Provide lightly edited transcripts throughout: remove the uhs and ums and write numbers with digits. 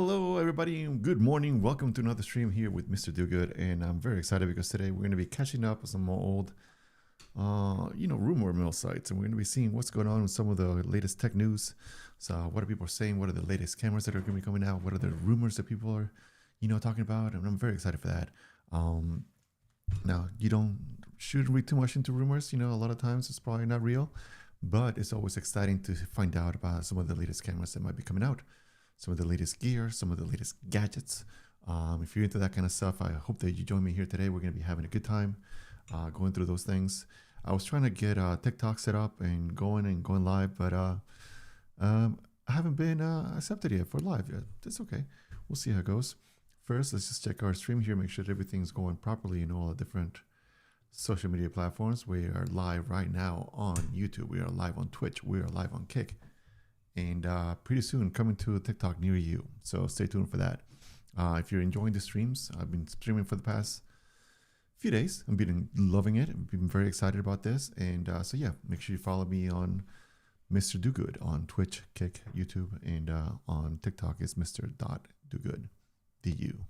Hello, everybody. Good morning. Welcome to another stream here with Mr. Do Good, and I'm very excited because today we're going to be catching up with some more old, rumor mill sites, and we're going to be seeing what's going on with some of the latest tech news. So, what are people saying? What are the latest cameras that are going to be coming out? What are the rumors that people are, talking about? And I'm very excited for that. Now, shouldn't read too much into rumors. A lot of times it's probably not real, but it's always exciting to find out about some of the latest cameras that might be coming out. Some of the latest gear, some of the latest gadgets. If you're into that kind of stuff, I hope that you join me here today. We're going to be having a good time going through those things. I was trying to get TikTok set up and going live, but I haven't been accepted yet for live yet. It's okay. We'll see how it goes. First, let's just check our stream here, make sure that everything's going properly in all the different social media platforms. We are live right now on YouTube. We are live on Twitch. We are live on Kick. And pretty soon coming to a TikTok near you. So stay tuned for that. If you're enjoying the streams, I've been streaming for the past few days. I've been loving it. I've been very excited about this. And so yeah, make sure you follow me on Mr. Do Good on Twitch, Kick, YouTube, and on TikTok is Mr. .dogood, DU.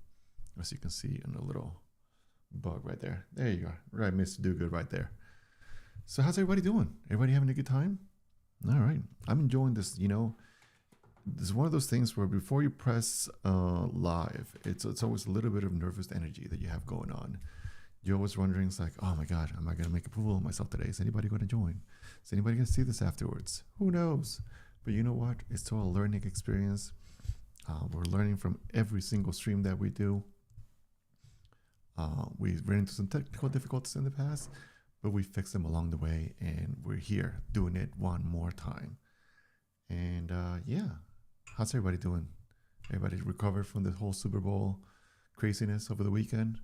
As you can see in a little bug right there. There you go. Right, Mr. Do Good right there. So how's everybody doing? Everybody having a good time? All right. I'm enjoying this, This is one of those things where before you press live, it's always a little bit of nervous energy that you have going on. You're always wondering, it's like, oh my God, am I going to make a fool of myself today? Is anybody going to join? Is anybody going to see this afterwards? Who knows? But you know what? It's still a learning experience. We're learning from every single stream that we do. We've run into some technical difficulties in the past, but we fixed them along the way, and we're here doing it one more time. And yeah, how's everybody doing? Everybody recovered from the whole Super Bowl craziness over the weekend?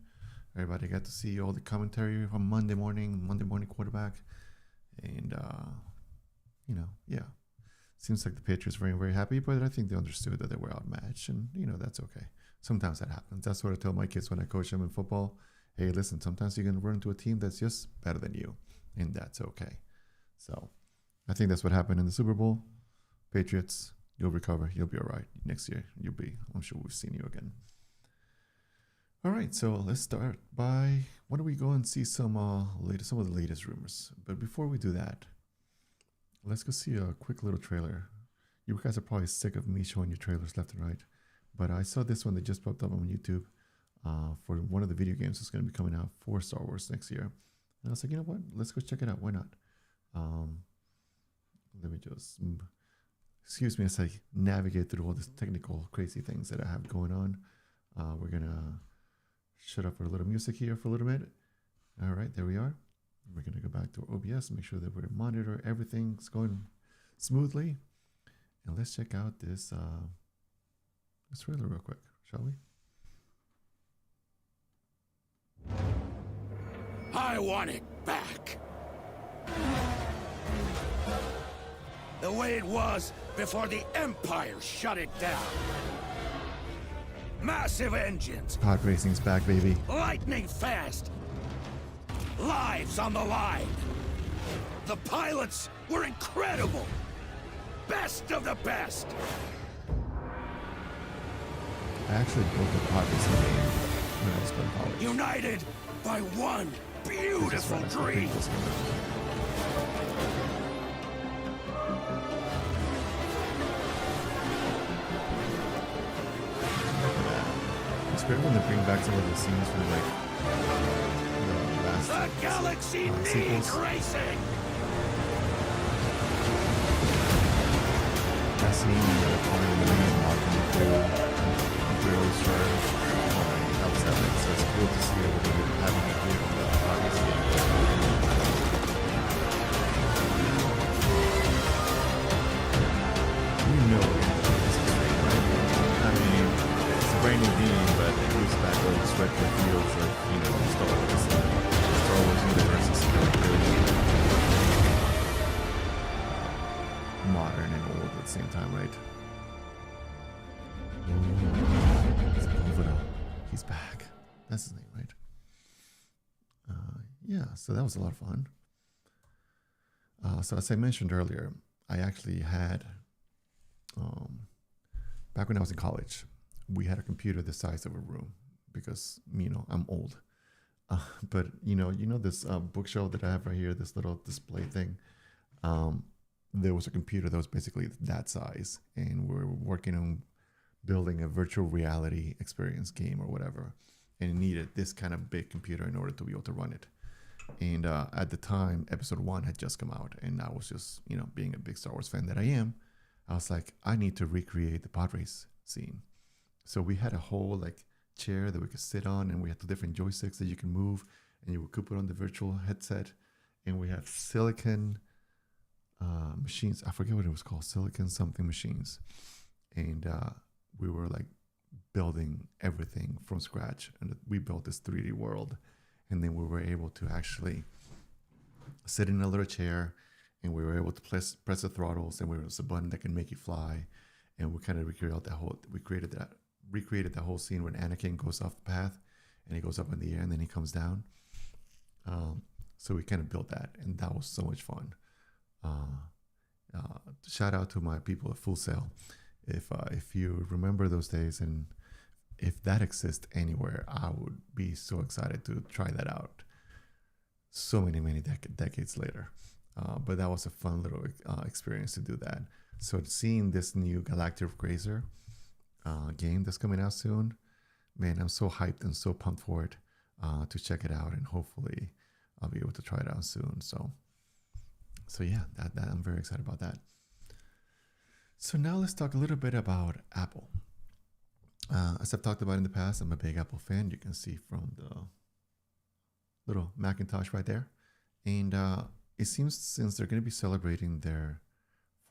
Everybody got to see all the commentary from Monday morning quarterback. And, yeah. Seems like the Patriots were very, very happy, but I think they understood that they were outmatched, and, that's okay. Sometimes that happens. That's what I tell my kids when I coach them in football. Hey, listen, sometimes you're going to run into a team that's just better than you, and that's okay. So I think that's what happened in the Super Bowl. Patriots, you'll recover. You'll be all right. Next year, I'm sure we've seen you again. All right, so let's start by, why don't we go and see some of the latest rumors. But before we do that, let's go see a quick little trailer. You guys are probably sick of me showing you trailers left and right, but I saw this one that just popped up on YouTube. For one of the video games that's going to be coming out for Star Wars next year. And I was like, you know what? Let's go check it out. Why not? Let me just, excuse me as I navigate through all these technical crazy things that I have going on. We're going to shut up for a little music here for a little bit. All right, there we are. We're going to go back to OBS, make sure that we're monitor everything's going smoothly. And let's check out this trailer real quick, shall we? I want it back. The way it was before the Empire shut it down. Massive engines. Pod racing's back, baby. Lightning fast. Lives on the line. The pilots were incredible. Best of the best. I actually built a pod racing game when I was in college. United by one beautiful dream. It's great when they bring back some of the scenes from the last The galaxy needs sequels. racing. That scene where they're calling the and walking through really sure that was epic. So it's cool to see everybody having a good obviously. This is great, right? I mean, it's a brand new game, but it goes back all these retro feels of, Star Wars. Star Wars universe is kind of really modern and old at the same time, right? It's Bovido. He's back. That's his name, right? Yeah, so that was a lot of fun. So as I mentioned earlier, I actually had, back when I was in college, we had a computer the size of a room because I'm old. But this bookshelf that I have right here, this little display thing. Um, there was a computer that was basically that size, and we're working on building a virtual reality experience game or whatever, and it needed this kind of big computer in order to be able to run it. And at the time, episode 1 had just come out, and I was just, being a big Star Wars fan that I am, I was like, I need to recreate the pod race scene. So we had a whole chair that we could sit on, and we had 2 different joysticks that you can move, and you could put on the virtual headset. And we had silicon machines. I forget what it was called, silicon something machines. And we were building everything from scratch, and we built this 3D world. And then we were able to actually sit in a little chair, and we were able to press the throttles, and there was a button that can make you fly. And we kind of recreated that whole scene when Anakin goes off the path, and he goes up in the air, and then he comes down. So we kind of built that, and that was so much fun. Shout out to my people at Full Sail. If you remember those days, and if that exists anywhere, I would be so excited to try that out. So many decades later. But that was a fun little experience to do that. So seeing this new Galactic Grazer game that's coming out soon, man, I'm so hyped and so pumped for it to check it out, and hopefully I'll be able to try it out soon. So yeah, that I'm very excited about that. So now let's talk a little bit about Apple. As I've talked about in the past, I'm a big Apple fan. You can see from the little Macintosh right there. And it seems since they're going to be celebrating their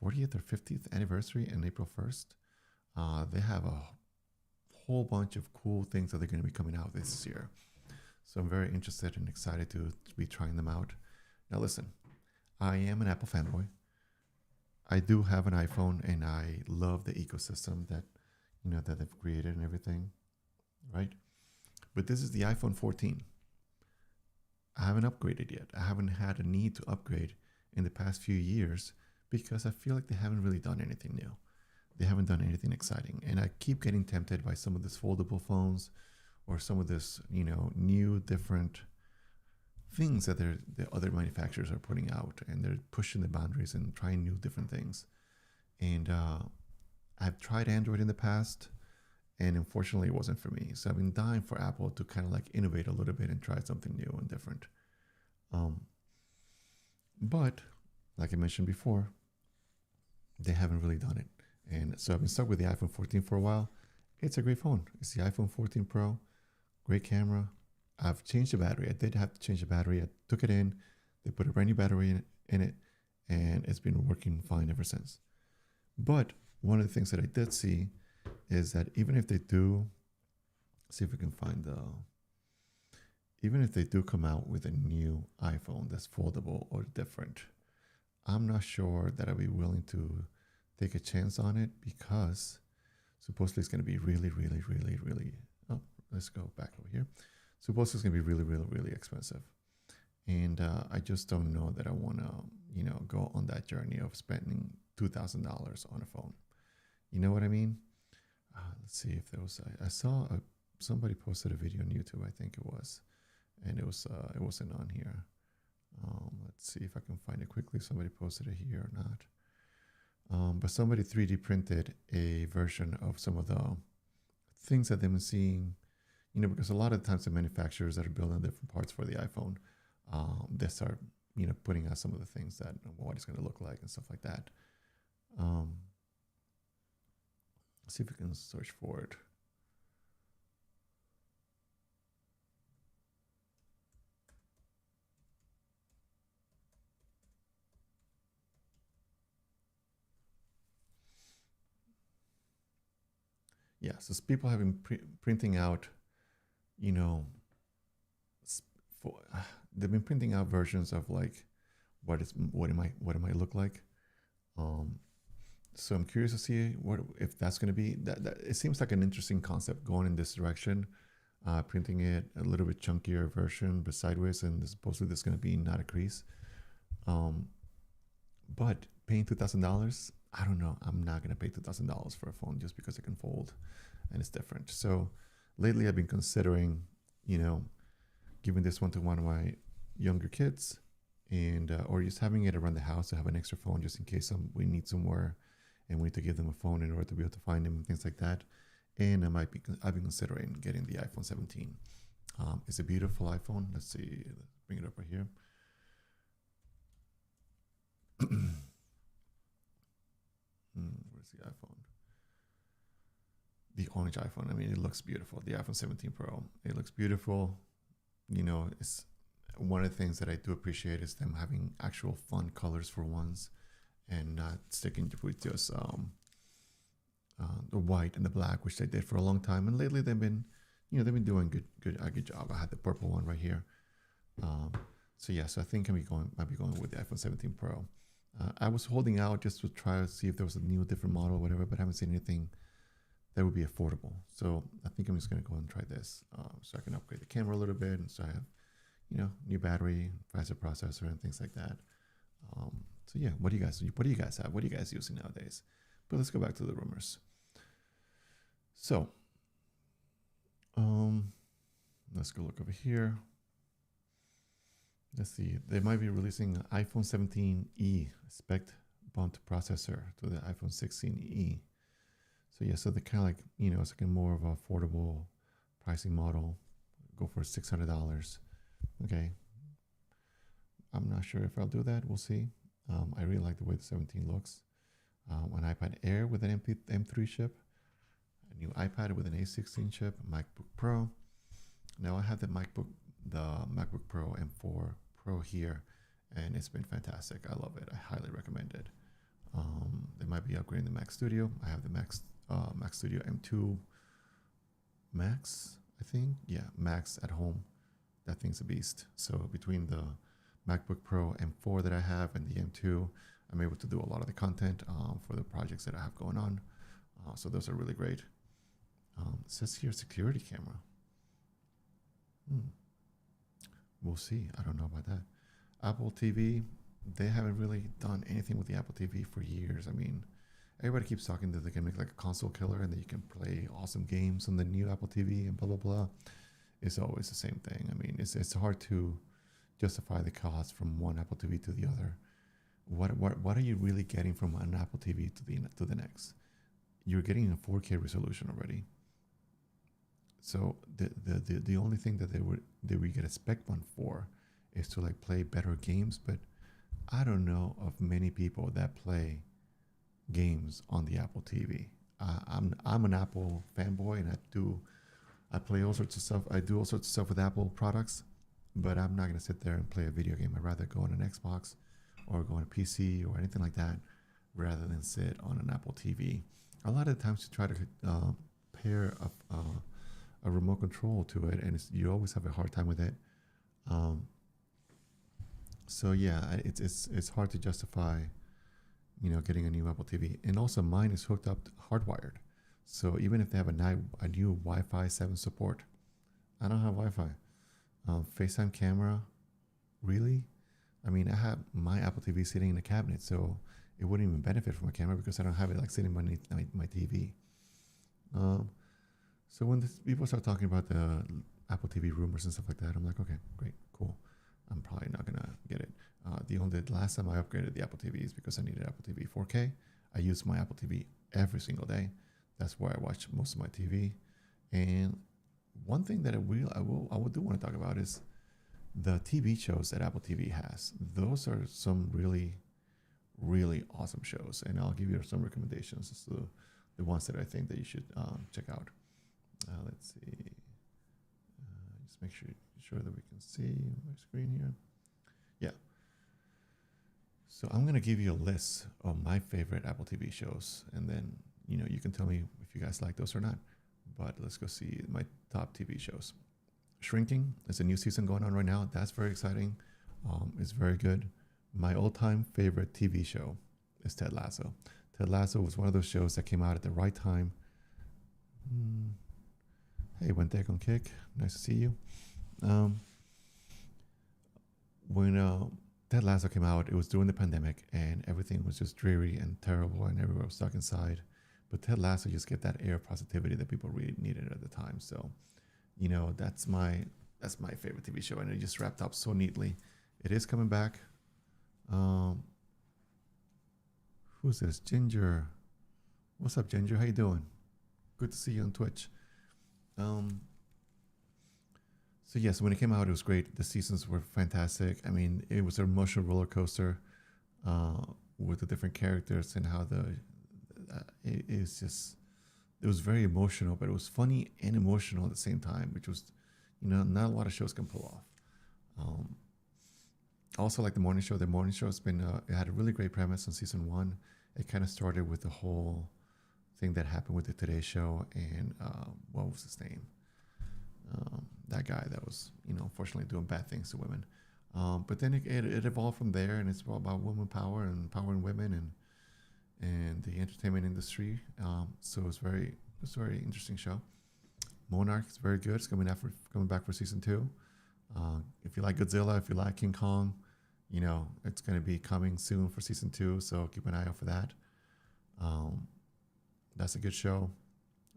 40th or 50th anniversary on April 1st, they have a whole bunch of cool things that they're going to be coming out this year. So I'm very interested and excited to be trying them out. Now listen, I am an Apple fanboy. I do have an iPhone, and I love the ecosystem that that they've created and everything, right? But this is the iPhone 14. I haven't upgraded yet. I haven't had a need to upgrade in the past few years because I feel like they haven't really done anything new. They haven't done anything exciting. And I keep getting tempted by some of these foldable phones or some of this, new different things that the other manufacturers are putting out, and they're pushing the boundaries and trying new different things. And I've tried Android in the past, and unfortunately it wasn't for me. So I've been dying for Apple to kind of innovate a little bit and try something new and different. But like I mentioned before, they haven't really done it. And so I've been stuck with the iPhone 14 for a while. It's a great phone. It's the iPhone 14 Pro, great camera. I've changed the battery. I did have to change the battery. I took it in, they put a brand new battery in it, and it's been working fine ever since. But one of the things that I did see is that even if they do, see if we can find even if they do come out with a new iPhone that's foldable or different, I'm not sure that I'd be willing to take a chance on it, because supposedly it's going to be really, oh, let's go back over here. Supposedly it's going to be really expensive. And I just don't know that I want to, go on that journey of spending $2,000 on a phone. You know what I mean? Let's see if there was. I saw somebody posted a video on YouTube, I think it was, and it wasn't on here. Let's see if I can find it quickly. Somebody posted it here or not. But somebody 3D printed a version of some of the things that they've been seeing. Because a lot of the times the manufacturers that are building different parts for the iPhone, they start, putting out some of the things that what it's going to look like and stuff like that. Let's see if we can search for it. Yeah, so people have been printing out, they've been printing out versions of what it might look like. So I'm curious to see if that's going to be that. It seems like an interesting concept going in this direction, printing it a little bit chunkier version, but sideways, and supposedly there's going to be not a crease. But paying $2,000, I don't know. I'm not gonna pay $2,000 for a phone just because it can fold and it's different. So lately, I've been considering, you know, giving this one to one of my younger kids, and or just having it around the house to have an extra phone just in case we need somewhere, and we need to give them a phone in order to be able to find them and things like that. And I've been considering getting the iPhone 17. It's a beautiful iPhone. Let's see, let's bring it up right here. Where's the iPhone? The orange iPhone. I mean, it looks beautiful. The iPhone 17 Pro. It looks beautiful. You know, it's one of the things that I do appreciate is them having actual fun colors for once, and not sticking with just the white and the black, which they did for a long time. And lately, they've been doing a good job. I had the purple one right here. So yeah, so I think might be going with the iPhone 17 Pro. I was holding out just to try to see if there was a new, different model or whatever, but I haven't seen anything that would be affordable. So I think I'm just going to go and try this, so I can upgrade the camera a little bit, and so I have, you know, new battery, faster processor, and things like that. So yeah, what do you guys have? What are you guys using nowadays? But let's go back to the rumors. So, let's go look over here. Let's see. They might be releasing an iPhone 17e spec bumped processor to the iPhone 16e. So yeah, so they're kind of like, you know, it's like a more of an affordable pricing model. Go for $600. Okay. I'm not sure if I'll do that. We'll see. I really like the way the 17 looks. An iPad Air with an M3 chip, a new iPad with an A16 chip, MacBook Pro. Now I have the MacBook Pro M4 Pro here, and it's been fantastic. I love it. I highly recommend it. They might be upgrading the Mac Studio. I have the Mac Studio M2 Max, I think. Yeah, Max at home. That thing's a beast. So between the MacBook Pro M4 that I have and the M2, I'm able to do a lot of the content for the projects that I have going on. So those are really great. It says here security camera. We'll see. I don't know about that. Apple TV, they haven't really done anything with the Apple TV for years. I mean, everybody keeps talking that they can make like a console killer and that you can play awesome games on the new Apple TV and blah, blah, blah. It's always the same thing. I mean, it's hard to justify the cost from one Apple TV to the other. What are you really getting from an Apple TV to the next? You're getting a 4K resolution already. So the only thing that we get a spec one for is to like play better games. But I don't know of many people that play games on the Apple TV. I'm an Apple fanboy, and I play all sorts of stuff. I do all sorts of stuff with Apple products, but I'm not gonna sit there and play a video game. I'd rather go on an Xbox or go on a PC or anything like that, rather than sit on an Apple TV. A lot of the times you try to pair a remote control to it, and you always have a hard time with it. So yeah, it's hard to justify, you know, getting a new Apple TV. And also mine is hooked up hardwired. So even if they have a new Wi-Fi 7 support, I don't have Wi-Fi. FaceTime camera, really? I mean, I have my Apple TV sitting in the cabinet, so it wouldn't even benefit from a camera because I don't have it like sitting beneath my TV. So when people start talking about the Apple TV rumors and stuff like that, I'm like, okay, great, cool. I'm probably not gonna get it. The last time I upgraded the Apple TV is because I needed Apple TV 4K. I use my Apple TV every single day. That's where I watch most of my TV. And one thing that I do want to talk about is the TV shows that Apple TV has. Those are some really, really awesome shows, and I'll give you some recommendations as to the ones that I think that you should check out. Let's see. Just make sure that we can see my screen here. Yeah. So I'm gonna give you a list of my favorite Apple TV shows, and then you can tell me if you guys like those or not. But let's go see my top TV shows. Shrinking, there's a new season going on right now. That's very exciting. It's very good. My all-time favorite TV show is Ted Lasso. Ted Lasso was one of those shows that came out at the right time. Hey, Wente on Kick, nice to see you. When Ted Lasso came out. It was during the pandemic, and everything was just dreary and terrible, and everyone was stuck inside. But Ted Lasso just gave that air of positivity that people really needed at the time. So, that's my favorite TV show, and it just wrapped up so neatly. It is coming back. Um, who's this? Ginger. What's up, Ginger? How you doing? Good to see you on Twitch. So yes, when it came out, it was great. The seasons were fantastic. I mean, it was an emotional roller coaster with the different characters and how it was very emotional, but it was funny and emotional at the same time, which was, not a lot of shows can pull off. Also, like the morning show. The morning show has been it had a really great premise on season 1. It kind of started with the whole thing that happened with the Today Show and what was his name? That guy that was, unfortunately doing bad things to women. But then it evolved from there, and it's all about women power and empowering women and the entertainment industry. So it was a very interesting show. Monarch is very good. It's coming back for season 2. If you like Godzilla, if you like King Kong, it's going to be coming soon for season 2. So keep an eye out for that. That's a good show.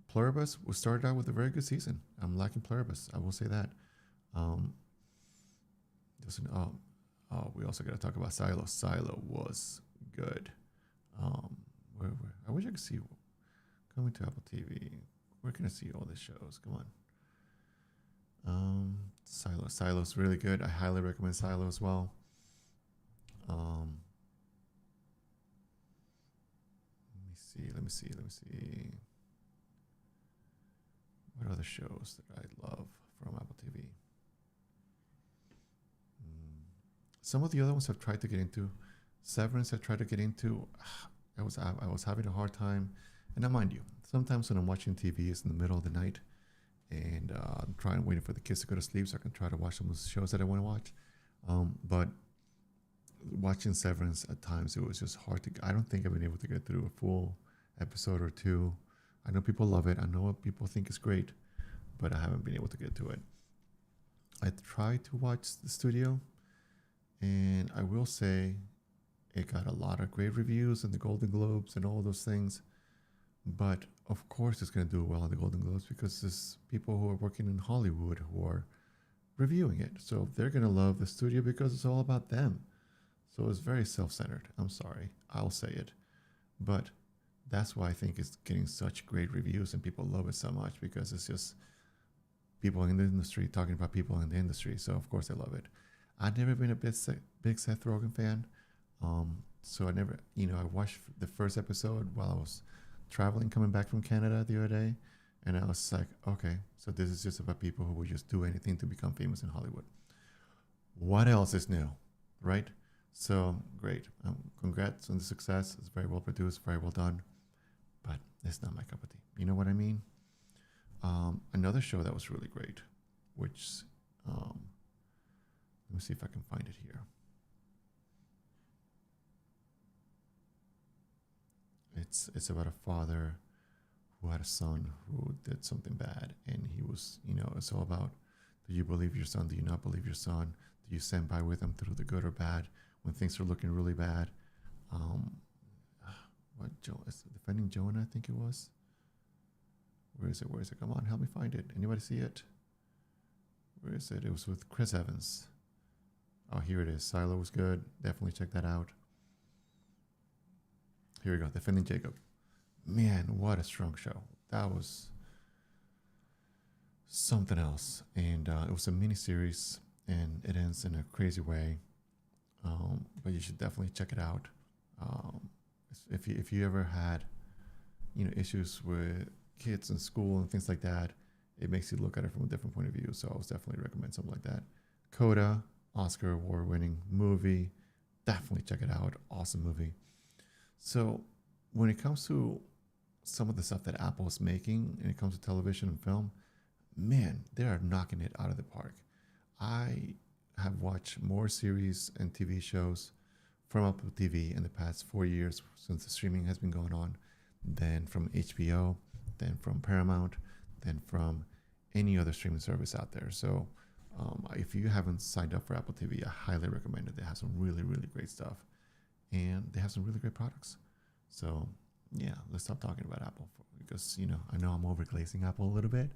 Pluribus was started out with a very good season. I'm liking Pluribus. I will say that. We also got to talk about Silo. Silo was good. I wish I could see coming to Apple TV. Where can I see all these shows? Come on. Silo's really good. I highly recommend Silo as well. Let me see. What other shows that I love from Apple TV? Some of the other ones I've tried to get into. Severance I tried to get into. I was having a hard time. And now, mind you, sometimes when I'm watching TV, it's in the middle of the night, and I'm waiting for the kids to go to sleep so I can try to watch some of the shows that I want to watch. But watching Severance at times, it was just hard to. I don't think I've been able to get through a full episode or 2. I know people love it. I know people think it's great, but I haven't been able to get to it. I tried to watch The Studio, and I will say it got a lot of great reviews in the Golden Globes and all those things. But of course it's going to do well in the Golden Globes because there's people who are working in Hollywood who are reviewing it. So they're going to love The Studio because it's all about them. So it's very self-centered. I'm sorry. I'll say it. But that's why I think it's getting such great reviews and people love it so much, because it's just people in the industry talking about people in the industry. So of course they love it. I've never been a big Seth Rogen fan. So I watched the first episode while I was traveling, coming back from Canada the other day. And I was like, okay, so this is just about people who will just do anything to become famous in Hollywood. What else is new, right? So great. Congrats on the success. It's very well produced, very well done. But it's not my cup of tea. You know what I mean? Another show that was really great, which, let me see if I can find it here. It's about a father who had a son who did something bad, and he was, it's all about, do you believe your son? Do you not believe your son? Do you stand by with him through the good or bad when things are looking really bad? It's Defending Jonah, I think it was. Where is it? Come on, help me find it. Anybody see it? Where is it? It was with Chris Evans. Oh, here it is. Silo was good. Definitely check that out. Here we go. Defending Jacob. Man, what a strong show. That was something else. And it was a mini series, and it ends in a crazy way. But you should definitely check it out. If you ever had, issues with kids in school and things like that, it makes you look at it from a different point of view. So I would definitely recommend something like that. Coda, Oscar award-winning movie. Definitely check it out. Awesome movie. So when it comes to some of the stuff that Apple is making, and it comes to television and film, man, they are knocking it out of the park. I have watched more series and TV shows from Apple TV in the past 4 years since the streaming has been going on than from HBO, than from Paramount, than from any other streaming service out there. So If you haven't signed up for Apple TV, I highly recommend it. They have some really, really great stuff, and they have some really great products. So yeah, let's stop talking about Apple because I know I'm overglazing Apple a little bit.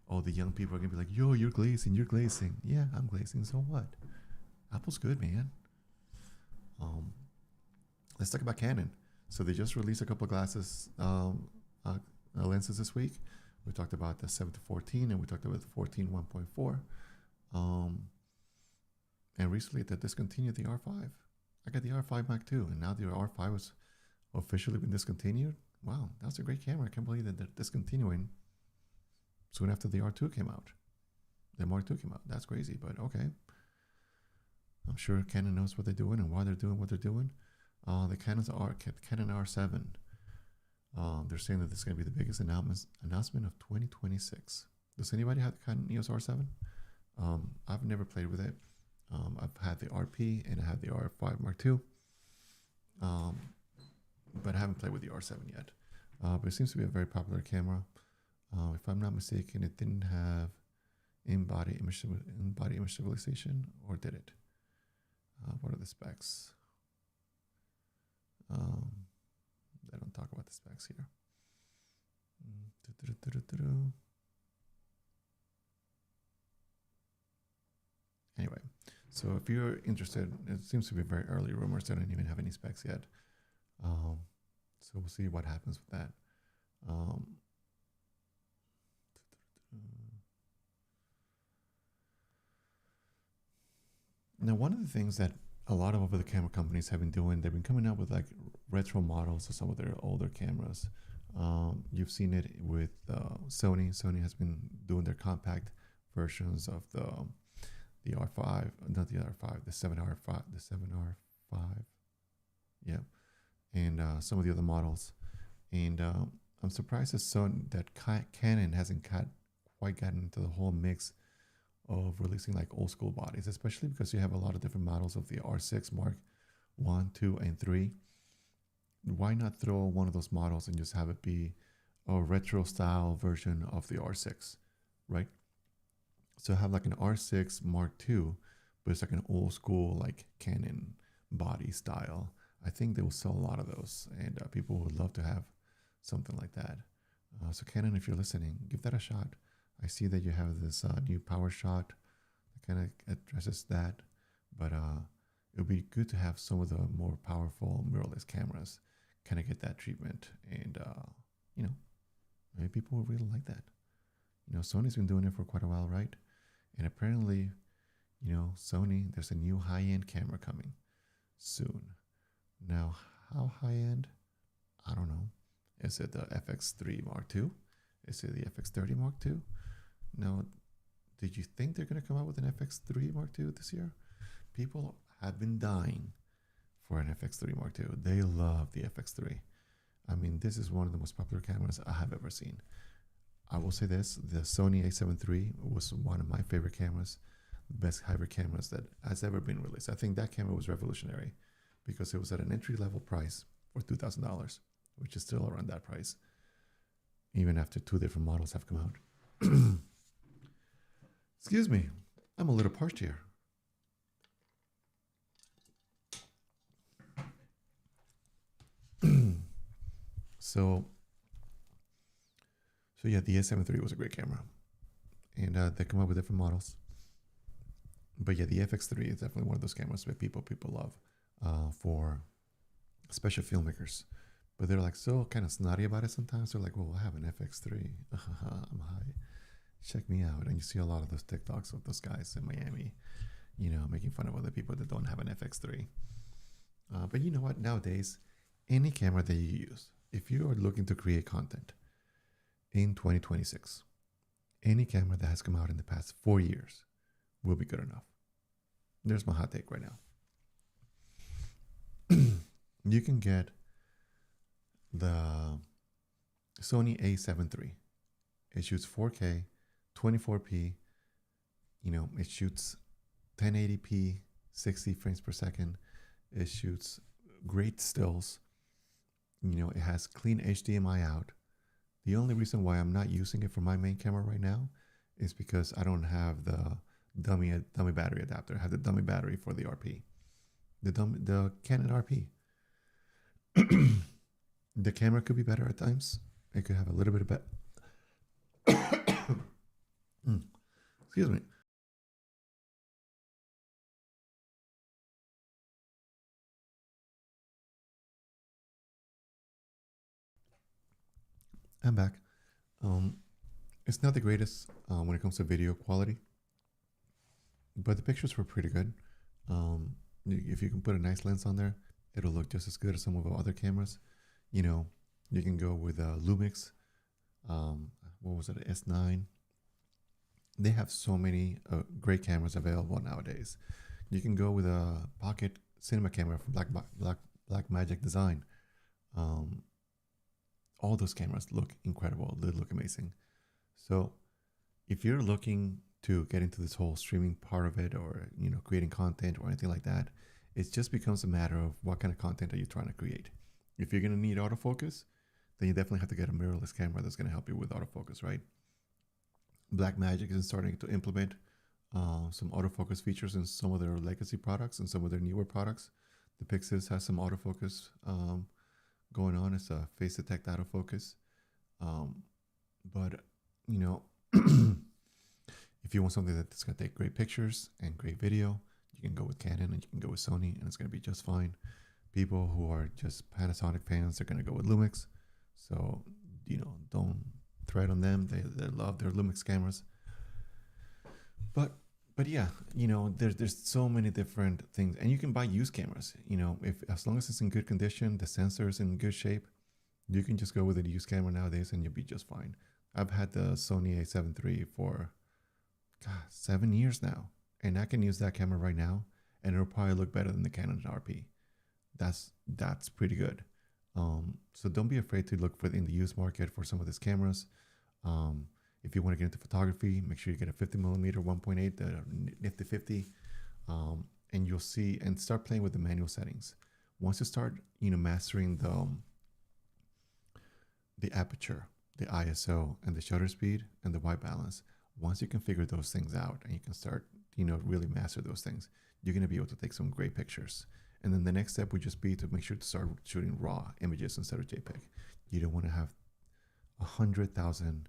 All the young people are gonna be like, "Yo, you're glazing, you're glazing." Yeah, I'm glazing. So what? Apple's good, man. Let's talk about Canon. So they just released a couple of glasses lenses this week. We talked about the 7-14 and we talked about the 14 1.4. And recently they discontinued the R5. I got the R5 Mark II, and now the R5 has officially been discontinued. Wow, that's a great camera. I can't believe that they're discontinuing soon after the R2 came out. The Mark II came out. That's crazy, but okay. I'm sure Canon knows what they're doing and why they're doing what they're doing. The Canon R7. They're saying that this is going to be the biggest announcement of 2026. Does anybody have the Canon EOS R7? I've never played with it. I've had the RP and I have the R5 Mark II. But I haven't played with the R7 yet. But it seems to be a very popular camera. If I'm not mistaken, it didn't have in-body image stabilization, or did it? What are the specs? They don't talk about the specs here. Anyway, so if you're interested, it seems to be very early rumors. They don't even have any specs yet. So we'll see what happens with that. Now, one of the things that a lot of over-the-camera companies have been doing, they've been coming out with like retro models of some of their older cameras. You've seen it with Sony. Sony has been doing their compact versions of the R5, not the R5, the 7R5, the 7R5. Yeah, and some of the other models. And I'm surprised that Canon hasn't quite gotten into the whole mix of releasing like old school bodies, especially because you have a lot of different models of the R6 Mark 1, 2, and 3. Why not throw one of those models and just have it be a retro style version of the R6, right? So have like an R6 Mark II, but it's like an old school like Canon body style. I think they will sell a lot of those, and people would love to have something like that. So Canon, if you're listening, give that a shot. I see that you have this new PowerShot that kind of addresses that, but it would be good to have some of the more powerful mirrorless cameras kind of get that treatment, and maybe people will really like that. Sony's been doing it for quite a while, right? And apparently, Sony, there's a new high-end camera coming soon. Now, how high-end? I don't know. Is it the FX3 Mark II? Is it the FX30 Mark II? Now, did you think they're going to come out with an FX3 Mark II this year? People have been dying for an FX3 Mark II. They love the FX3. I mean, this is one of the most popular cameras I have ever seen. I will say this, the Sony a7 III was one of my favorite cameras, the best hybrid cameras that has ever been released. I think that camera was revolutionary because it was at an entry-level price for $2,000, which is still around that price, even after 2 different models have come out. Excuse me, I'm a little parched here. So yeah, the a7 III was a great camera, and they come up with different models. But yeah, the FX3 is definitely one of those cameras that people love for special filmmakers. But they're like so kind of snotty about it sometimes. They're like, well, I have an FX3. I'm high. Check me out. And you see a lot of those TikToks of those guys in Miami, making fun of other people that don't have an FX3. But you know what? Nowadays, any camera that you use, if you are looking to create content in 2026, any camera that has come out in the past 4 years will be good enough. There's my hot take right now. You can get the Sony a7 III. It shoots 4K, 24p. It shoots 1080p, 60 frames per second. It shoots great stills. It has clean HDMI out. The only reason why I'm not using it for my main camera right now is because I don't have the dummy battery adapter. Have the dummy battery for the RP, the Canon RP. The camera could be better at times. It could have a little bit of excuse me. I'm back. Um, it's not the greatest when it comes to video quality, but the pictures were pretty good. If you can put a nice lens on there, it'll look just as good as some of our other cameras. You know, you can go with Lumix. What was it, S9? They have so many great cameras available nowadays. You can go with a pocket cinema camera from Blackmagic Design. All those cameras look incredible. They look amazing. So if you're looking to get into this whole streaming part of it, or creating content or anything like that, it just becomes a matter of what kind of content are you trying to create. If you're going to need autofocus, then you definitely have to get a mirrorless camera that's going to help you with autofocus, right? Blackmagic is starting to implement some autofocus features in some of their legacy products and some of their newer products. The Pixis has some autofocus going on. It's a face detect autofocus. But if you want something that's going to take great pictures and great video, you can go with Canon and you can go with Sony, and it's going to be just fine. People who are just Panasonic fans are going to go with Lumix. So, don't tread on them. They love their Lumix cameras. But yeah, there's so many different things, and you can buy used cameras. As long as it's in good condition, the sensor is in good shape, you can just go with a used camera nowadays and you'll be just fine. I've had the Sony a7 III for 7 years now, and I can use that camera right now, and it'll probably look better than the Canon RP. That's pretty good. So don't be afraid to look in the used market for some of these cameras. If you want to get into photography, make sure you get a 50mm 1.8, the Nifty 50, and you'll see, and start playing with the manual settings. Once you start, mastering the aperture, the ISO, and the shutter speed, and the white balance, once you can figure those things out and you can start, really master those things, you're going to be able to take some great pictures. And then the next step would just be to make sure to start shooting raw images instead of JPEG. You don't want to have 100,000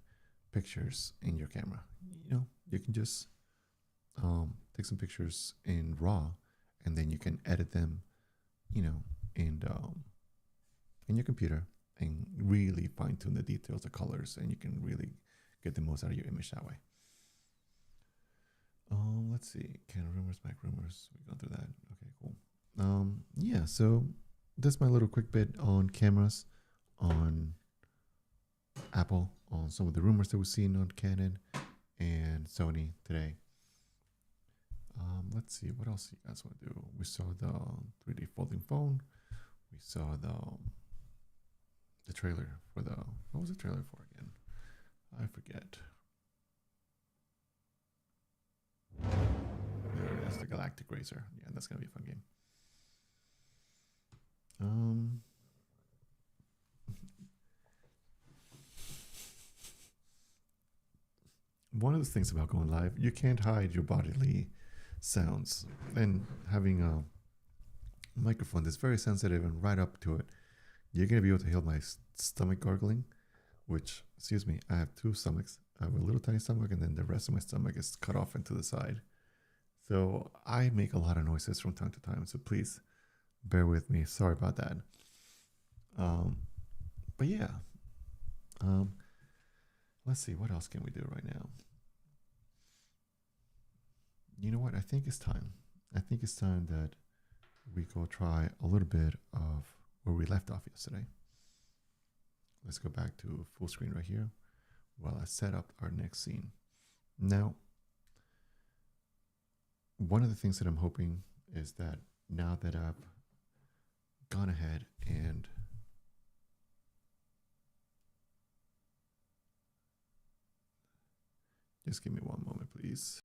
pictures in your camera. You can just take some pictures in raw, and then you can edit them, in your computer, and really fine tune the details, the colors, and you can really get the most out of your image that way. Let's see, Canon rumors, Mac rumors. We've gone through that. Okay, cool. Yeah, so that's my little quick bit on cameras, on Apple, on some of the rumors that we've seen on Canon and Sony today. Let's see, what else you guys want to do? We saw the 3D folding phone. We saw the trailer for what was the trailer for again? I forget. There it is, the Galactic Racer. Yeah, that's gonna be a fun game. One of the things about going live, you can't hide your bodily sounds, and having a microphone that's very sensitive and right up to it, you're going to be able to hear my stomach gargling, which, excuse me, I have two stomachs. I have a little tiny stomach, and then the rest of my stomach is cut off into the side. So I make a lot of noises from time to time, so please bear with me. Sorry about that. But yeah, let's see, what else can we do right now? You know what? I think it's time. I think it's time that we go try a little bit of where we left off yesterday. Let's go back to full screen right here while I set up our next scene. Now, one of the things that I'm hoping is that now that I've gone ahead and just give me one moment, please.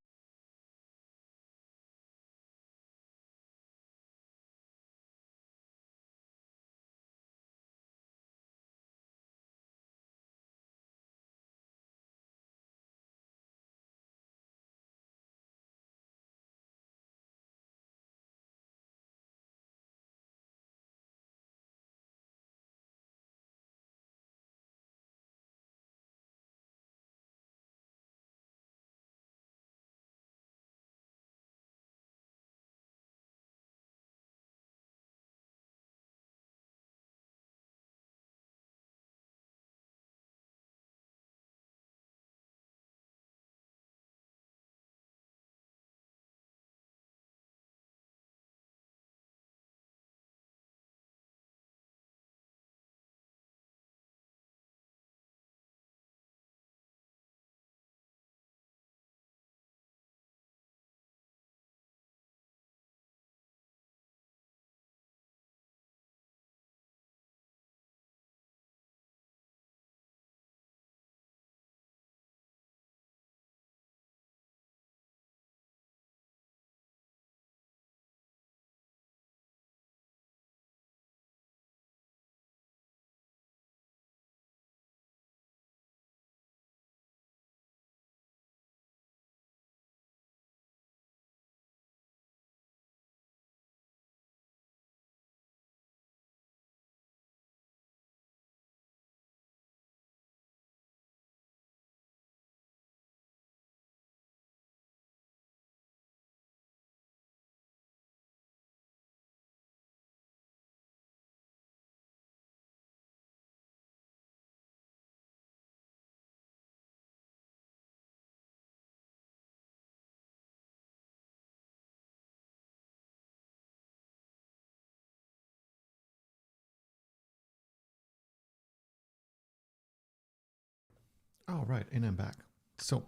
All right, and I'm back. So, are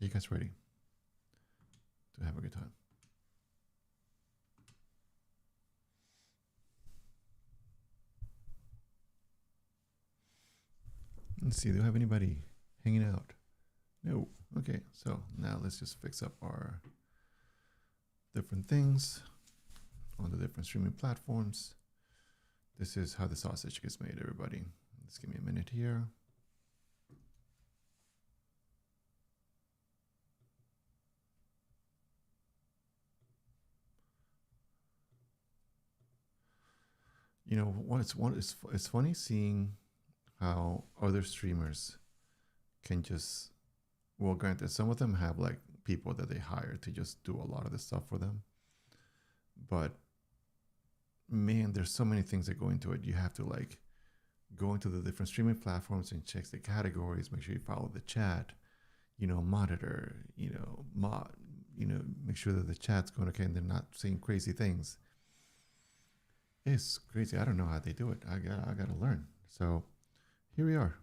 you guys ready to have a good time? Let's see, do I have anybody hanging out? No. Okay, so now let's just fix up our different things on the different streaming platforms. This is how the sausage gets made, everybody. Just give me a minute here. You know, it's funny seeing how other streamers can just, well, granted, some of them have like people that they hire to just do a lot of the stuff for them. But man, there's so many things that go into it. You have to like go into the different streaming platforms and check the categories, make sure you follow the chat, you know, monitor, you know, make sure that the chat's going okay and they're not saying crazy things. It's crazy. I don't know how they do it. I gotta learn. So here we are.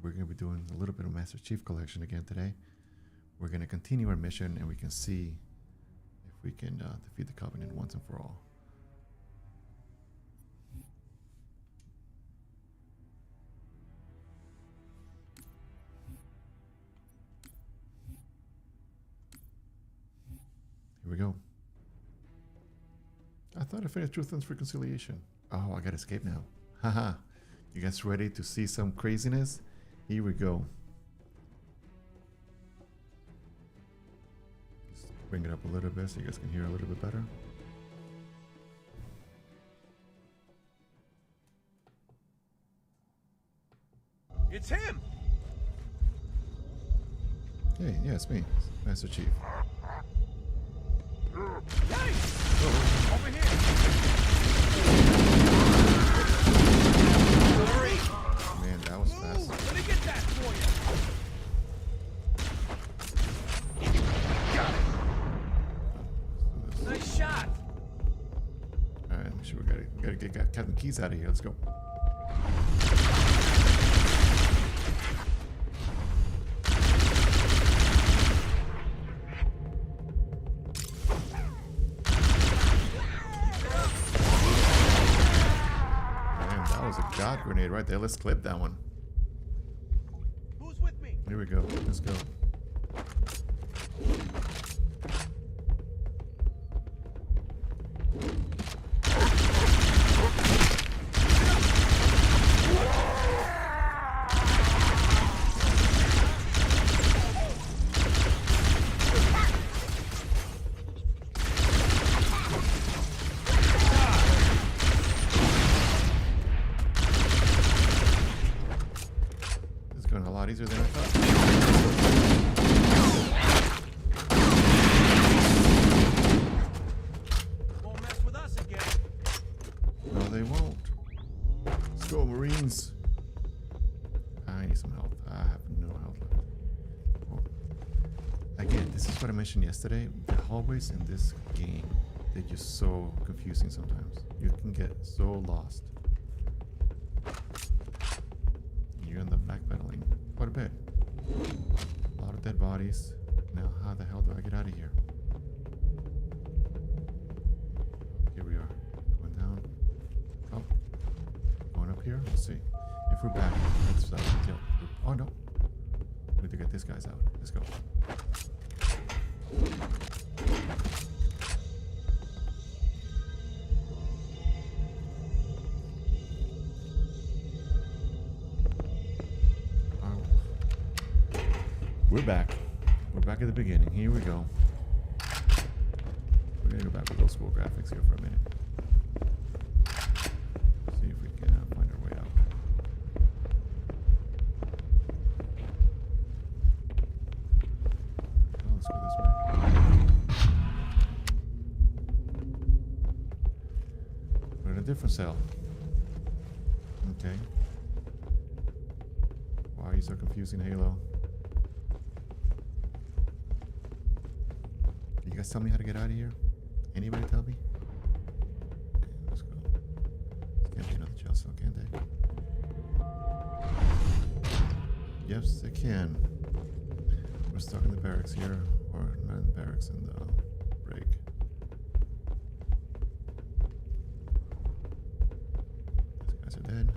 We're gonna be doing a little bit of Master Chief Collection again today. We're gonna continue our mission and we can see if we can defeat the Covenant once and for all. Here we go. I thought I finished Truth and Reconciliation. Oh, I gotta escape now. Haha. You guys ready to see some craziness? Here we go. Just bring it up a little bit so you guys can hear a little bit better. It's him! Hey, yeah, it's me, Master Chief. Hey! Over here! Hurry! Man, that was fast. Let me get that for you! Got it! Nice shot! Alright, make sure we gotta get Captain Keyes out of here. Let's go. God grenade right there. Let's clip that one. Who's with me? Here we go. Let's go. A lot easier than I thought. Won't mess with us again. No, they won't. Let's go, Marines. I need some health. I have no health left. Oh. Again, this is what I mentioned yesterday. The hallways in this game, they're just so confusing sometimes. You can get so lost. You end up backpedaling quite a bit. A lot of dead bodies. Now, how the hell do I get out of here? Here we are. Going down. Oh. Going up here. Let's see. If we're back, let's kill. Oh no. We need to get this guy's out. Let's go. We're back. We're back at the beginning. Here we go. We're gonna go back with old school graphics here for a minute. See if we can find our way out. Oh, let's go this way. We're in a different cell. Okay. Why are you so confusing, Halo? Can you guys tell me how to get out of here? Anybody tell me? Okay, let's go. This can't be another jail cell, can they? Yes, they can. We're stuck in the barracks here, or not in the barracks, in the break. These guys are dead.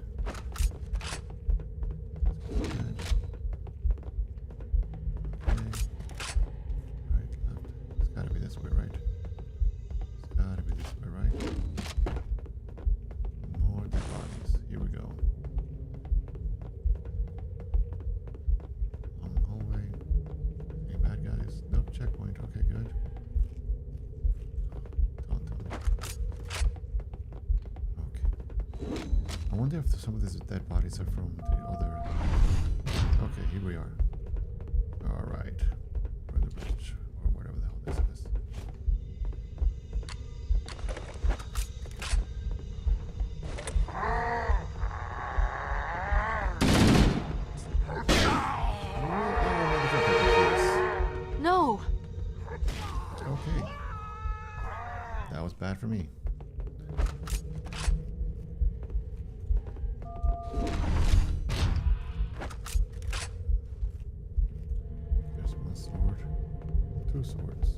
These guys are dead. Okay. Right, left. It's gotta be this way, right? It's gotta be this way, right? More dead bodies. Here we go. Long hallway. Any bad guys? Nope, checkpoint. Okay, good. Don't tell me. Okay. I wonder if some of these dead bodies are from the other. Okay, here we are. Alright. We're on the bridge, or whatever the hell this is. No! Okay. That was bad for me. There's one sword. Two swords.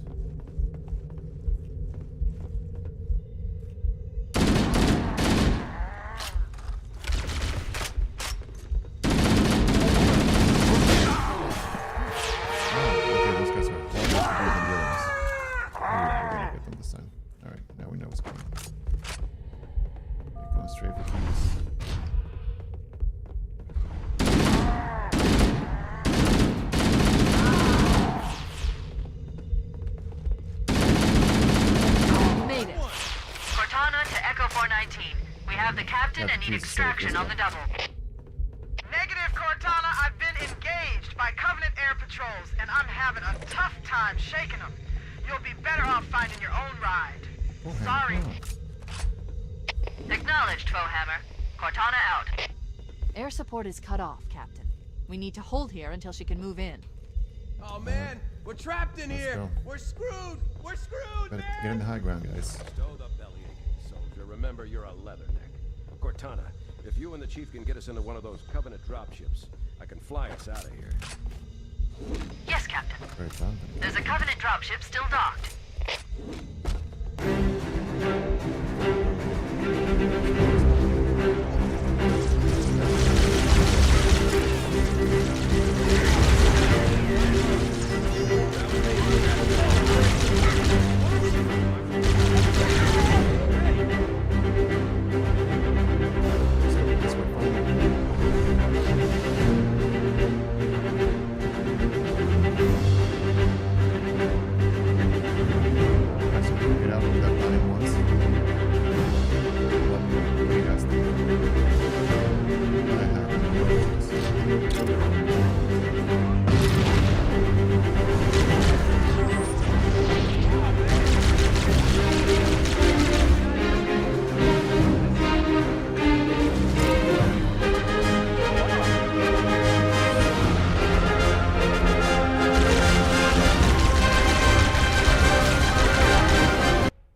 Okay, those guys are almost bigger than the others. We're gonna get them this time. Alright, now we know what's going on. Okay, going straight for keys. Made it. Cortana to Echo 419. We have the captain Got and need keys extraction saved, on the double. Negative, Cortana. I've been engaged by Covenant air patrols, and I'm having a tough time shaking them. You'll be better off finding your own ride. Oh, hang Sorry. on. Acknowledged, Foehammer. Cortana out. Air support is cut off, Captain. We need to hold here until she can move in. Oh man, we're trapped in Let's here. go. We're screwed. We're screwed, Better man. get in the high ground, guys. Stow the bellyaching, soldier. Remember, you're a leatherneck. Cortana, if you and the chief can get us into one of those Covenant dropships, I can fly us out of here. Yes, Captain. Very proud. There's a Covenant dropship still docked. This way, finally. Guys, we can get out of that building once. What do you guys think? I have no ideas.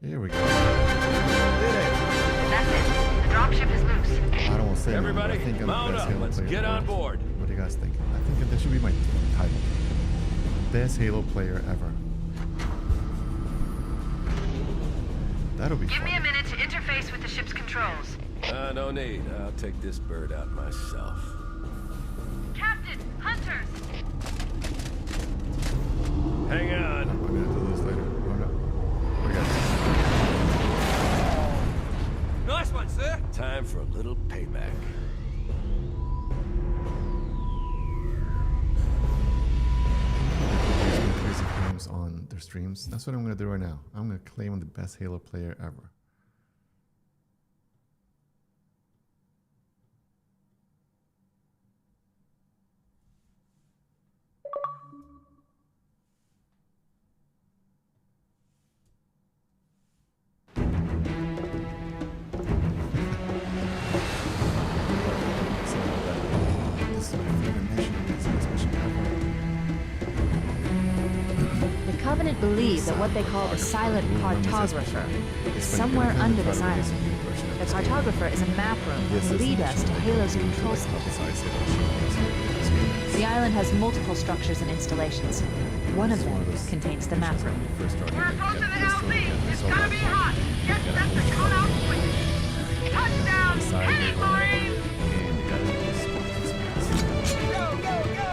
Here we go. That's it. The dropship is loose. I don't want to say no, but Everybody, I think I'm the mount best up. Halo Let's player get ever. on board. What do you guys think? I think that should be my title. Best Halo player ever. That'll be Give fun. me a minute to interface with the ship's controls. No need. I'll take this bird out myself. Captain, hunters! Hang on. I'm gonna do this later. Oh no. We got Nice one, sir. Time for a little payback. crazy claims on their streams. That's what I'm gonna do right now. I'm gonna claim I'm the best Halo player ever. This is my favorite mission. This is the best mission ever. The Covenant believe that what they call the silent cartographer is somewhere under this island. The cartographer is a map room that will lead us to Halo's control center. The island has multiple structures and installations. One of them contains the map room. We're approaching the LZ. It's gonna be hot. Get set to cut out quick. Touchdown, heading Marines! Go, go, go!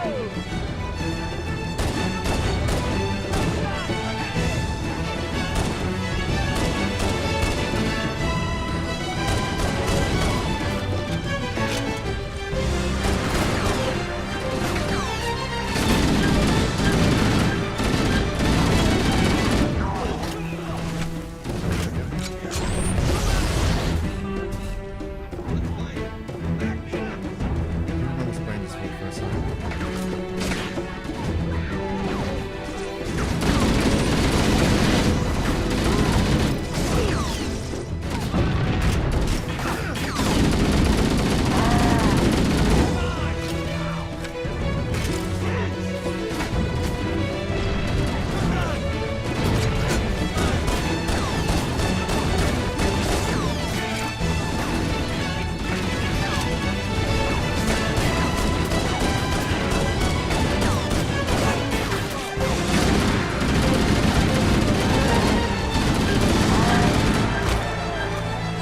I was playing this for the first time.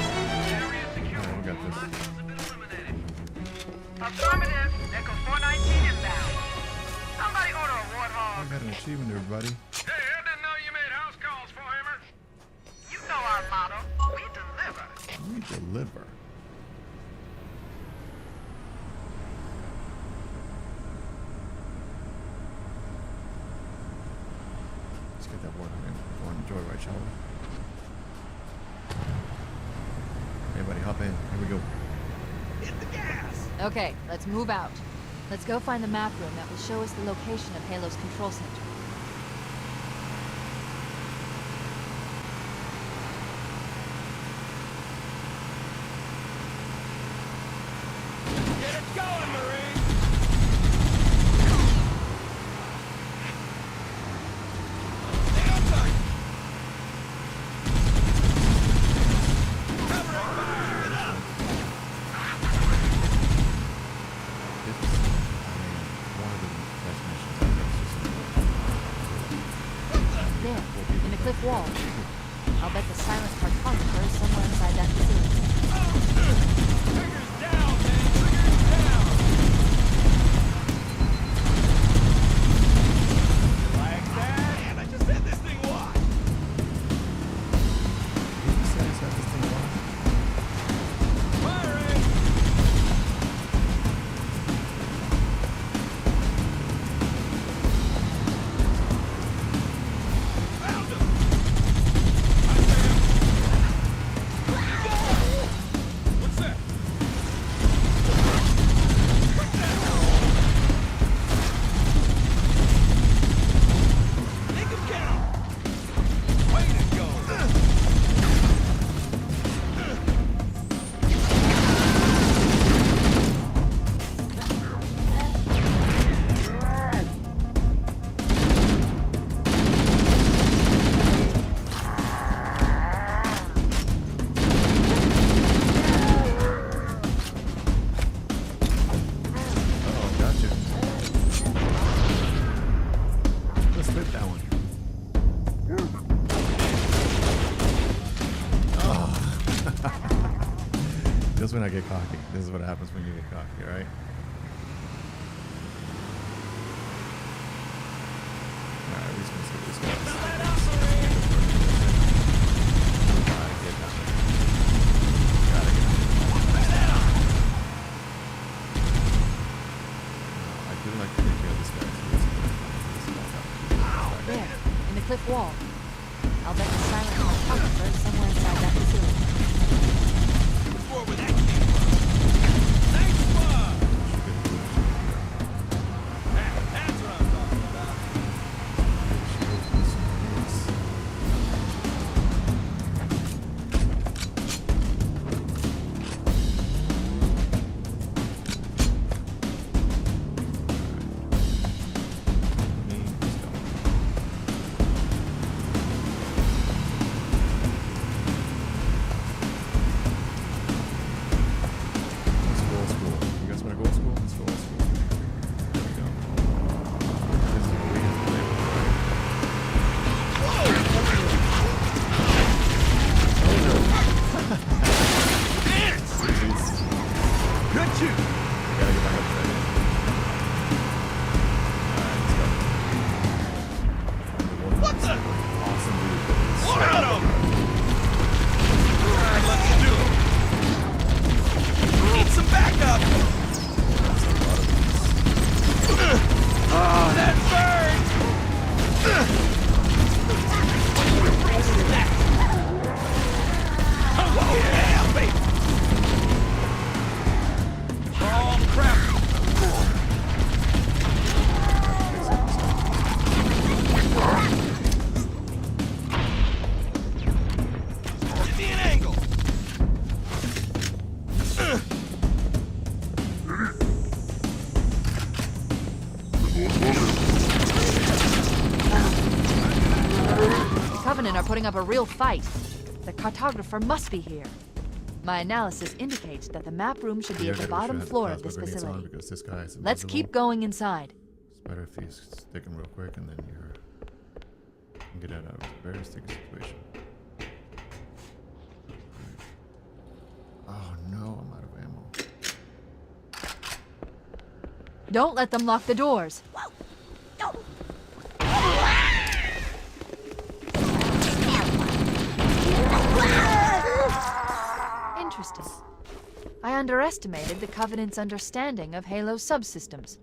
Alright, we got this. Affirmative. Echo 419 inbound. Somebody order a I warthog. got an achievement, everybody. Hey, I didn't know you made house calls for Hammer. You know our motto. We deliver. We deliver. Let's get that water in. Go on, enjoy, right, shall we? Everybody hop in. Here we go. Okay, let's move out. Let's go find the map room that will show us the location of Halo's control center. Get it going, Marine! Stay on target! Covering fire! Get up! This is, one of the best missions I've ever seen. There, in the cliff wall. I'll bet the silent cartographer is somewhere inside that facility. Triggers down, man! Triggers down! Like that? Man, I just had this thing locked! Did you say this had this thing on? Firing! Found him! I see him! What's that? Make him count! Way to go! Oh, gotcha. Let's flip that one. Oh. This is when I get cocky. This is what happens when you get cocky, right? Alright, we're just gonna skip this guy. Gotta get down there. Gotta get down there. I do like to take care of this guy. So this is all There, in the cliff wall. I'll bet the silent cartographer is somewhere inside that facility. Before where that came from. Nice one! That's what I'm talking about. The Covenant are putting up a real fight. The cartographer must be here. My analysis indicates that the map room should be at the bottom floor of this facility. Because this guy is Let's keep going inside. It's better if he's sticking real quick and then you can get out of a very sticky situation. Oh no, I'm out of ammo. Don't let them lock the doors. Interesting. I underestimated the Covenant's understanding of Halo subsystems.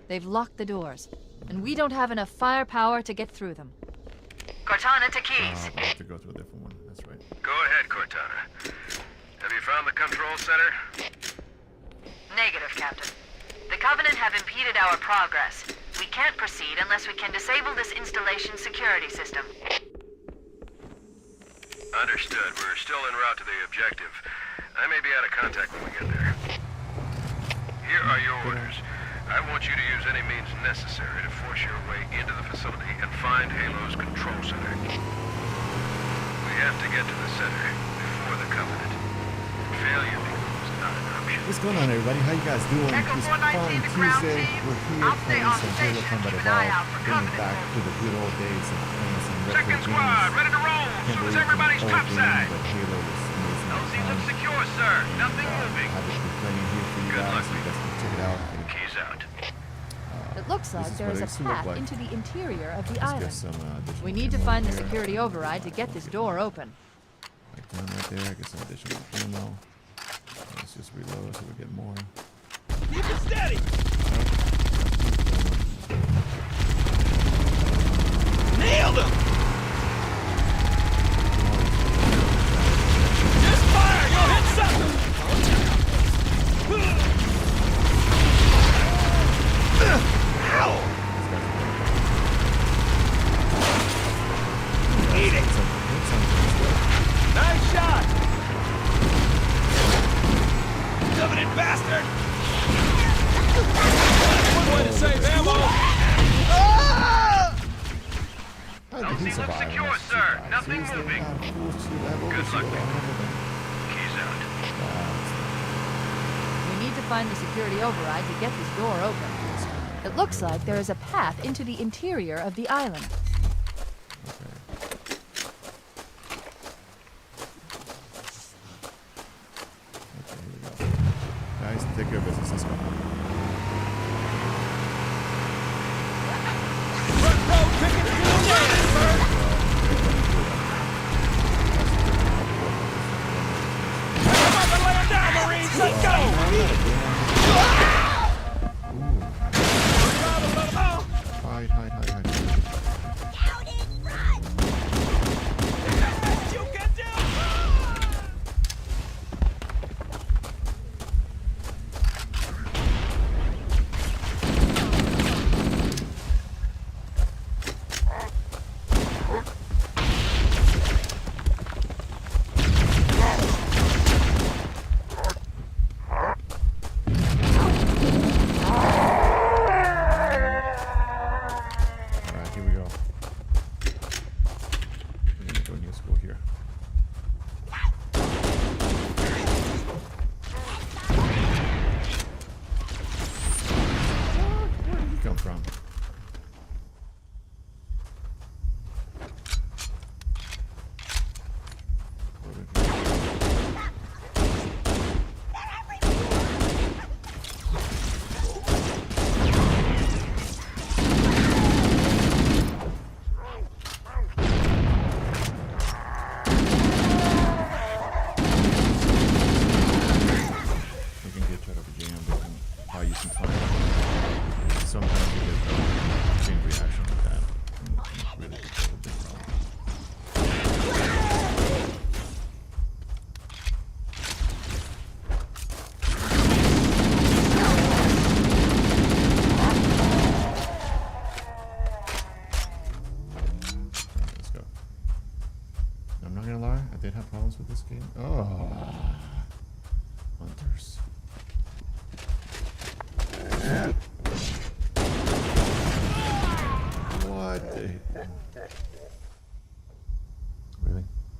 They've locked the doors, and we don't have enough firepower to get through them. Cortana to Keys. I'll have to go to a different one. That's right. Go ahead, Cortana. Have you found the control center? Negative, Captain. The Covenant have impeded our progress. We can't proceed unless we can disable this installation's security system. Understood. We're still en route to the objective. I may be out of contact when we get there. Here are your orders. I want you to use any means necessary to force your way into the facility and find Halo's control center. We have to get to the center before the Covenant. Failure becomes not an option. What's going on, everybody? How you guys doing? Echo It's 419 fun to ground Tuesday. team. We're here I'll stay playing on some Halo station, Combat keep an eye out Evolved, for bringing Covenant back to the good old days of playing some retro Second games. squad, ready to roll. Can't Soon as believe everybody's the old topside. game that Halo was amazing at LZ the looks time. secure, sir. Nothing moving. Have it be playing here for you Good guys. luck, So you guys can check it out. And Keys out. It looks this like is there what is it a used to look path like. into the interior of the let's island. get some additional We need to ammo find the here. security override to get this door open. Like down right there, get some additional ammo. Let's just reload so we get more. Keep it steady. Nailed him. Just fire. You'll hit something. Eat it. Nice shot. Covenant bastard. One way to save ammo. How did he LZ looks survive? secure, That's sir. too bad. Nothing Seriously, moving. how cool should you have Good overshield luck, on Nick. everything? Keys out. We need to find the security override to get this door open. It looks like there is a path into the interior of the island. Okay, here we go. Guys, take care of business. Let's go. Front row ticket to the game, sir. Come up and lay him down, Marines. Let's go. Hide, hide, hide, hide. You can do it. Alright, here we go. We're gonna go new school here. Where did he come from? Where did he come They can get out of a jam. They can probably use some fire. Sometimes you get a chain reaction like that. And it really becomes a big problem. Alright, let's go. I'm not gonna lie, I did have problems with this game. Oh, hunters.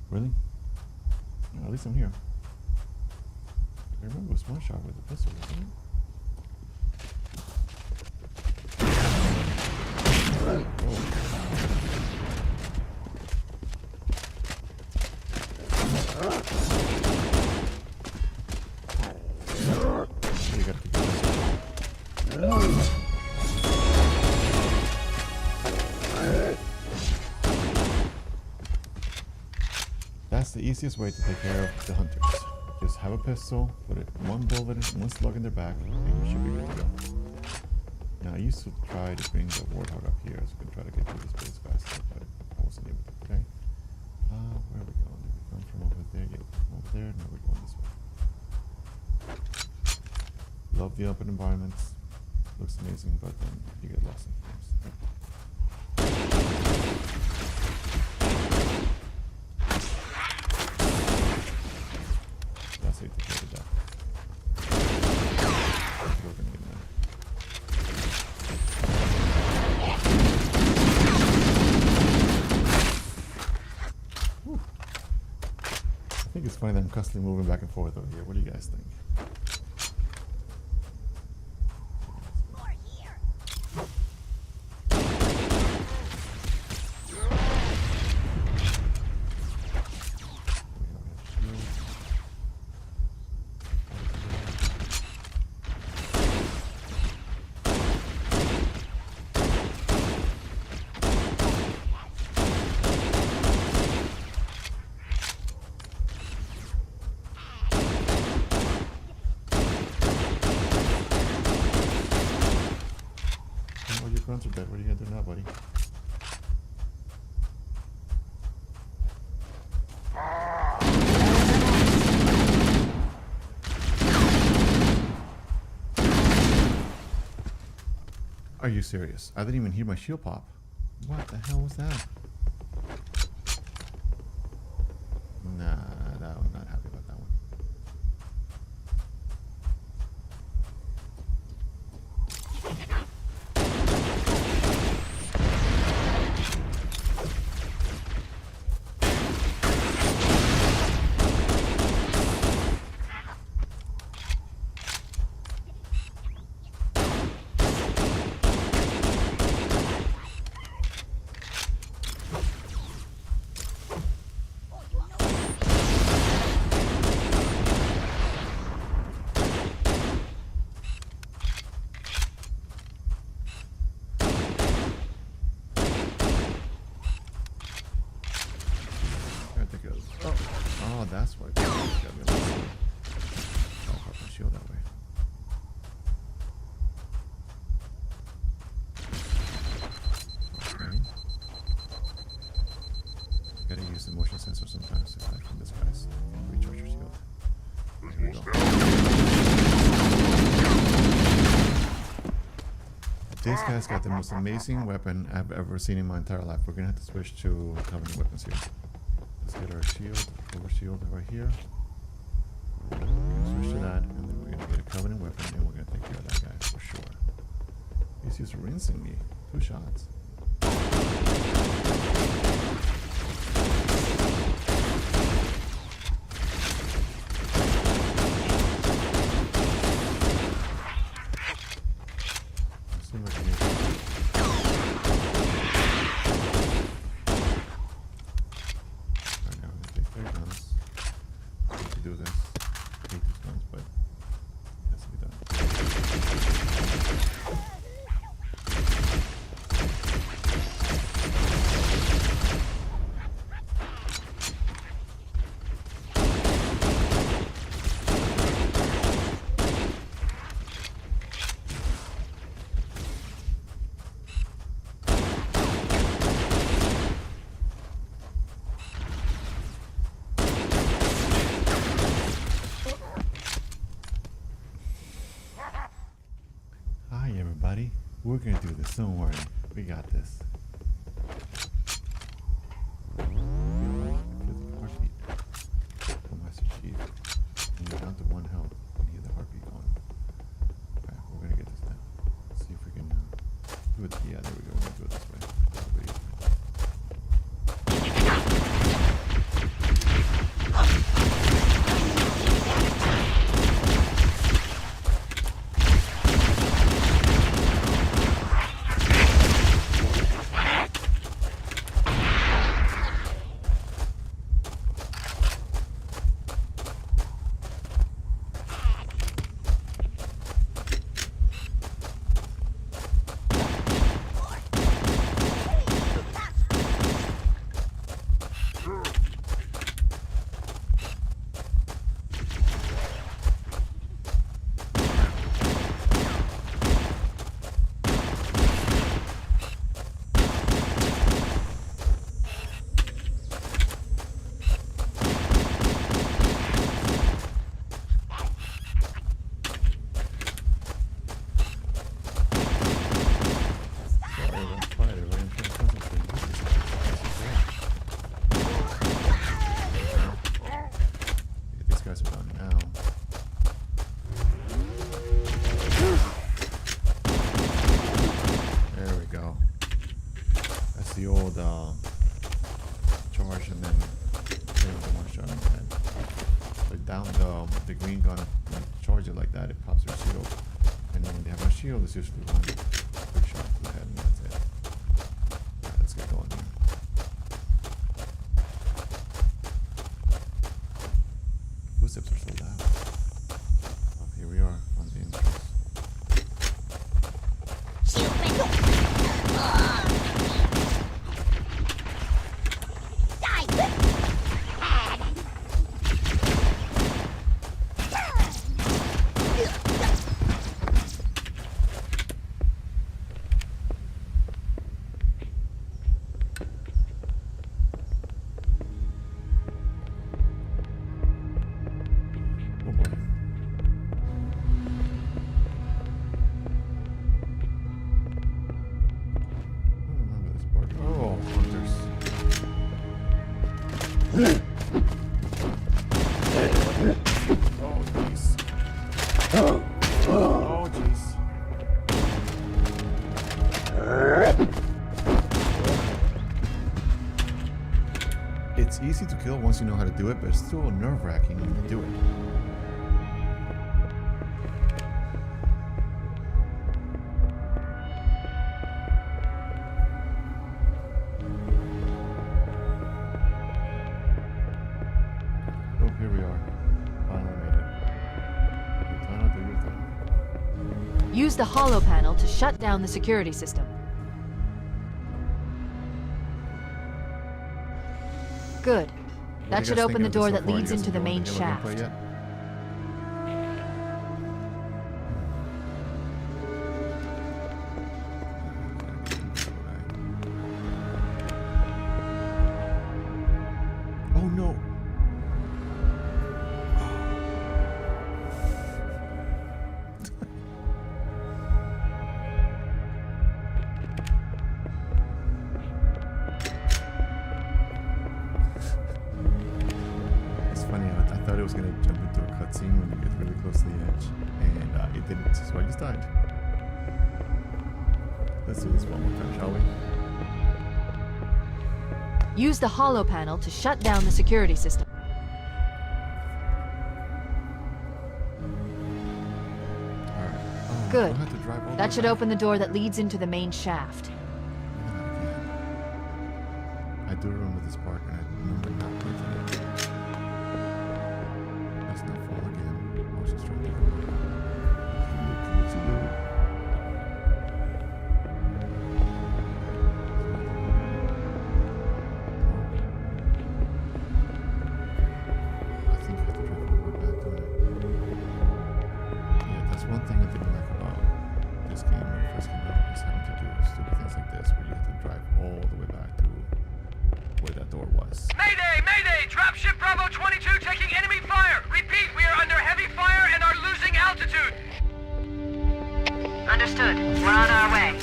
Really? No, at least I'm here. I remember it was one shot with the pistol, wasn't it? You gotta keep this. That's the easiest way to take care of the hunters. Just have a pistol, put it one bullet, one slug in their back, and you should be good to go. Now I used to try to bring the Warthog up here so we can try to get through this place faster, but I wasn't able to. Okay. Where are we going? Did we come from over there? Yeah, from over there. Now we're going this way. Love the open environments. Looks amazing, but then you get lost in flames. That's how you take care of that. We're gonna get mad. Whew. I think it's funny that I'm constantly moving back and forth over here. What do you guys think? What are you gonna do now, buddy? Are you serious? I didn't even hear my shield pop. What the hell was that? Nah, I'm not happy about that one. Oh, that's why. I'll pop my shield that way. Okay. Gotta use the motion sensor sometimes to hide from this guy's. Recharge your shield. Here we go. This guy's got the most amazing weapon I've ever seen in my entire life. We're gonna have to switch to Covenant weapons here. Let's get our shield, over shield right here. Switch to that, and then we're gonna get a Covenant weapon, and we're gonna take care of that guy for sure. He's just rinsing me. 2 shots. Seems like I need to do this. I hate these guns, but it has to be done. Hi everybody, we're gonna do this, don't worry, we got this. I feel the heartbeat. Oh, Master Chief. And you're down to 1 health. You hear the heartbeat going. Alright, we're gonna get this down. Let's see if we can do it. Yeah, there we go, we're gonna do it this way. shield is usually one quick shot to the head and that's it. Alright, let's get going here. Footsteps are so loud. Oh, here we are on the entrance. Oh boy. I don't remember this part. Oh, hunters. Oh, jeez. Oh, jeez. It's easy to kill once you know how to do it, but it's still nerve-wracking when you do it. Oh, here we are. Finally made it. Cortana, do your thing. Use the holo panel to shut down the security system. Good. What That do you should guys open think the of this door so that far? You leads guys into the enjoying main Halo shaft. gameplay yet? Oh no! It's funny, I thought it was gonna jump into a cutscene when you get really close to the edge, and it didn't, so I just died. Let's do this one more time, shall we? Use the holo panel to shut down the security system. Alright. Oh, Good. I have to drive all the That way should back. open the door that leads into the main shaft. I do remember this part, and I remember not clicking it. Let's not fall again. I was just trying to go. I think I have to drive all the way back to it. Yeah, that's one thing I didn't like about this game when it first came out, is having to do stupid things like this, where you have to drive all the way back to where that door was. Mayday! Mayday! Dropship Bravo 22 taking enemy fire! Repeat, we are under heavy fire and are losing altitude! Understood. We're on our way.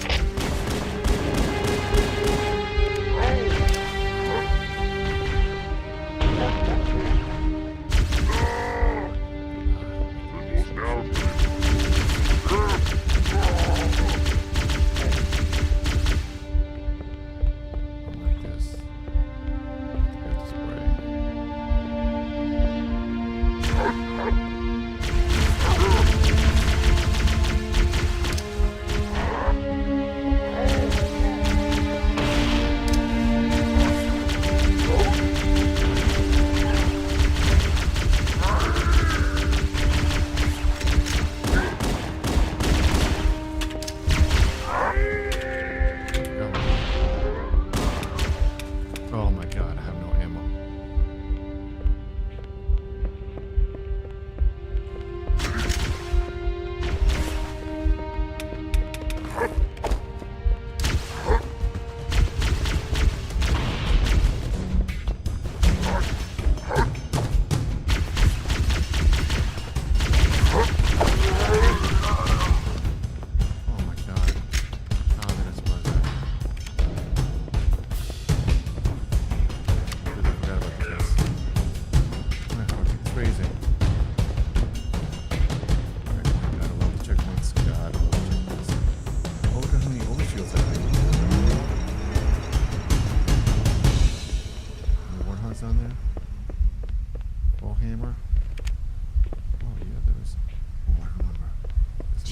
Like this. I have to spray.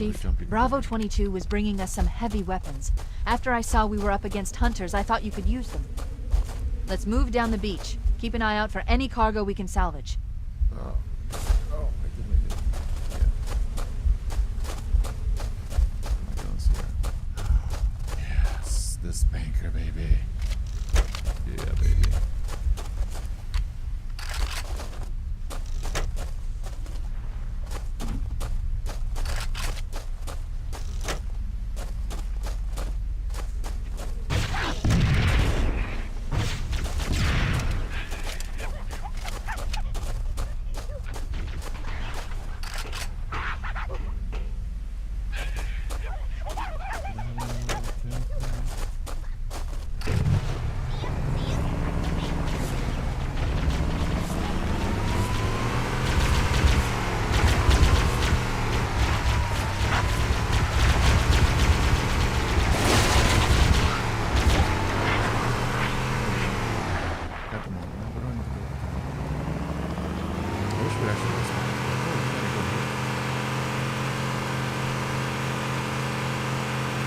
Chief, jumping. Bravo 22 was bringing us some heavy weapons. After I saw we were up against hunters, I thought you could use them. Let's move down the beach. Keep an eye out for any cargo we can salvage. Oh, I did make it. Yeah. My guns here. Yes, this banker, baby. Yeah, baby. Got them all. What do I need to do? I wish we actually this one. Oh, we gotta go here.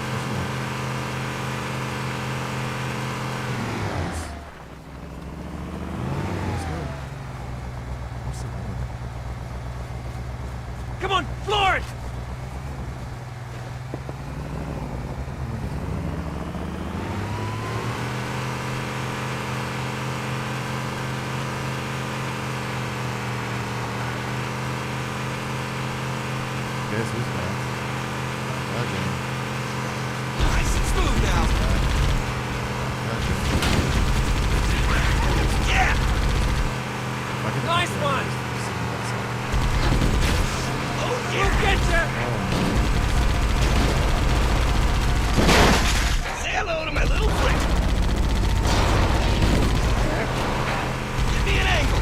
What's wrong? Nice. Let's go. What's the point? Come on, floor it! Guess who's back? Again. Nice and smooth now. Again. Yeah! If I can Nice actually one. see that side. Oh, yeah! We'll get ya! Say hello to my little friend. Give me an angle.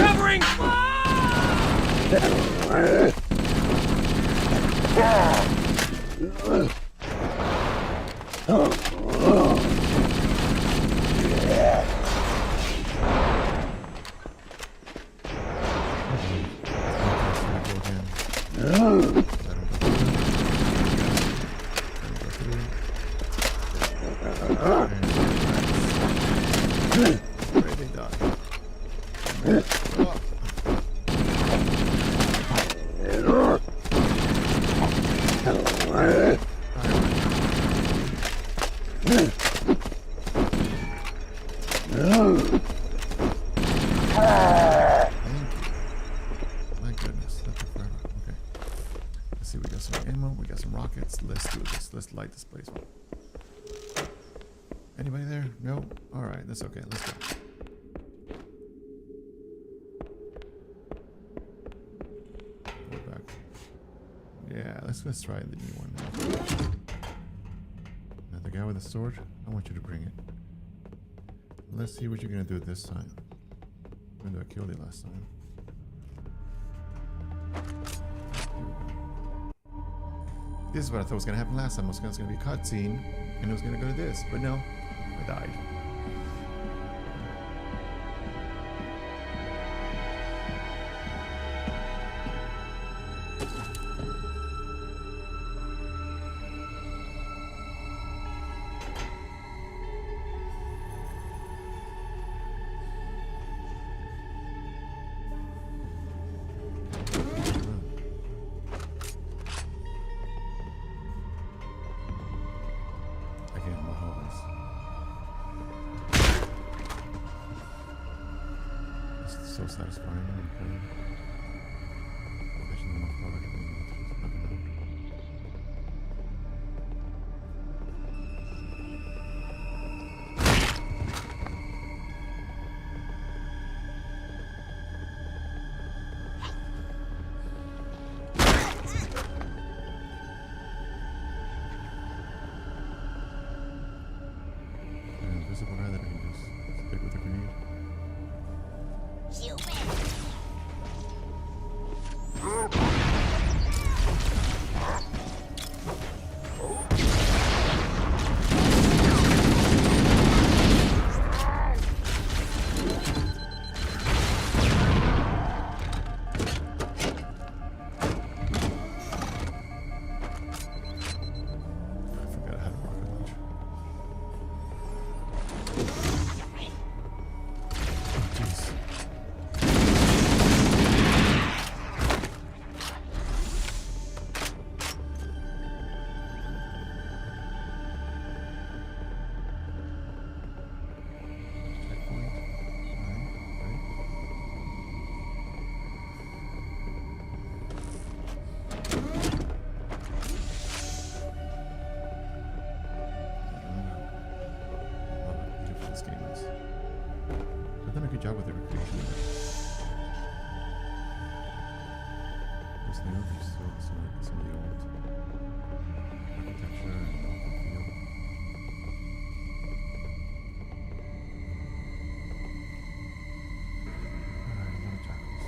Covering My goodness, that took forever. Okay. Let's see, we got some ammo, we got some rockets. Let's do this. Let's light this place up. Anybody there? No? Alright, that's okay. Let's go. Go back. Yeah, let's try the new one now. Now, the guy with the sword, I want you to bring it. Let's see what you're gonna do this time. Even though I killed you last time. This is what I thought was gonna happen last time. It was gonna be a cutscene, and it was gonna go to this, but no, I died. Again, Mahomes. It's so satisfying. Invisible guy that I can just stick with a grenade. good job with the recreation of it. There's new, there's still some of the old architecture and look and feel. Alright, a lot of jackals.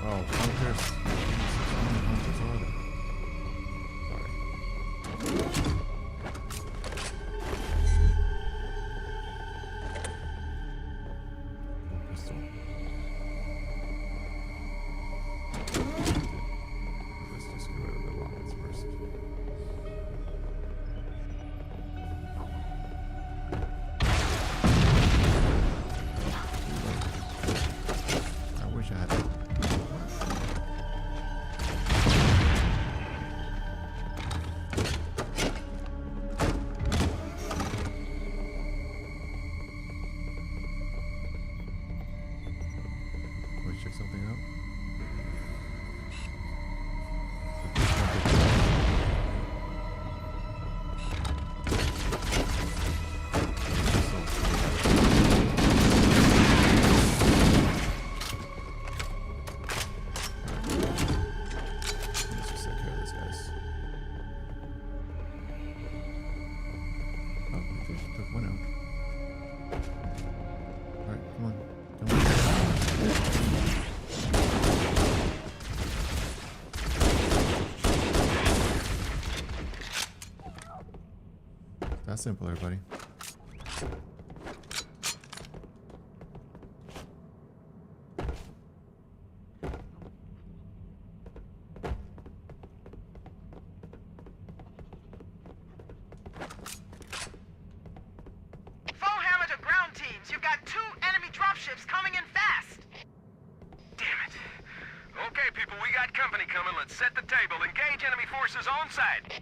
Oh, hunters. How many hunters are there? Sorry. Pistol. Let's just get rid of the rockets first. I wish I had it. Let's check something out. Let's just take care of this, guys. Oh, we just took one out. Alright, come on. Come on. That's simple, everybody. Full hammer to ground teams. You've got 2 enemy dropships coming in fast. Damn it. Okay, people, we got company coming. Let's set the table. Engage enemy forces on site.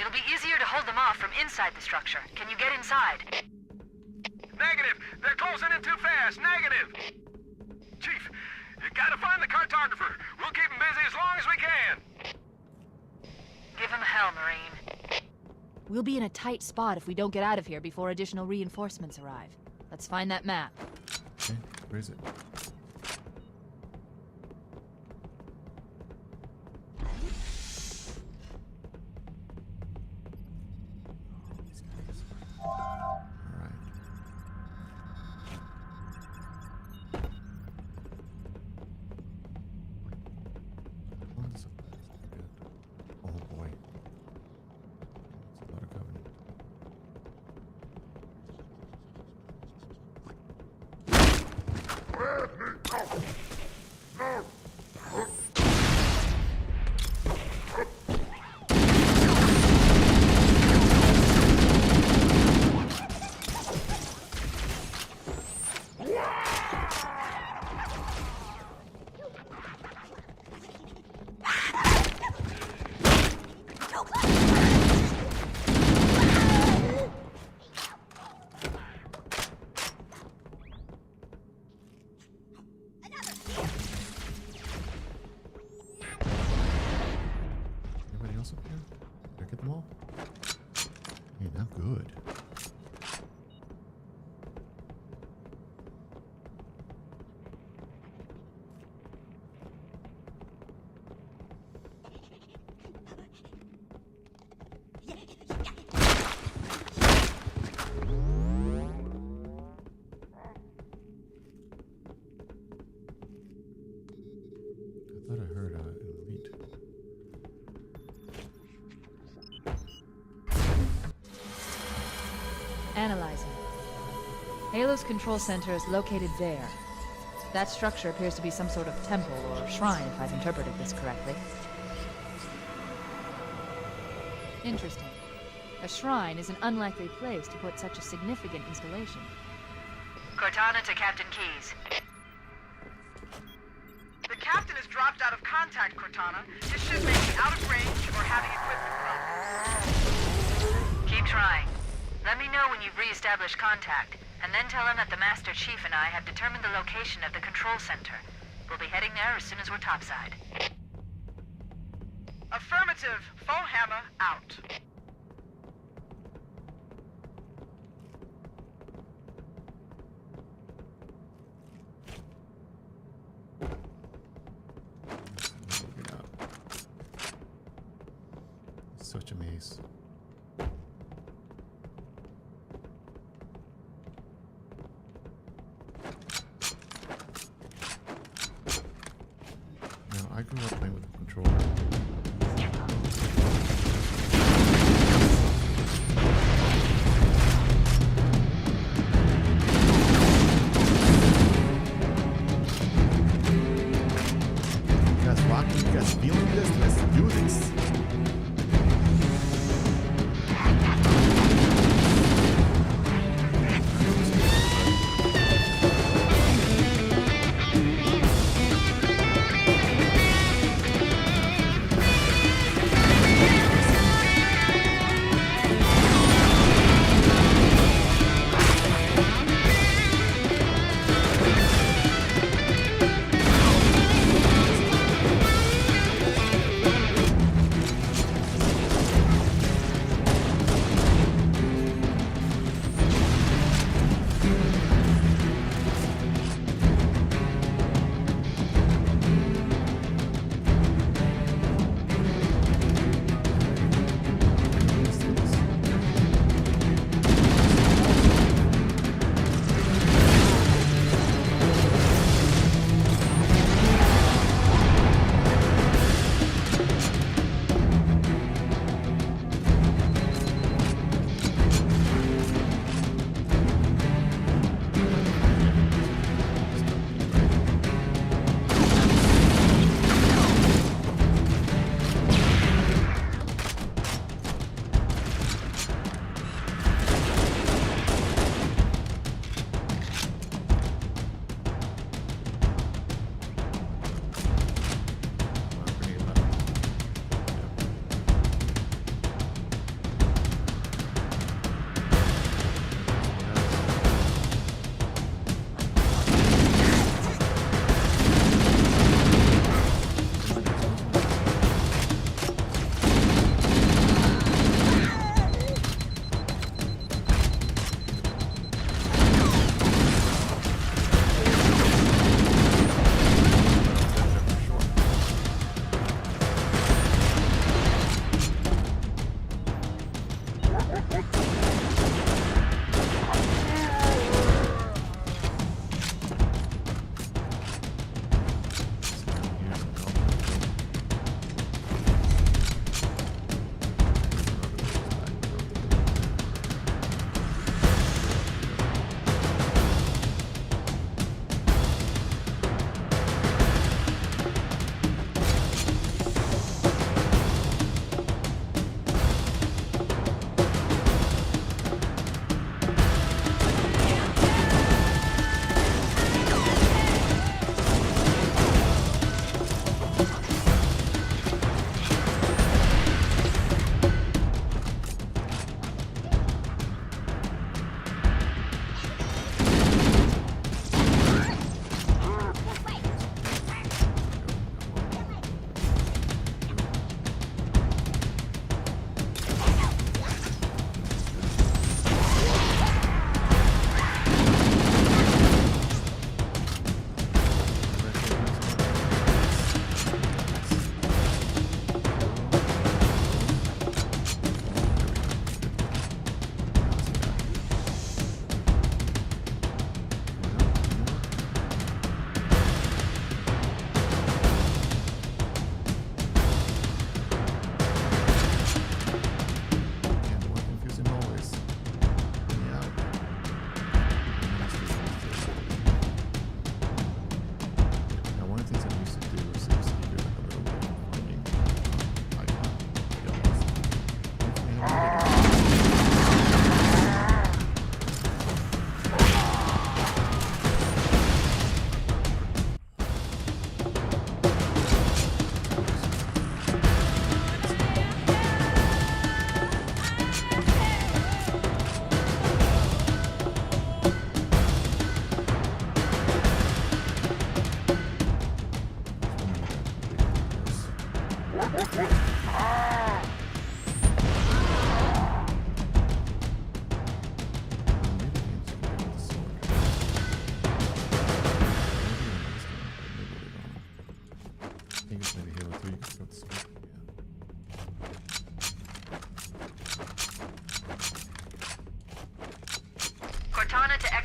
It'll be easier to hold them off from inside the structure. Can you get inside? Negative. They're closing in too fast. Negative. Chief, you gotta find the cartographer. We'll keep him busy as long as we can. Give him hell, Marine. We'll be in a tight spot if we don't get out of here before additional reinforcements arrive. Let's find that map. Okay, where is it? Alright. Oh boy. That's a lot of covenant. Anybody else up here? Did I get them all? Hey, not good. I thought I heard elite. Analyzing. Halo's control center is located there. That structure appears to be some sort of temple or shrine, if I've interpreted this correctly. Interesting. A shrine is an unlikely place to put such a significant installation. Cortana to Captain Keyes. The captain has dropped out of contact, Cortana. His ship may be out of range or having equipment problems. Keep trying. Let me know when you've re-established contact, and then tell him that the Master Chief and I have determined the location of the control center. We'll be heading there as soon as we're topside. Affirmative. Full hammer out. such a maze. Now, I grew up playing with a controller. You guys rocking? You guys feeling this? Let's do this.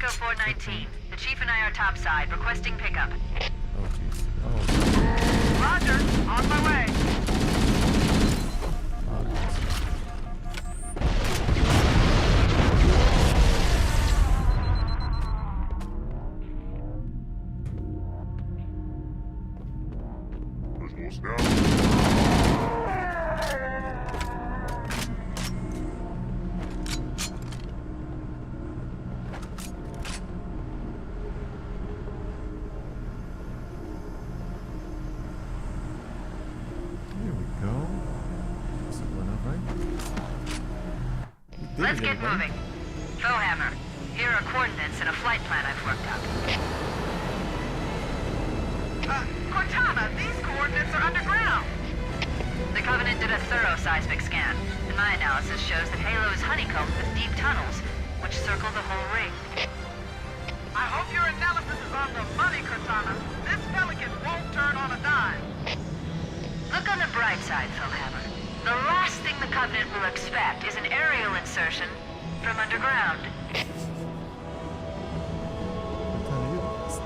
Echo 419. The Chief and I are topside, requesting pickup. Oh, jeez. Oh, Roger, on my way. here we go. Simple enough, right? We did Let's it, get everybody. moving. Bowhammer, here are coordinates and a flight plan I've worked up. Cortana, these coordinates are underground. The Covenant did a thorough seismic scan, and my analysis shows that Halo is honeycombed with deep tunnels, which circle the whole ring. I hope your analysis is on the money, Cortana. This Pelican won't turn on a dime. Look on the bright side, Philhammer. The last thing the Covenant will expect is an aerial insertion from underground. What time are you last?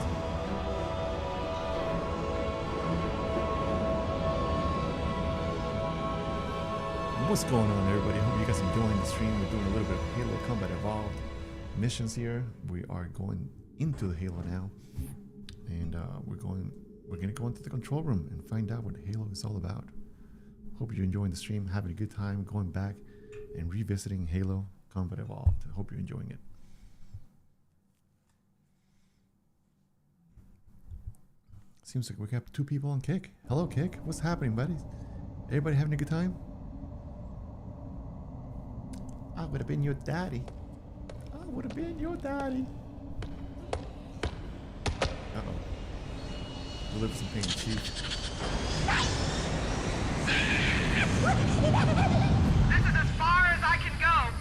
What's going on, everybody? Hope you guys enjoying the stream. We're doing a little bit of Halo Combat Evolved missions here. We are going into the Halo now, and we're gonna go into the control room and find out what Halo is all about. Hope you're enjoying the stream, having a good time, going back and revisiting Halo Combat Evolved. I hope you're enjoying it. Seems like we got 2 people on Kick. Hello, Kick. What's happening, buddies? Everybody having a good time? I would have been your daddy. I would have been your daddy. Uh-oh. Deliver some pain, Chief. This is as far as I can go.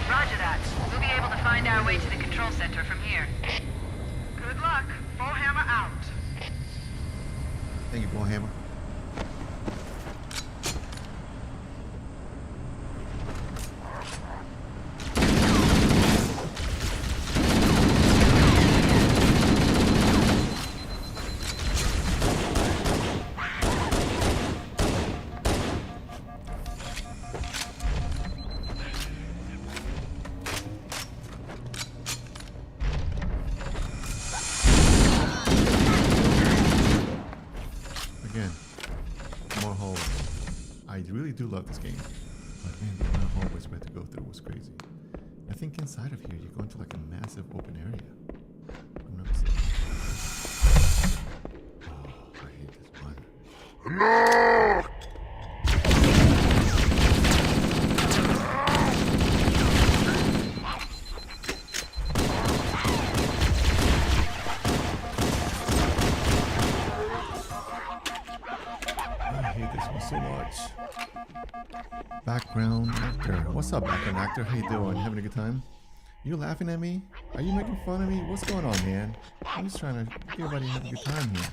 Roger that. We'll be able to find our way to the control center from here. Good luck. Bowhammer out. Thank you, Bowhammer. Again, more hallways. I really do love this game. But man, the amount of hallways we had to go through was crazy. I think inside of here, you go into like a massive open area. I'm not mistaken. Oh, I hate this one. I hate this one so much. Background actor. What's up, background actor? How you doing? You having a good time? You laughing at me? Are you making fun of me? What's going on, man? I'm just trying to get everybody to have a good time here.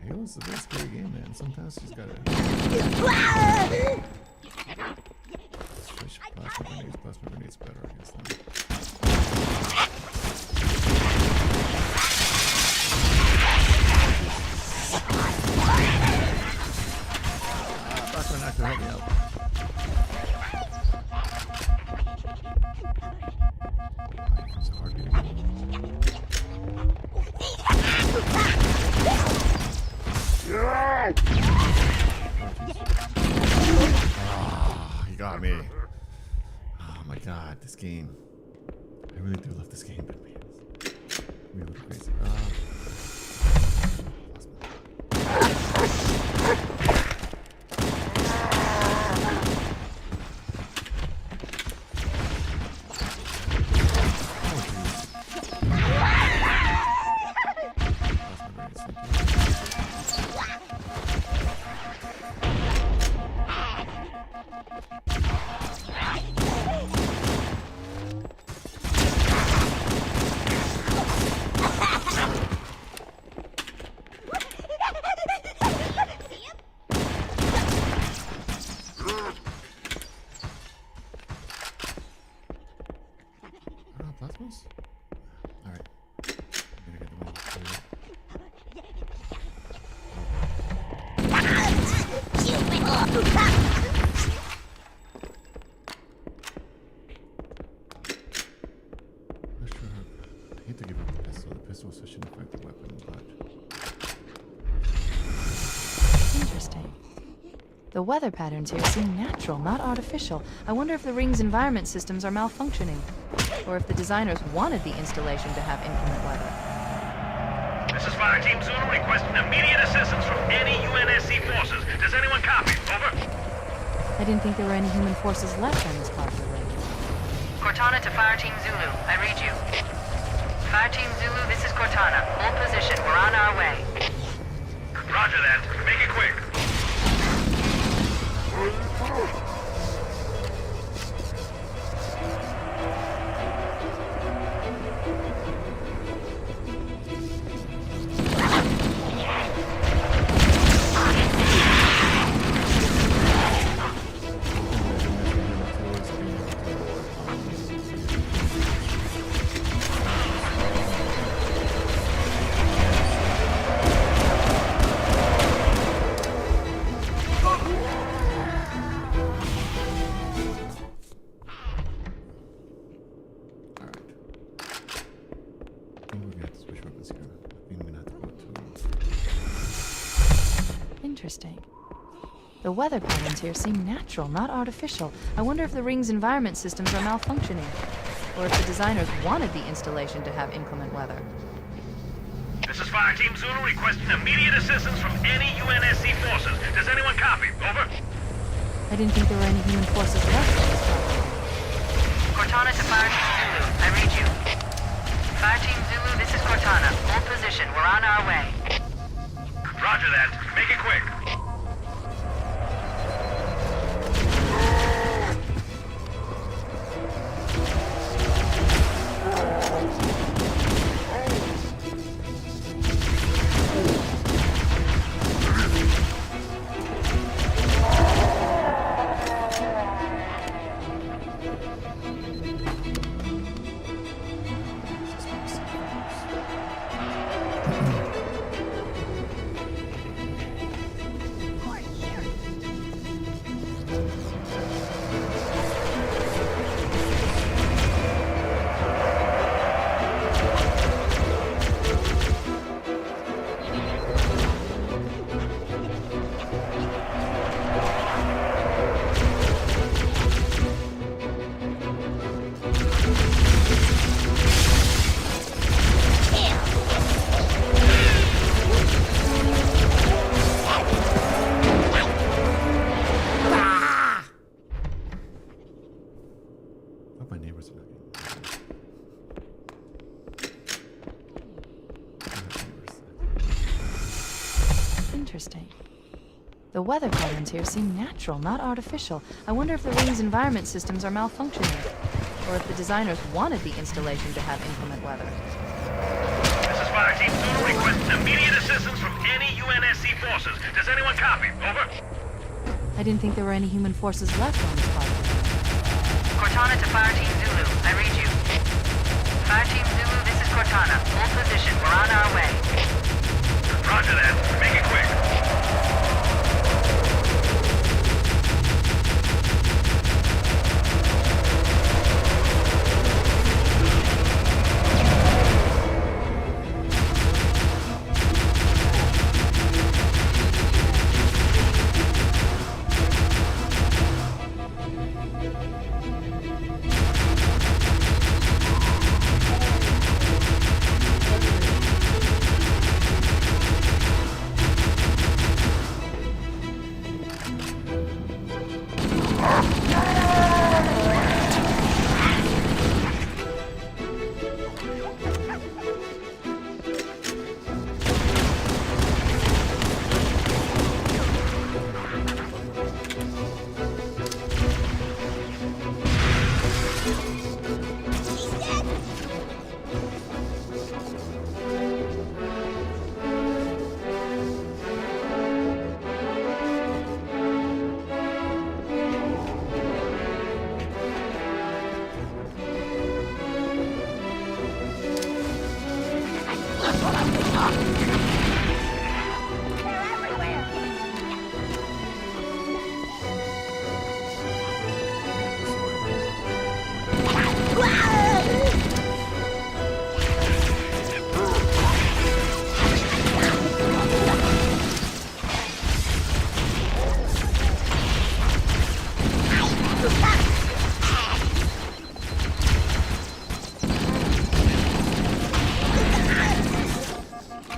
Halo's the best scary game, man. Sometimes you just gotta switch plasma grenades. Plasma grenades better, I guess. Now. Background actor, help me out. It's hard to he got me. Oh my god, this game. I really do love this game, but man, it's really crazy. Not sure. I hate to give up the pistol. The pistol is such an effective weapon, but Interesting. The weather patterns here seem natural, not artificial. I wonder if the ring's environment systems are malfunctioning, or if the designers wanted the installation to have inclement weather. This is Fire Team Zulu requesting immediate assistance from any UNSC forces. Does anyone copy? Over. I didn't think there were any human forces left on this part of the ring. Cortana to Fire Team Zulu. I read you. Fire Team Zulu, this is Cortana. Hold position. We're on our way. Roger that. Make it quick. Interesting. The weather patterns here seem natural, not artificial. I wonder if the ring's environment systems are malfunctioning, or if the designers wanted the installation to have inclement weather. This is Fire Team Zulu requesting immediate assistance from any UNSC forces. Does anyone copy? Over. I didn't think there were any human forces left on this property. Cortana to Fire Team Zulu. I read you. Fire Team Zulu, this is Cortana. Hold position. We're on our way. Roger that. Make it quick. Interesting. The weather patterns here seem natural, not artificial. I wonder if the ring's environment systems are malfunctioning, or if the designers wanted the installation to have inclement weather. This is Fire Team Zulu requesting immediate assistance from any UNSC forces. Does anyone copy? Over. I didn't think there were any human forces left on this project. Cortana to Fire Team Zulu. I read you. Fire Team Zulu, this is Cortana. Hold position. We're on our way. Roger that. Make it quick.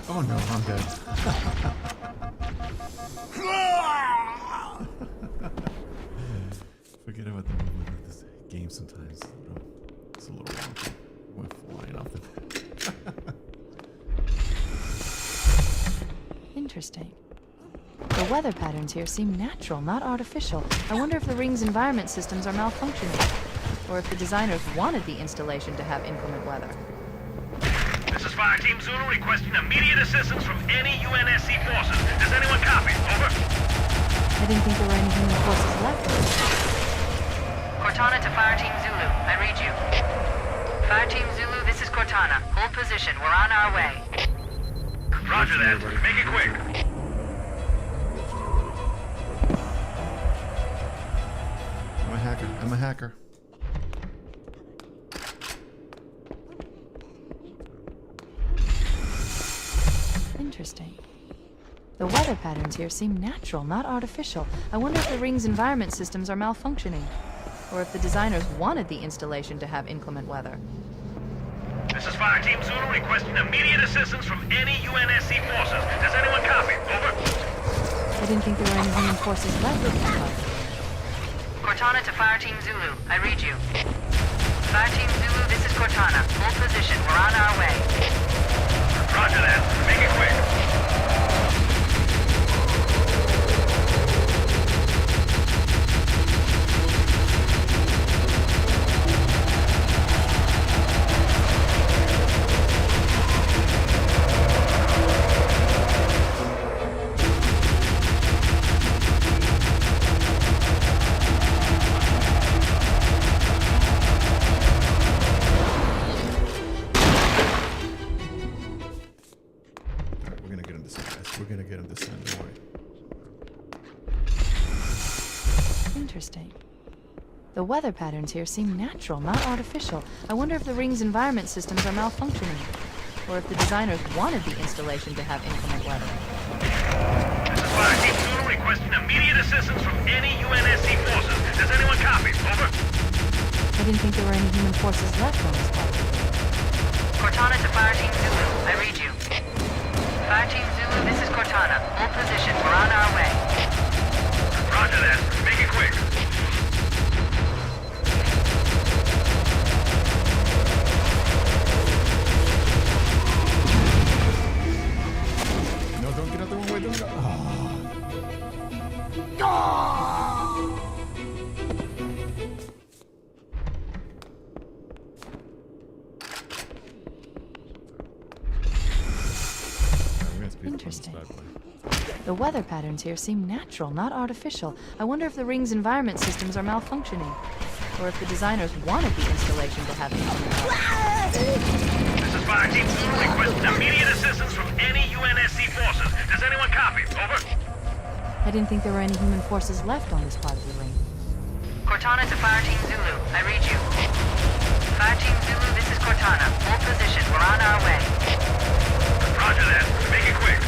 Oh no, I'm dead. Forget about the movement of this game sometimes. It's a little wonky. We're flying off the Interesting. The weather patterns here seem natural, not artificial. I wonder if the ring's environment systems are malfunctioning, or if the designers wanted the installation to have inclement weather. This is Fire Team Zulu requesting immediate assistance from any UNSC forces. Does anyone copy? Over. I didn't think there were any human forces left. Cortana to Fire Team Zulu. I read you. Fire Team Zulu, this is Cortana. Hold position. We're on our way. Roger that. Make it quick. I'm a hacker. I'm a hacker. Interesting. The weather patterns here seem natural, not artificial. I wonder if the ring's environment systems are malfunctioning, or if the designers wanted the installation to have inclement weather. This is Fire Team Zulu requesting immediate assistance from any UNSC forces. Does anyone copy? Over. I didn't think there were any human forces left in this part. Cortana to Fire Team Zulu. I read you. Fire Team Zulu, this is Cortana. Hold position. We're on our way. Roger that. Make it quick. Alright, we're gonna get him this time, guys. We're gonna get him this time, don't worry. Interesting. The weather patterns here seem natural, not artificial. I wonder if the ring's environment systems are malfunctioning, or if the designers wanted the installation to have inclement weather. This is Fire Team Zulu requesting immediate assistance from any UNSC forces. Does anyone copy? Over. I didn't think there were any human forces left on this planet. Cortana to Fire Team Zulu. I read you. Fire Team Zulu, this is Cortana. Hold position. We're on our way. Roger that. Make it quick. No, don't get out the wrong way. Don't go. Interesting. The weather patterns here seem natural, not artificial. I wonder if the ring's environment systems are malfunctioning, or if the designers wanted the installation to have inclement weather. This is Fire Team Zulu requesting immediate assistance from any UNSC forces. Does anyone copy? Over. I didn't think there were any human forces left on this part of the ring. Cortana to Fire Team Zulu. I read you. Fire Team Zulu, this is Cortana. Hold position. We're on our way. Roger that. Make it quick.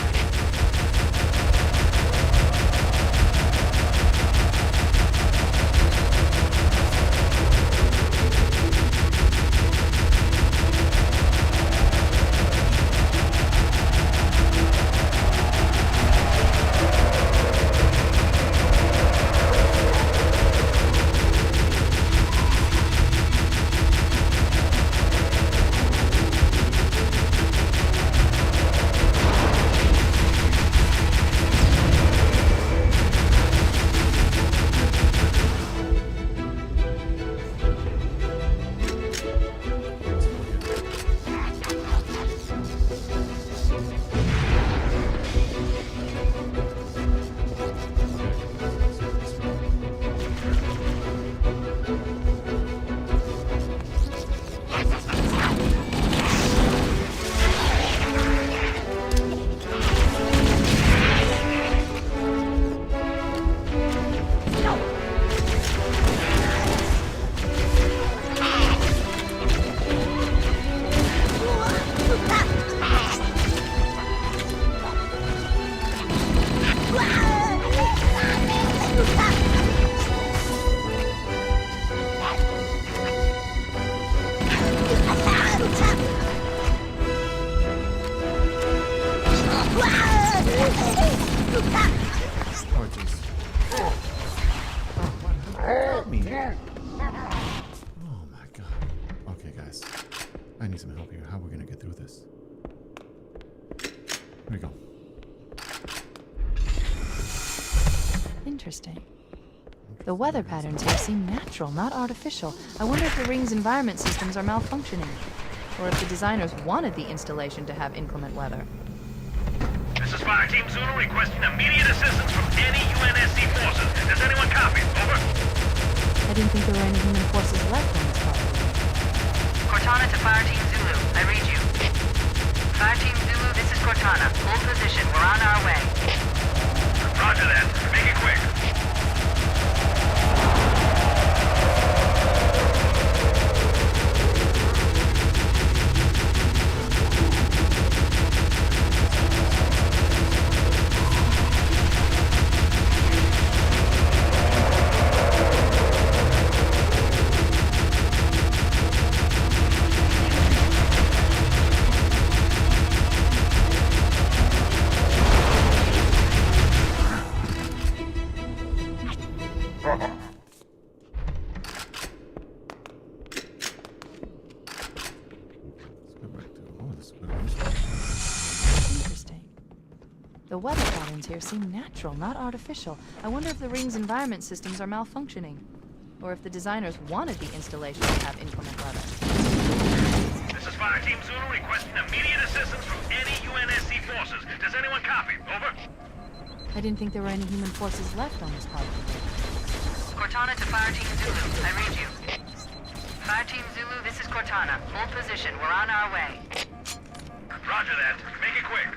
Help me. Oh my god. Okay, guys. I need some help here. How are we gonna get through this? Here we go. Interesting. The weather patterns here seem natural, not artificial. I wonder if the ring's environment systems are malfunctioning, or if the designers wanted the installation to have inclement weather. This is Fire Team Zulu requesting immediate assistance from any UNSC forces. Does anyone copy? Over. I didn't think there were any human forces left on this part. Cortana to Fire Team Zulu. I read you. Fire Team Zulu, this is Cortana. Hold position. We're on our way. Roger that. Make it quick. Interesting. The weather patterns here seem natural, not artificial. I wonder if the ring's environment systems are malfunctioning, or if the designers wanted the installation to have inclement weather. This is Fire Team Zulu requesting immediate assistance from any UNSC forces. Does anyone copy? Over. I didn't think there were any human forces left on this part of the ring. Cortana to Fire Team Zulu. I read you. Fire Team Zulu, this is Cortana. Hold position. We're on our way. Roger that. Make it quick.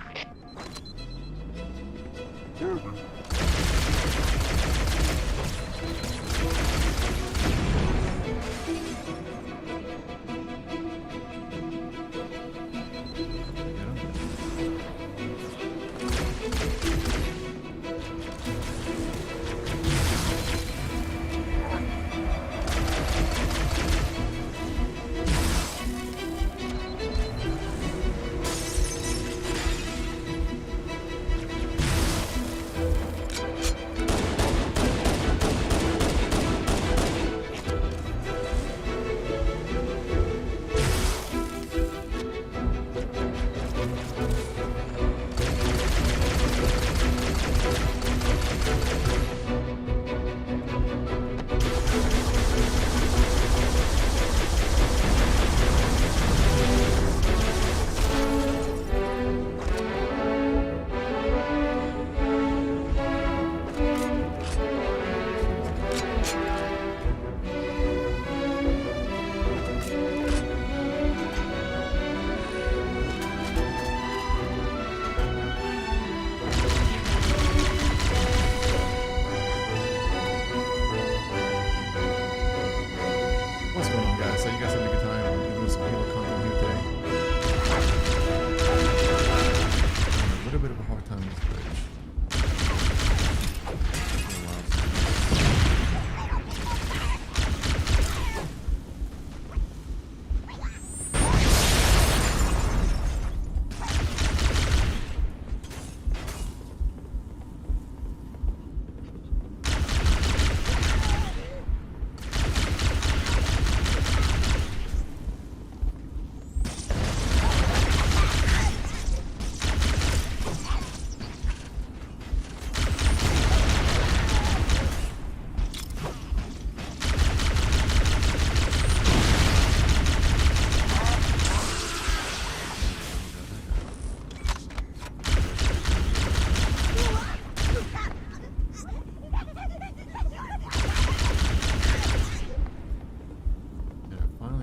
What's going on, guys? So you guys having a good time? We're doing some Halo content here today. A little bit of a hard time with this bridge.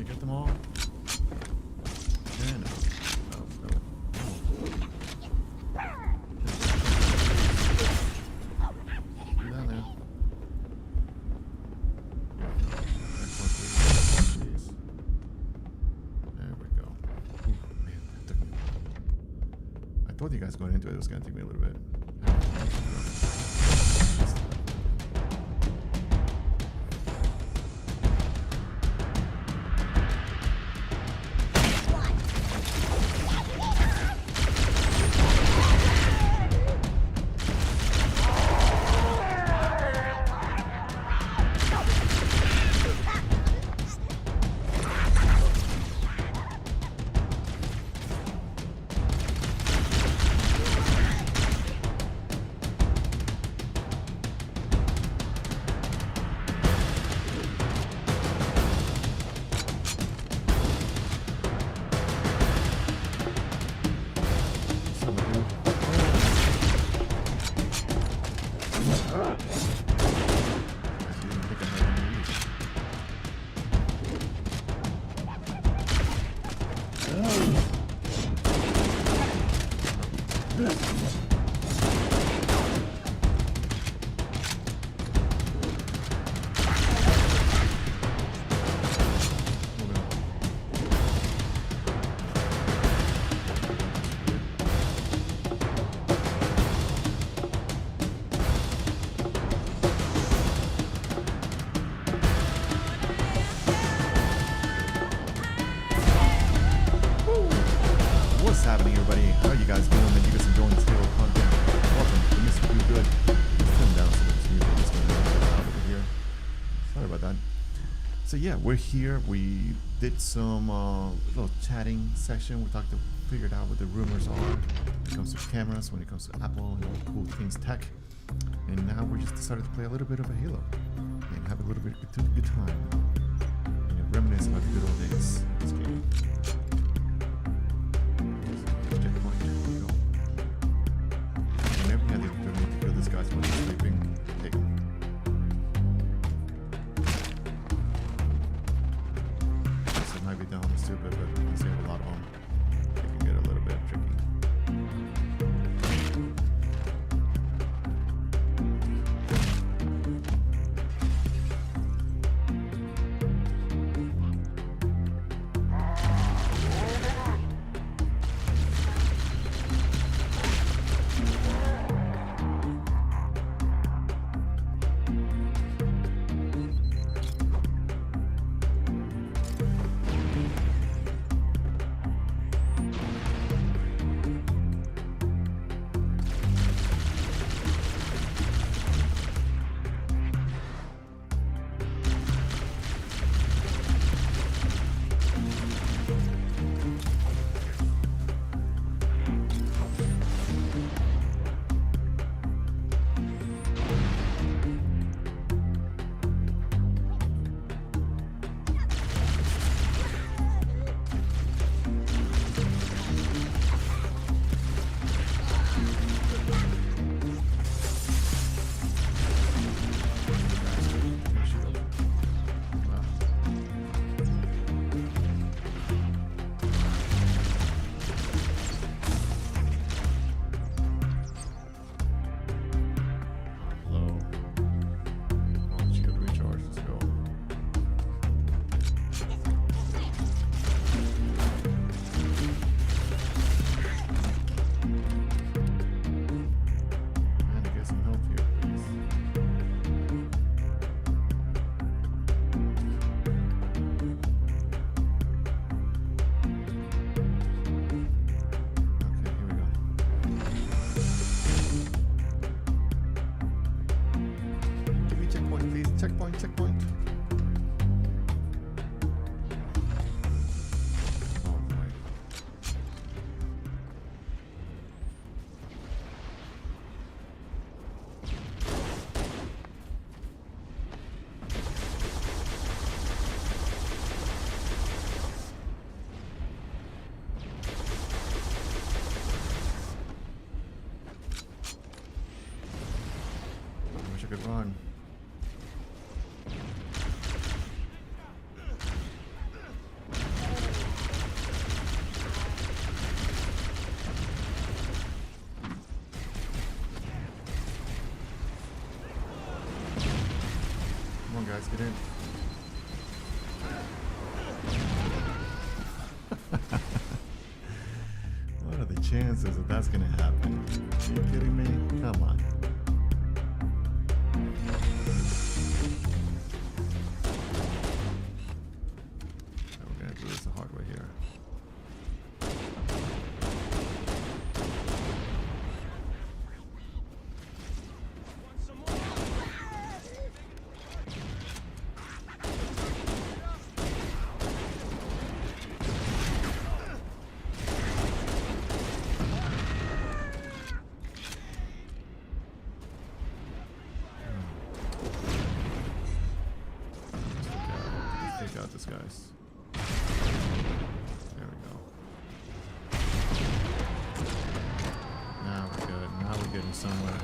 Get them all. And down there. There we go. Ooh, man, that took me a while. I told you guys going into it was gonna take me a little bit. everybody. How are you guys doing? And you guys enjoying this Halo content? Welcome to Mr. Do Good. Let's turn down some of this music. It's going to be a little loud over here. Sorry about that. So yeah, we're here. We did some little chatting session. We figured out what the rumors are when it comes to cameras, when it comes to Apple and all cool things tech. And now we just decided to play a little bit of a Halo and have a little bit of a good time and reminisce about the good old days of this game. Checkpoint. Here we go. Whenever you have the opportunity to kill this guy when he's sleeping, take him. This might be down stupid, but I see a lot of them. It can get a little bit tricky. Checkpoint. Oh boy. I wish I could run. Guys, get in. What are the chances that that's gonna happen? Are you kidding me? Come on. We're gonna do this the hard way here. Got this, guys. There we go. Now we're good. Now we're getting somewhere.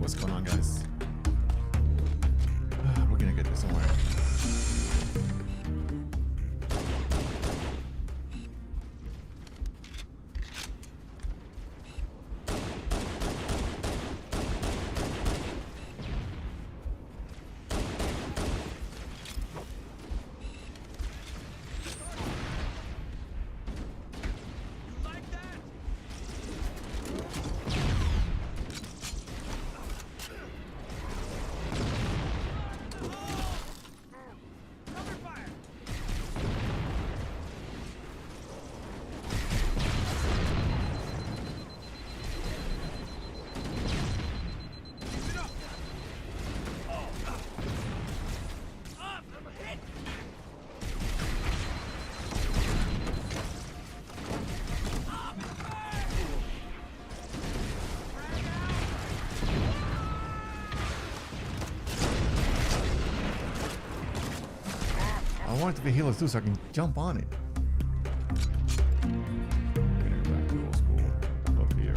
what's going on, guys. We're gonna get this somewhere. I want it to be healers too, so I can jump on it. I'm gonna go back to old school up here.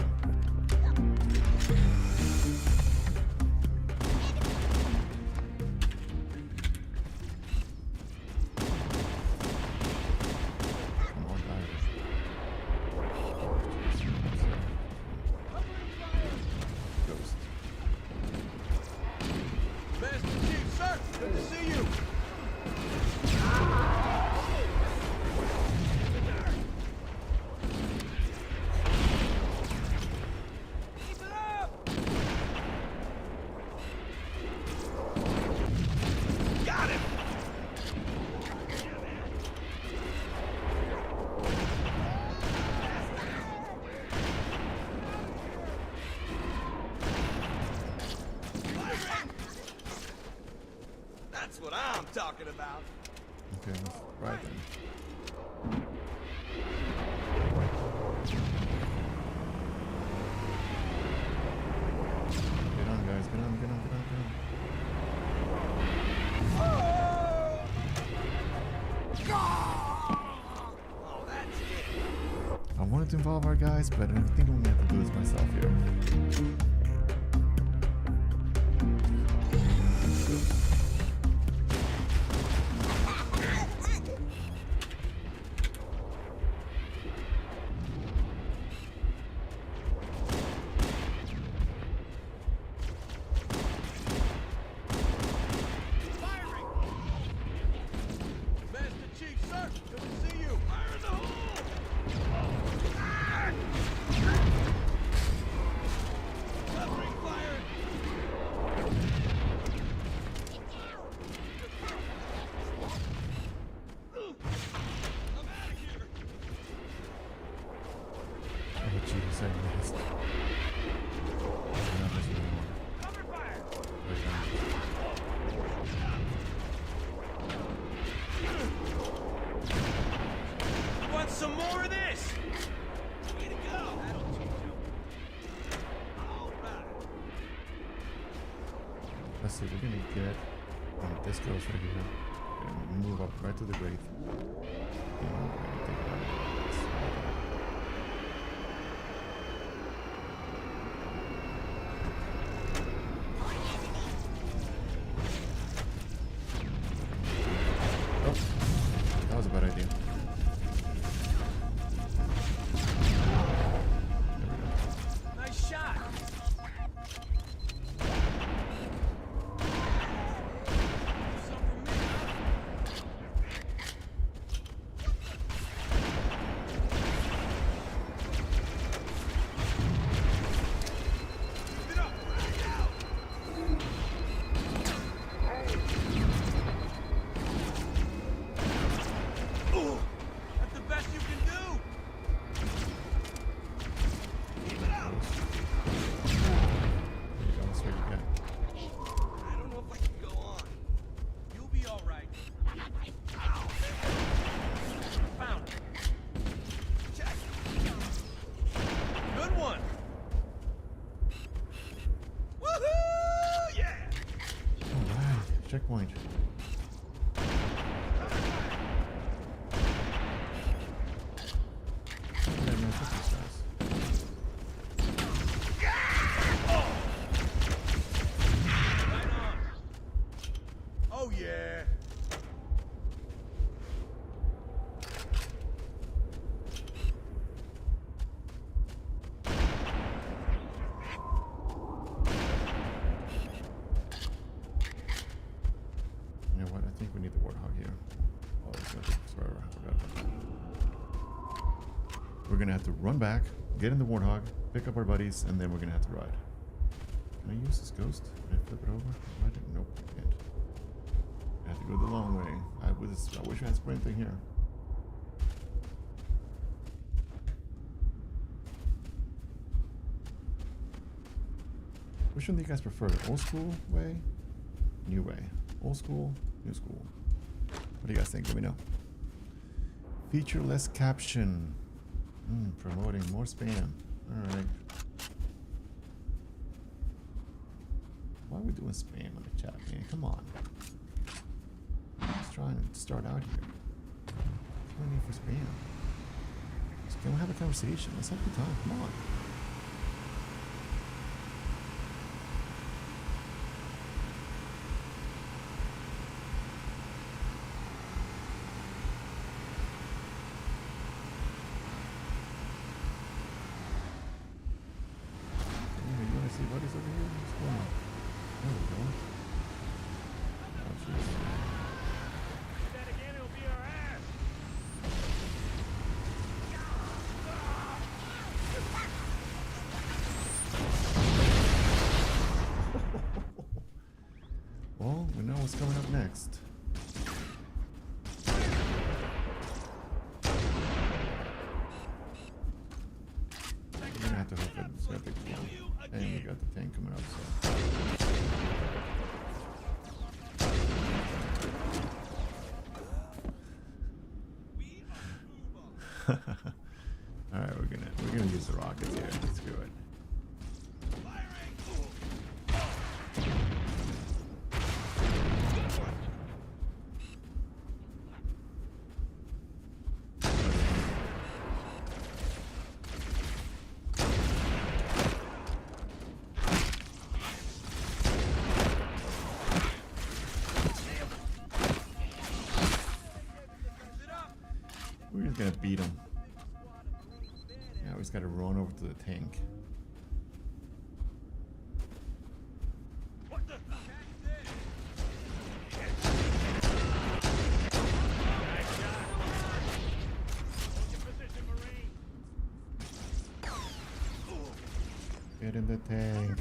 Come on, guys. Ghost. Master Chief, sir! Good to see you! That's what I'm talking about. Okay, right then. Get on, guys. Get on, get on, get on, get on. Oh, that's it. I wanted to involve our guys, but I think I'm gonna have to do this myself here. Master Chief, sir! Good to see you! Fire in the hole! Covering fire! I'm out of here! Oh, Jesus, I missed. Not this anymore. Cover fire! Right now. Want some more of this? Way to go! That'll teach you. All right. Let's see, we're gonna get this ghost right here. Gonna move up right to the wraith. And we're gonna take it out. Oh, that was a bad idea. There we go. Nice shot. Some for me, huh? Get up! Right out! Ooh, that's the best you can do. Keep it up. There you go, that's what you got. I don't know if I can go on. You'll be all right. Ow. Found it. Check. Good one. Woohoo! Yeah. Alright, checkpoint. Okay, man, fuck these guys. we need the Warthog here. Oh, it's gonna take us forever. I forgot about that. We're gonna have to run back, get in the Warthog, pick up our buddies, and then we're gonna have to ride. Can I use this ghost? Can I flip it over? Ride it? Nope, I can't. I have to go the long way. I wish I had sprinting here. Which one do you guys prefer? Old school way? New way? Old school? New school? What do you guys think? Let me know. Featureless caption. Promoting more spam. Alright. Why are we doing spam on the chat, man? Come on. I'm just trying to start out here. What's my need for spam? Just can we have a conversation? Let's have a good time. Come on. What is over here? What's going on? There we go. Oh, jeez. That again, it'll be our ass. Well, we know what's coming up next. We're gonna have to hope that it's gonna take too long. And we got the tank coming up, so. Alright, we're gonna use the rockets here. Let's do it. We're just gonna beat him. Now we just gotta run over to the tank. What the? Nice shot. Hold your position, Marine. Get in the tank.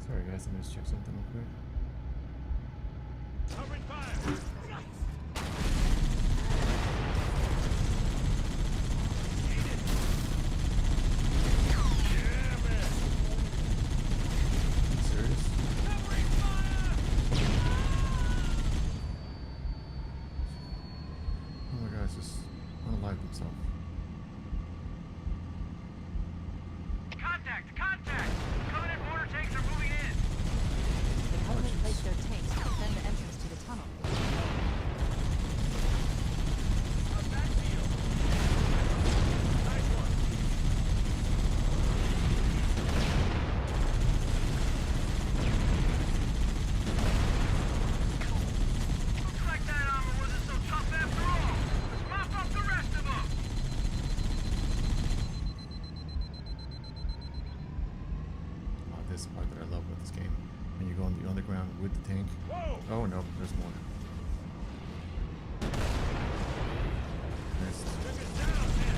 Sorry guys, let me just check something real quick. Covering fire. Serious? Oh my gosh, just unalive themselves. Contact! Contact! Covenant mortar tanks are moving in. The Covenant placed their tanks to defend the entrance to the tunnel. Nice one. Looks like that armor wasn't so tough after all. Let's mop up the rest of them. Oh, this is the part that I love about this game. When you go on the underground with the tank. Whoa! Oh no, there's more. Missed. Took us down, man.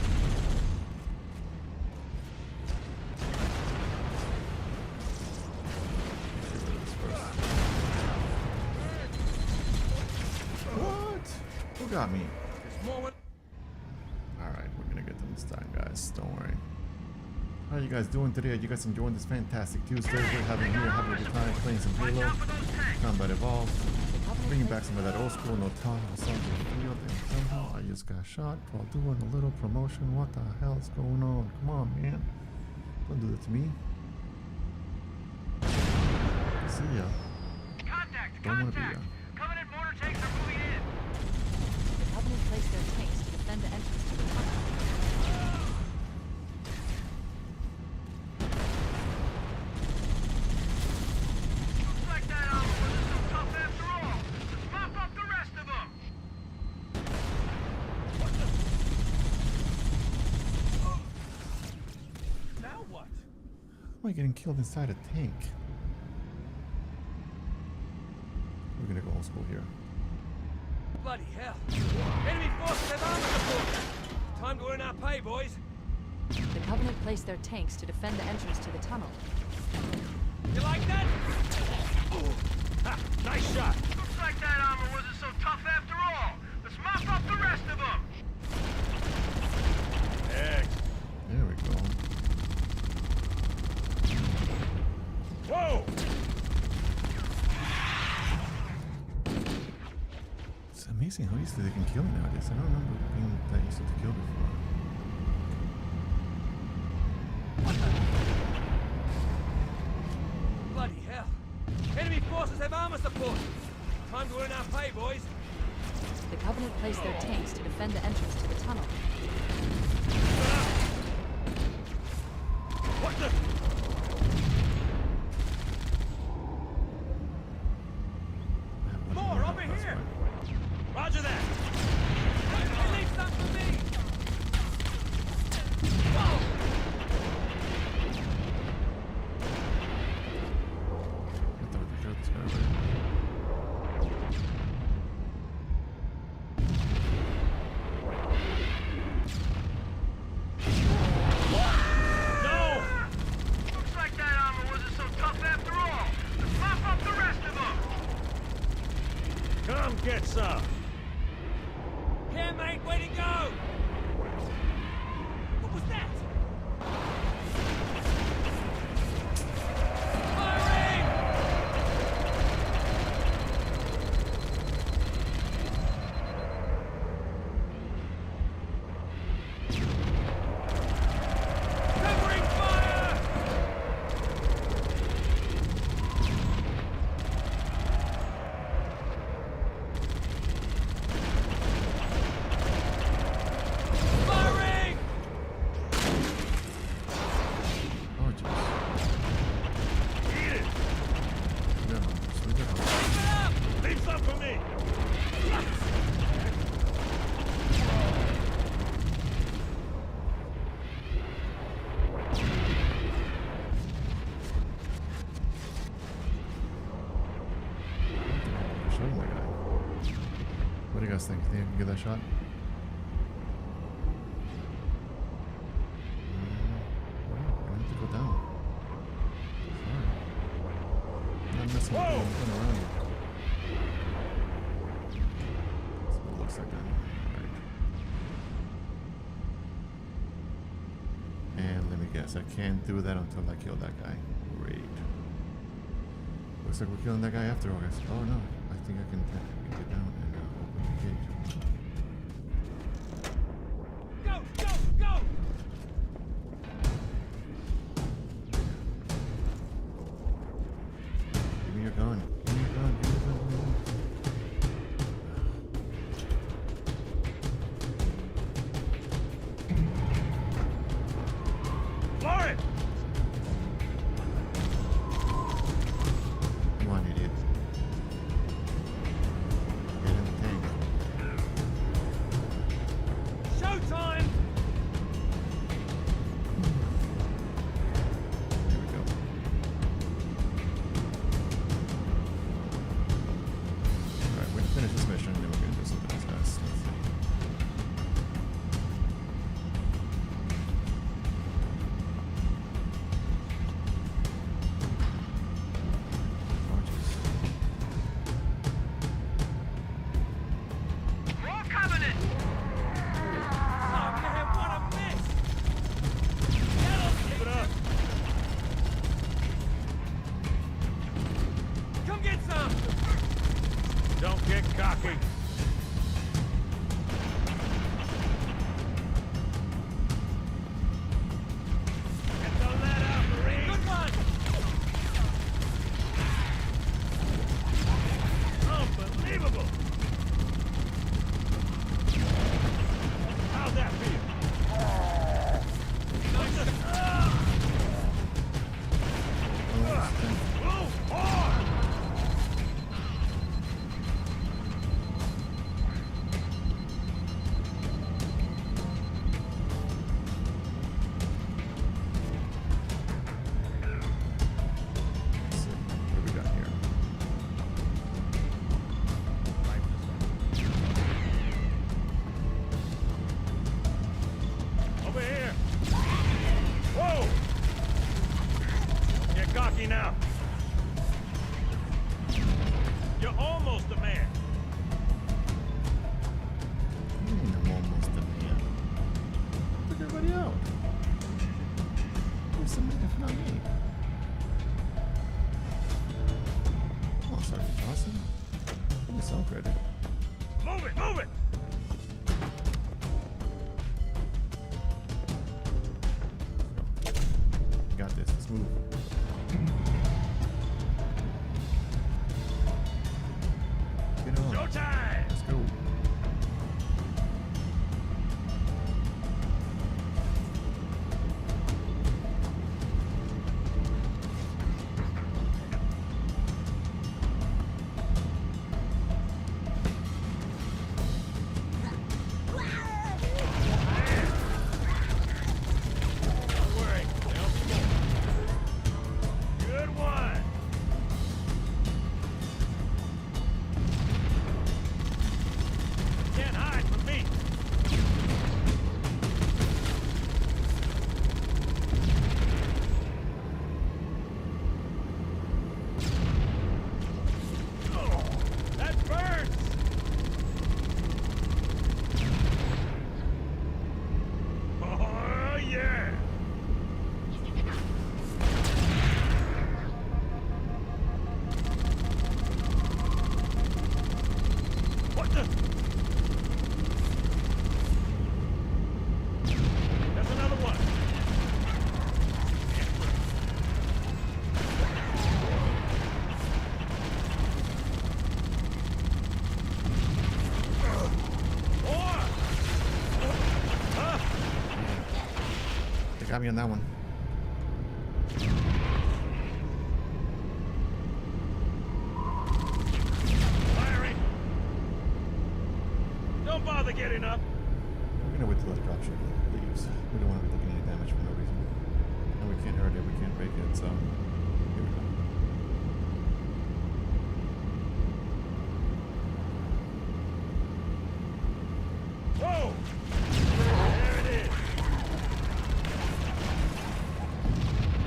Get rid of this first. got me. There's more. Alright, we're gonna get them this time, guys. Don't worry. How are you guys doing today? Are you guys enjoying this fantastic Tuesday? We're having a good time playing some Halo, Combat Evolved, bringing back some of that old school nostalgia songs in the field, and somehow I just got shot while doing a little promotion. What the hell is going on? Come on, man. Don't do that to me. See ya. Contact! Don't wanna be Contact! ya. Covenant mortar tanks are moving in. The Covenant placed their tanks to defend the entrance to the tunnel. Looks like that armor wasn't so tough after all. Let's mop up the rest of them. Now what? How am I getting killed inside a tank? We're gonna go old school here. Bloody hell. Enemy forces have armor support. Time to earn our pay, boys. The Covenant placed their tanks to defend the entrance to the tunnel. You like that? Ha! Nice shot. Looks like that armor wasn't so tough after all. Let's mop up the rest of them. Excellent. There we go. Whoa! It's amazing how easily they can kill nowadays. I don't remember being that easy to kill before. Bloody hell. Enemy forces have armor support. Time to earn our pay, boys. The Covenant placed their tanks to defend the entrance to the tunnel. What the? More over here. Roger that. Hey, leave some for me. Whoa! I thought we killed this guy already. No! Looks like that armor wasn't so tough after all. Let's mop up the rest of them. Come get some. Here, mate, way to go! What was that? Firing! Covering fire! Firing! Oh, jeez. Eat it! Yeah, man. Just leave it out. Keep it up! Leave some for me! Shooting that guy. What do you guys think? Think I can get that shot? We're gonna have to go down. Sorry. I'm not messing with you. I'm going around you. That's what it looks like. Alright. And let me guess. I can't do that until I kill that guy. Great. Looks like we're killing that guy after all, guys. Oh no. I think I can get down and open the gate. Go, go, go! Give me your gun. Give me your gun. Give me your gun. Give me your gun. Floor it! Come on, idiot. Get in the tank. cocky now. You're almost a man. I'm almost a man. Took everybody out. Who's somebody if not me? Oh, sorry, Johnson. Give me some credit. Move it, move it! Got this. Let's move. Get on. Showtime! Let's go. Don't worry, there'll be more. Good one! Can't hide from me! Oh, that burns! Oh, yeah! What the? There's another one. More! They got me on that one. Firing! Don't bother getting up. We're gonna wait till the dropship leaves. We don't want to be taking any damage for no reason. And we can't hurt it, we can't break it, so here we go. Whoa! There it is.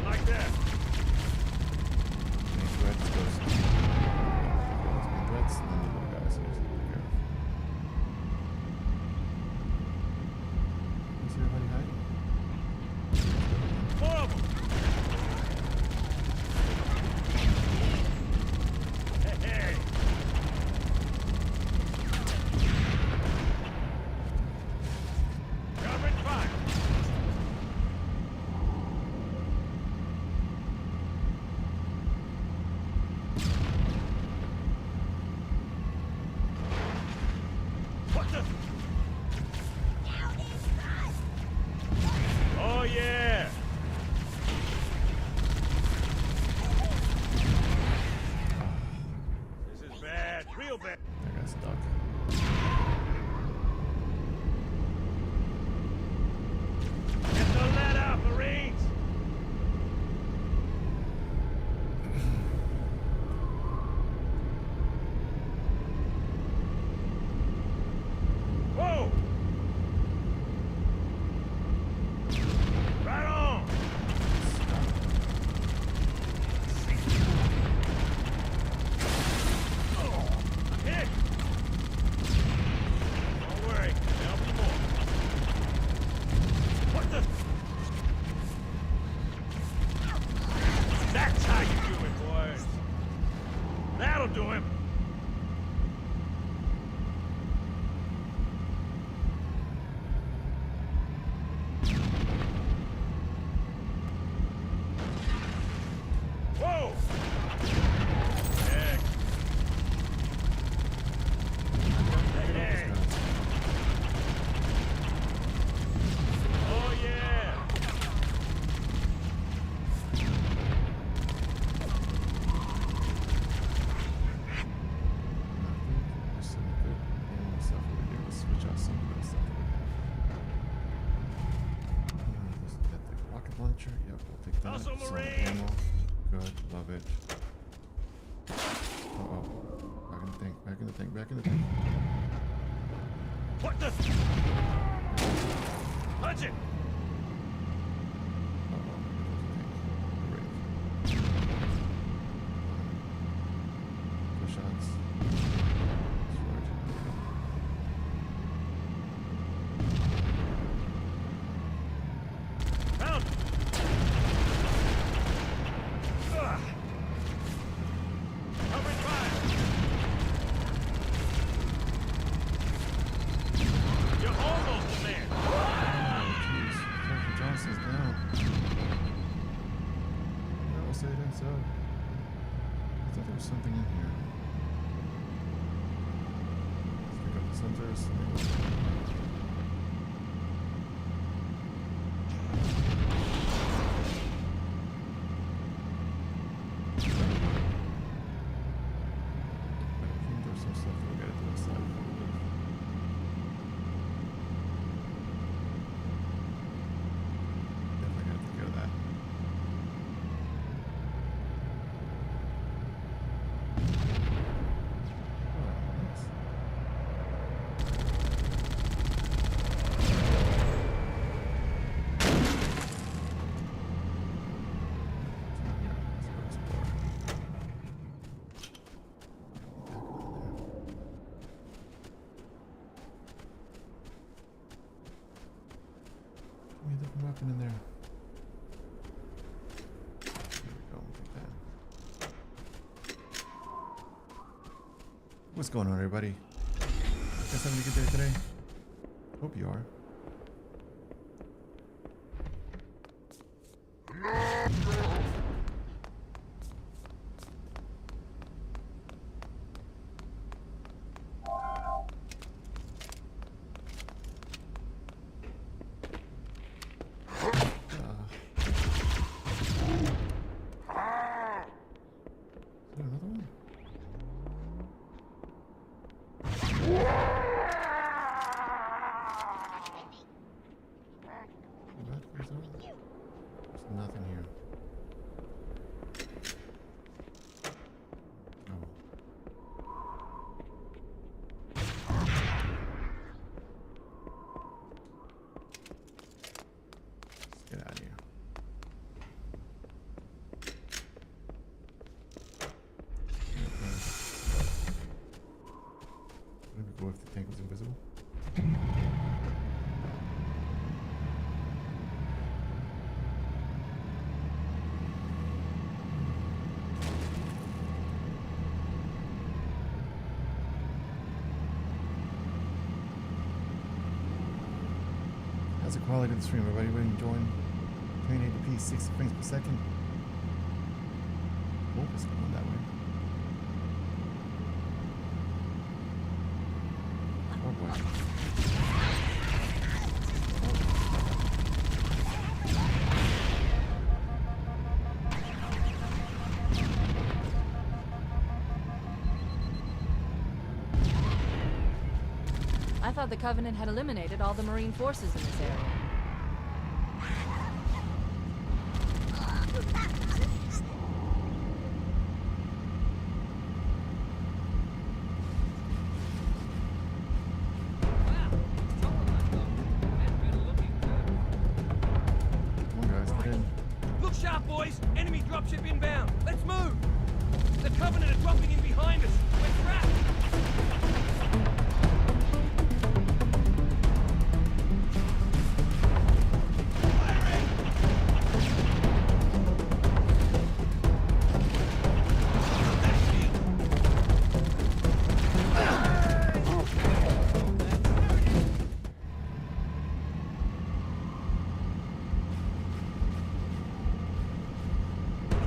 Like that. Any threats goes. Any threats, and then the little guys. So just take care of. You see everybody hiding? More of them. Hey, hey. Covering fire. What the? Oh, yeah. This is bad, real bad. That guy's stuck. Get the lead out, Marines! Whoa! Right on! Hit! Don't worry, there'll be more. What the? That's how you do it, boys. That'll do him. Whoa! Heck. Hey. Oh, yeah! There's some good ammo stuff over here. Let's switch out some of the stuff that we have. Let's get the rocket launcher. Yep, we'll take that. Muscle Some Marine! ammo. Good, love it. Uh-oh. Back in the tank, back in the tank, back in the tank. What the? Punch it! Uh-oh. Great. inside. I thought there was something in here. Let's pick up the sensors. But I think there's some stuff we gotta do inside before we leave. Definitely gotta take care of that. Oh, nice. Yeah, let's go explore. Give me a different weapon in there. There we go, take that. What's going on, everybody? Guys having a good day today? Hope you are. Is there another one? What? Where's the other? There's nothing here. Oh. Let's get out of here. Wouldn't it be cool if the tank was invisible? How's the quality of the stream? Everybody enjoying 1080p, 60 frames per second? Oh, it's going that way. Oh boy. I thought the Covenant had eliminated all the Marine forces in this area. Come on, guys, get in. Look sharp, boys! Enemy dropship inbound! Let's move! The Covenant are dropping in behind us! We're trapped!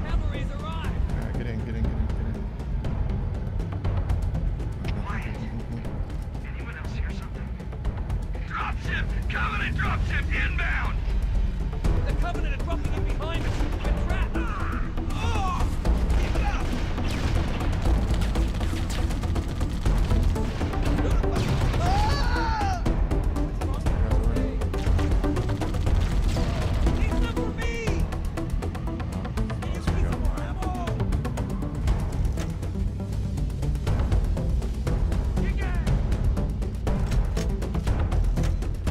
Cavalry's arrived! Alright, get in, get in, get in, get in. Anyone else hear something? Dropship! Covenant dropship inbound! The Covenant are dropping in behind us! We're trapped! Oh! Keep it up! Ah! Need some for me! Can you see some more ammo? Kick ass!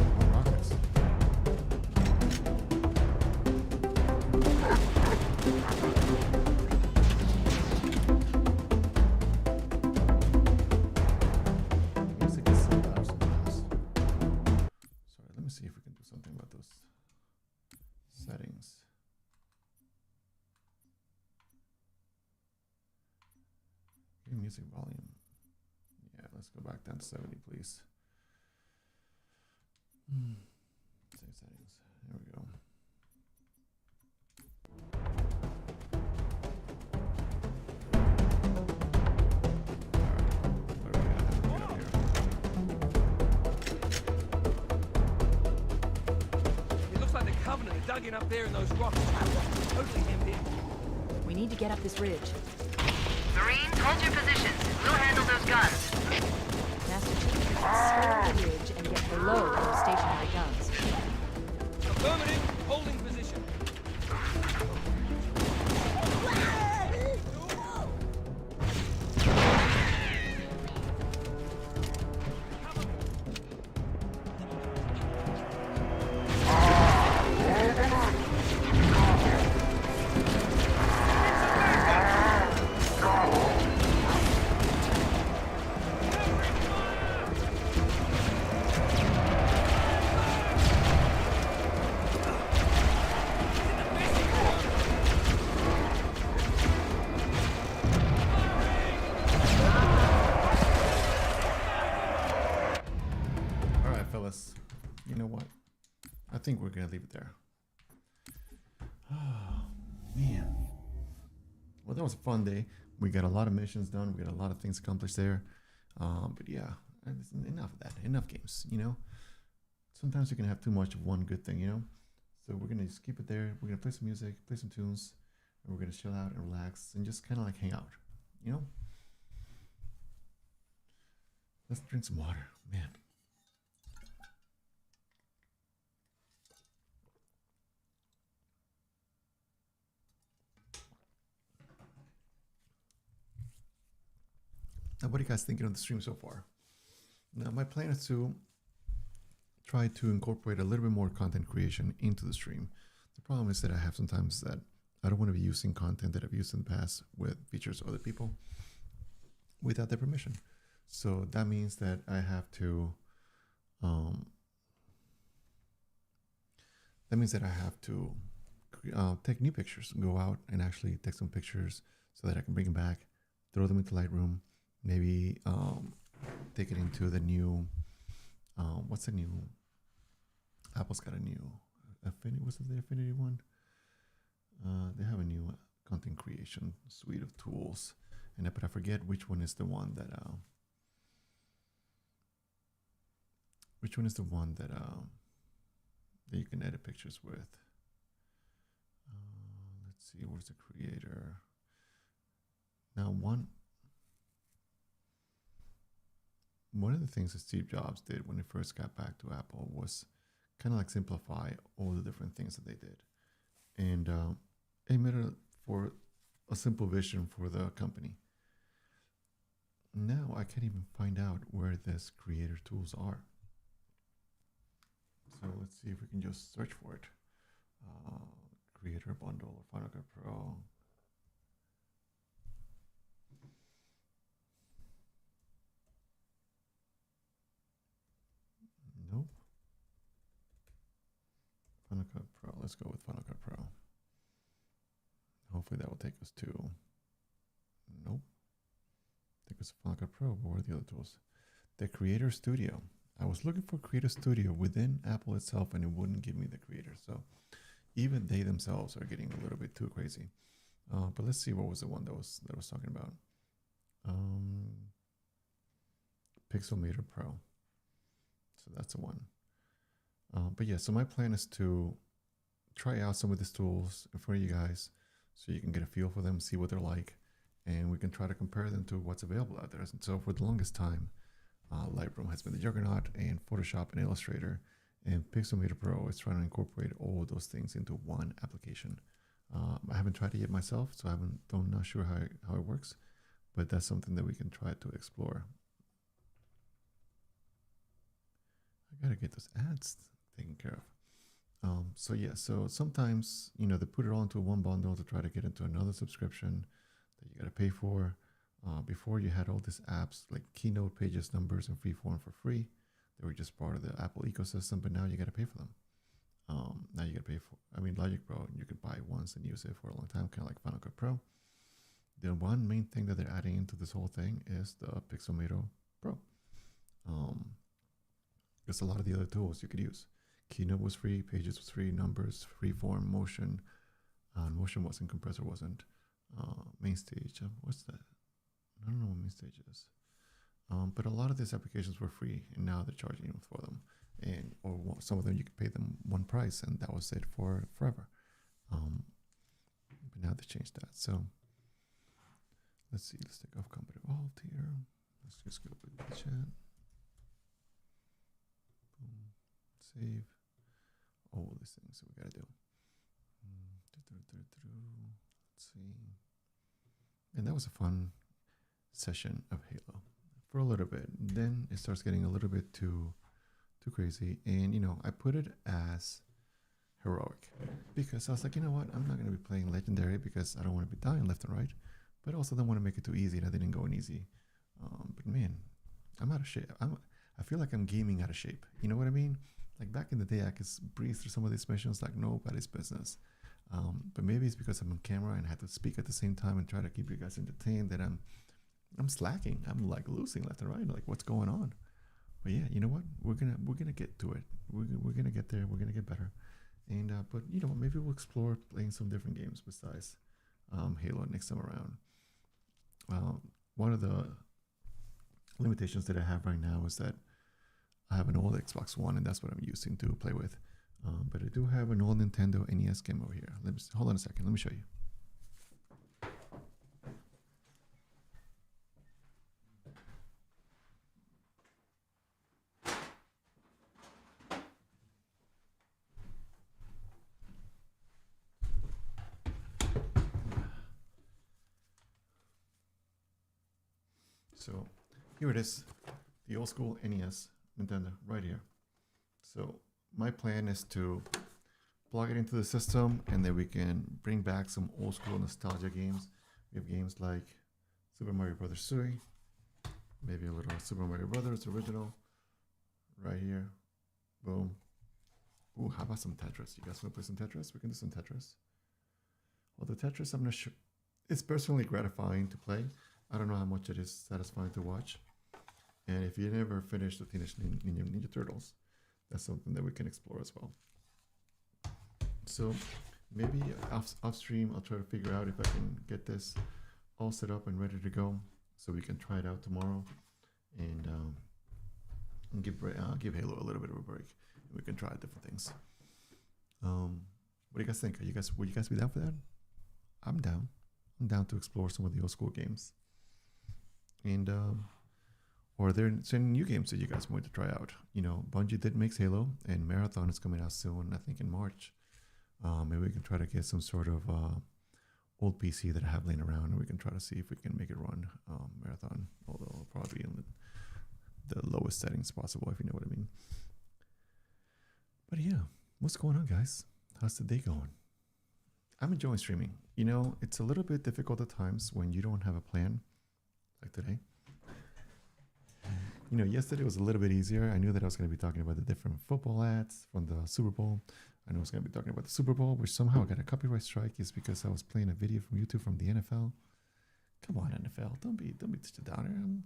More rockets. Music is so loud sometimes. Sorry, let me see if we can do something about those settings. Okay, music volume. Yeah, let's go back down to 70, please. Save settings. There we go. Covenant are dug in up there in those rocks. Totally hemmed in. We need to get up this ridge. Marines, hold your positions. We'll handle those guns. Master Chief, scale the ridge and get below those stationary guns. Affirmative. Holding position. All right, fellas. You know what? I think we're gonna leave it there. Oh man. Well, that was a fun day. We got a lot of missions done. We got a lot of things accomplished there. But yeah, enough of that. Enough games. You know, sometimes you can have too much of one good thing. You know, so we're gonna just keep it there. We're gonna play some music, play some tunes, and we're gonna chill out and relax and just kind of like hang out. You know. Let's drink some water, man. Now, what are you guys thinking of the stream so far? Now, my plan is to try to incorporate a little bit more content creation into the stream. The problem is that I have sometimes that I don't want to be using content that I've used in the past with features of other people without their permission. So that means that I have to, take new pictures, go out and actually take some pictures so that I can bring them back, throw them into Lightroom, maybe take it into the new, what's the new, Apple's got a new Affinity, what's the Affinity one? They have a new content creation suite of tools, but I forget which one is the one that, that you can edit pictures with. Let's see, where's the creator? Now, one of the things that Steve Jobs did when he first got back to Apple was kind of like simplify all the different things that they did. And it made it for a simple vision for the company. Now I can't even find out where this creator tools are. So let's see if we can just search for it. Creator bundle or Final Cut Pro. Nope. Final Cut Pro. Let's go with Final Cut Pro. Hopefully that will take us to. Nope. Take us to Final Cut Pro. But what are the other tools? The Creator Studio. I was looking for Creator Studio within Apple itself, and it wouldn't give me the Creator. So even they themselves are getting a little bit too crazy. But let's see what was the one that was talking about. Pixelmator Pro. So that's the one. But yeah, so my plan is to try out some of these tools in front of you guys so you can get a feel for them, see what they're like, and we can try to compare them to what's available out there. And so for the longest time, Lightroom has been the juggernaut, and Photoshop and Illustrator, and Pixelmator Pro is trying to incorporate all of those things into one application. I haven't tried it yet myself, so I'm not sure how it works, but that's something that we can try to explore. I gotta get those ads taken care of. So yeah, so sometimes, they put it all into one bundle to try to get into another subscription that you gotta pay for. Before you had all these apps like Keynote, Pages, Numbers, and Freeform for free. They were just part of the Apple ecosystem, but now you gotta pay for them. Now you gotta pay for, Logic Pro, you could buy once and use it for a long time, kind of like Final Cut Pro. The one main thing that they're adding into this whole thing is the Pixelmator Pro. There's a lot of the other tools you could use. Keynote was free, Pages was free, Numbers, Freeform, Motion. Motion wasn't, Compressor wasn't. Mainstage, what's that? I don't know what Mainstage is. But a lot of these applications were free, and now they're charging you for them. and some of them you could pay them one price, and that was it for forever. But now they changed that. So let's see. Let's take off Combat Evolved here. Let's just go with the chat. Boom. Save. All these things that we gotta do. Let's see. And that was a fun session of Halo for a little bit. Then it starts getting a little bit too crazy. And you know, I put it as heroic because I was like, you know what? I'm not gonna be playing legendary because I don't want to be dying left and right, but also don't want to make it too easy. And I didn't go in easy. But man, I'm out of shape. I feel like I'm gaming out of shape. You know what I mean? Like back in the day, I could breeze through some of these missions like nobody's business. But maybe it's because I'm on camera and I have to speak at the same time and try to keep you guys entertained that I'm slacking. I'm like losing left and right. Like what's going on? But yeah, you know what? We're gonna get to it. We're gonna get there. We're gonna get better. And but you know, maybe we'll explore playing some different games besides Halo next time around. One of the limitations that I have right now is that I have an old Xbox One, and that's what I'm using to play with. But I do have an old Nintendo NES game over here. Hold on a second. Let me show you. So here it is, the old school NES Nintendo right here. So my plan is to plug it into the system, and then we can bring back some old school nostalgia games. We have games like Super Mario Brothers 3, maybe a little Super Mario Brothers original right here. Boom. Ooh, how about some Tetris? You guys want to play some Tetris? We can do some Tetris. Well, the Tetris, I'm not sure. It's personally gratifying to play. I don't know how much it is satisfying to watch. And if you never finished the Teenage Ninja Turtles, that's something that we can explore as well. So maybe off stream, I'll try to figure out if I can get this all set up and ready to go, so we can try it out tomorrow, and give Halo a little bit of a break. We can try different things. What do you guys think? Would you guys be down for that? I'm down. I'm down to explore some of the old school games. And or are there any new games that you guys want to try out? You know, Bungie did make Halo, and Marathon is coming out soon, I think in March. Maybe we can try to get some sort of old PC that I have laying around, and we can try to see if we can make it run Marathon, although probably in the lowest settings possible, if you know what I mean. But yeah, what's going on, guys? How's the day going? I'm enjoying streaming. You know, it's a little bit difficult at times when you don't have a plan, like today. You know, yesterday was a little bit easier. I knew that I was going to be talking about the different football ads from the Super Bowl. I know I was going to be talking about the Super Bowl, which somehow got a copyright strike is because I was playing a video from YouTube from the NFL. Come on, NFL, don't be such a downer.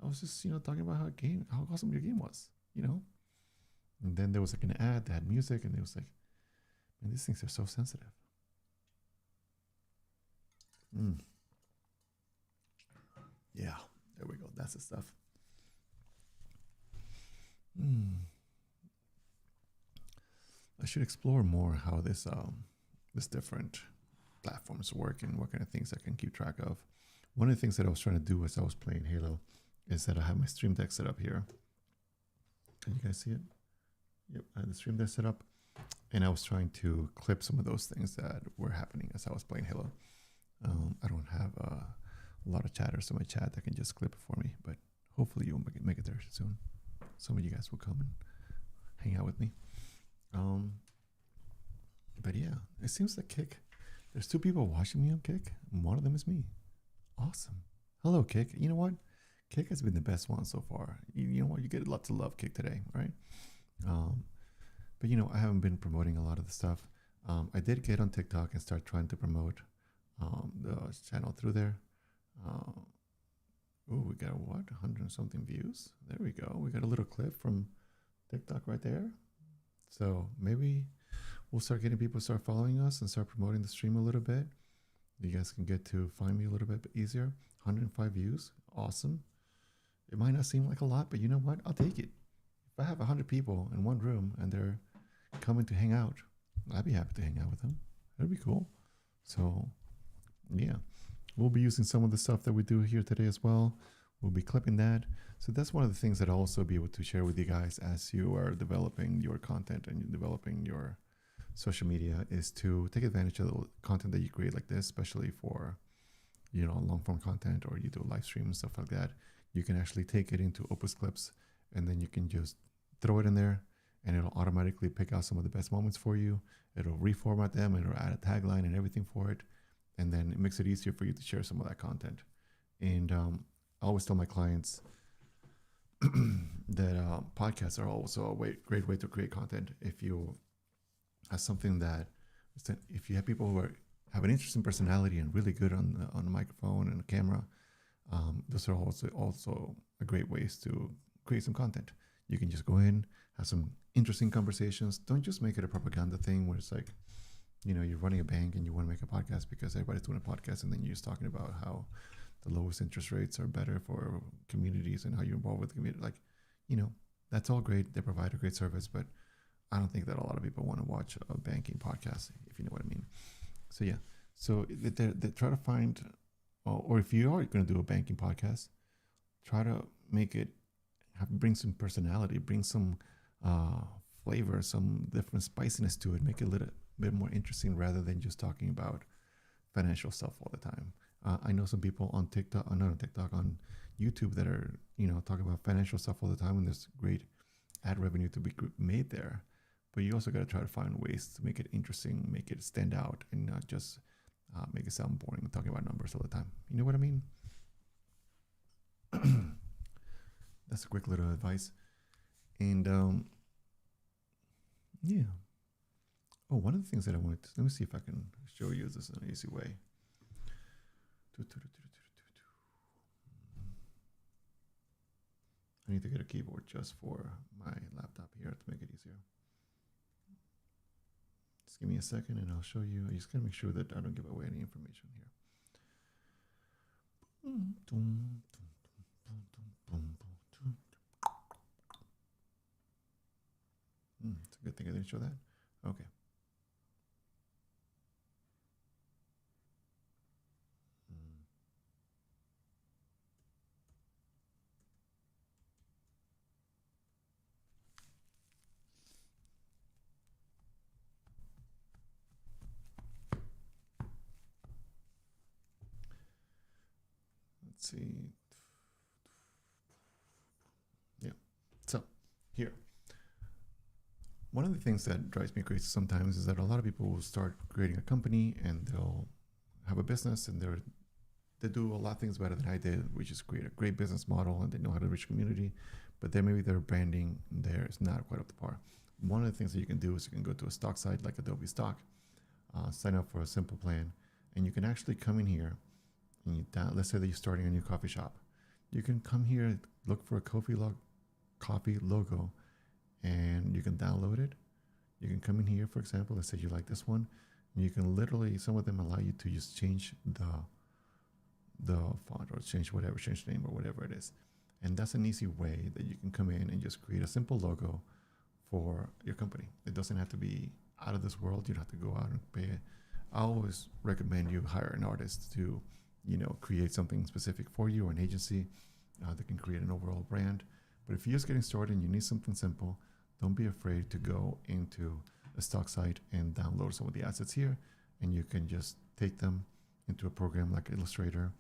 I was just, you know, talking about how awesome your game was, you know. And then there was like an ad that had music, and it was like, man, these things are so sensitive. Yeah, there we go. That's the stuff. I should explore more how this different platforms work and what kind of things I can keep track of. One of the things that I was trying to do as I was playing Halo is that I have my Stream Deck set up here. Can you guys see it? Yep, I had the Stream Deck set up, and I was trying to clip some of those things that were happening as I was playing Halo. I don't have a lot of chatters on my chat that can just clip it for me, but hopefully you'll make it there soon. Some of you guys will come and hang out with me. But yeah, it seems like Kick. There's 2 people watching me on Kick, and one of them is me. Awesome. Hello, Kick. You know what? Kick has been the best one so far. You know what? You get lots of love, Kick, today, right? But you know, I haven't been promoting a lot of the stuff. I did get on TikTok and start trying to promote the channel through there. Oh, we got what? 100 and something views. There we go. We got a little clip from TikTok right there. So maybe we'll start getting people to start following us and start promoting the stream a little bit. You guys can get to find me a little bit easier. 105 views. Awesome. It might not seem like a lot, but you know what? I'll take it. if I have 100 people in one room and they're coming to hang out, I'd be happy to hang out with them. That'd be cool. So, yeah, we'll be using some of the stuff that we do here today as well. We'll be clipping that. So that's one of the things that I'll also be able to share with you guys as you are developing your content and you're developing your social media, is to take advantage of the content that you create like this, especially for, you know, long form content, or you do live stream and stuff like that. You can actually take it into Opus Clips, and then you can just throw it in there, and it'll automatically pick out some of the best moments for you. It'll reformat them, and it'll add a tagline and everything for it. And then it makes it easier for you to share some of that content. And I always tell my clients that podcasts are also a great way to create content. If you have something that, if you have people who have an interesting personality and really good on the microphone and the camera, those are also a great ways to create some content. You can just go in, have some interesting conversations. Don't just make it a propaganda thing where it's like, you know, you're running a bank and you want to make a podcast because everybody's doing a podcast, and then you're just talking about how the lowest interest rates are better for communities and how you're involved with the community. Like, you know, that's all great. They provide a great service, but I don't think that a lot of people want to watch a banking podcast, if you know what I mean. So yeah, so they try to find, or if you are going to do a banking podcast, try to make it bring some personality, bring some flavor, some different spiciness to it, make it a little bit more interesting rather than just talking about financial stuff all the time. I know some people on TikTok, not on TikTok, on YouTube that are, you know, talking about financial stuff all the time, and there's great ad revenue to be made there. But you also got to try to find ways to make it interesting, make it stand out, and not just make it sound boring talking about numbers all the time. You know what I mean? That's a quick little advice. And yeah. Oh, one of the things that I wanted to, let me see if I can show you this in an easy way. I need to get a keyboard just for my laptop here to make it easier. Just give me a second and I'll show you. I just gotta make sure that I don't give away any information here. It's a good thing I didn't show that. Okay. Let's see. Yeah. So here. One of the things that drives me crazy sometimes is that a lot of people will start creating a company and they'll have a business, and they do a lot of things better than I did, which is create a great business model, and they know how to reach community, but then maybe their branding there is not quite up to par. One of the things that you can do is you can go to a stock site like Adobe Stock, sign up for a simple plan, and you can actually come in here and let's say that you're starting a new coffee shop. You can come here, look for a coffee logo, and you can download it. You can come in here, for example, let's say you like this one, and you can literally, some of them allow you to just change the font or change the name or whatever it is. And that's an easy way that you can come in and just create a simple logo for your company. It doesn't have to be out of this world. You don't have to go out and pay it. I always recommend you hire an artist to, you know, create something specific for you, or an agency that can create an overall brand. But if you're just getting started and you need something simple, don't be afraid to go into a stock site and download some of the assets here, and you can just take them into a program like Illustrator,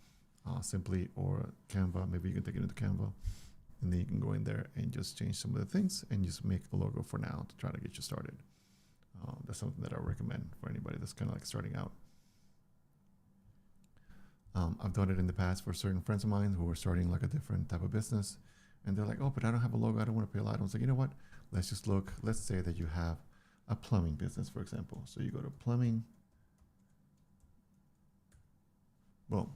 simply, or Canva. Maybe you can take it into Canva, and then you can go in there and just change some of the things and just make a logo for now to try to get you started. That's something that I recommend for anybody that's kind of like starting out. I've done it in the past for certain friends of mine who are starting like a different type of business, and they're like, oh, but I don't have a logo. I don't want to pay a lot. I was like, you know what? Let's just look. Let's say that you have a plumbing business, for example. So you go to plumbing. Boom.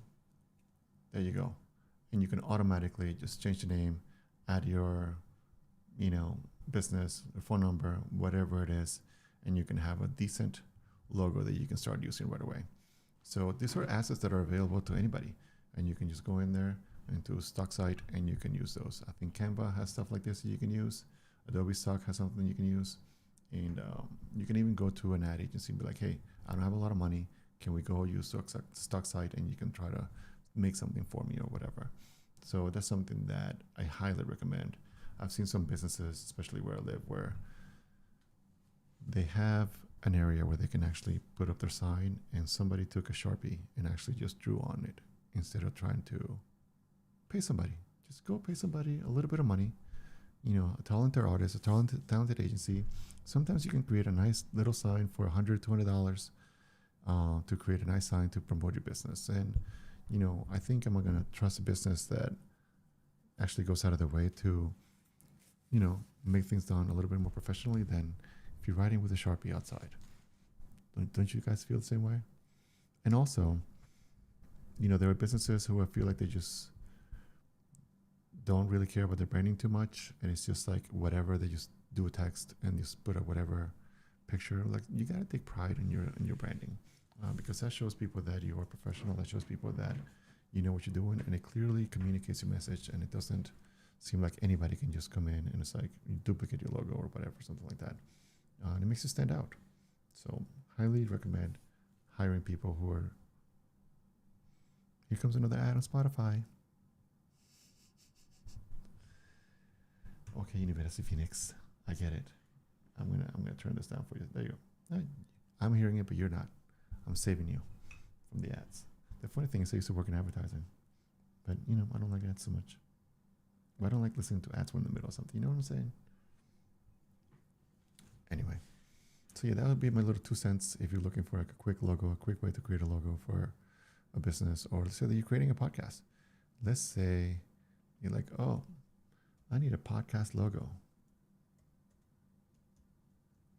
There you go. And you can automatically just change the name, add your, you know, business, the phone number, whatever it is, and you can have a decent logo that you can start using right away. So these are assets that are available to anybody, and you can just go in there into a stock site and you can use those. I think Canva has stuff like this that you can use. Adobe Stock has something you can use, and you can even go to an ad agency and be like, hey, I don't have a lot of money. Can we go use stock site and you can try to make something for me or whatever. So that's something that I highly recommend. I've seen some businesses, especially where I live, where they have an area where they can actually put up their sign and somebody took a Sharpie and actually just drew on it instead of trying to pay somebody. Just go pay somebody a little bit of money, you know, a talented artist, a talented agency. Sometimes you can create a nice little sign for $100, $200 to create a nice sign to promote your business. And, you know, I think I'm going to trust a business that actually goes out of their way to, you know, make things done a little bit more professionally than if you're writing with a Sharpie outside. Don't you guys feel the same way? And also, you know, there are businesses who I feel like they just don't really care about their branding too much, and it's just like whatever, they just do a text and just put up whatever picture. Like, you got to take pride in your branding, because that shows people that you are professional. That shows people that you know what you're doing, and it clearly communicates your message, and it doesn't seem like anybody can just come in and it's like you duplicate your logo or whatever, something like that. And it makes you stand out. So highly recommend hiring people who are. Here comes another ad on Spotify. Okay, University of Phoenix, I get it. I'm gonna turn this down for you. There you go. I'm hearing it, but you're not. I'm saving you from the ads. The funny thing is, I used to work in advertising, but you know, I don't like ads so much. I don't like listening to ads when in the middle of something. You know what I'm saying? Anyway, so yeah, that would be my little 2 cents if you're looking for like a quick logo, a quick way to create a logo for a business, or let's say that you're creating a podcast. Let's say you're like, oh, I need a podcast logo.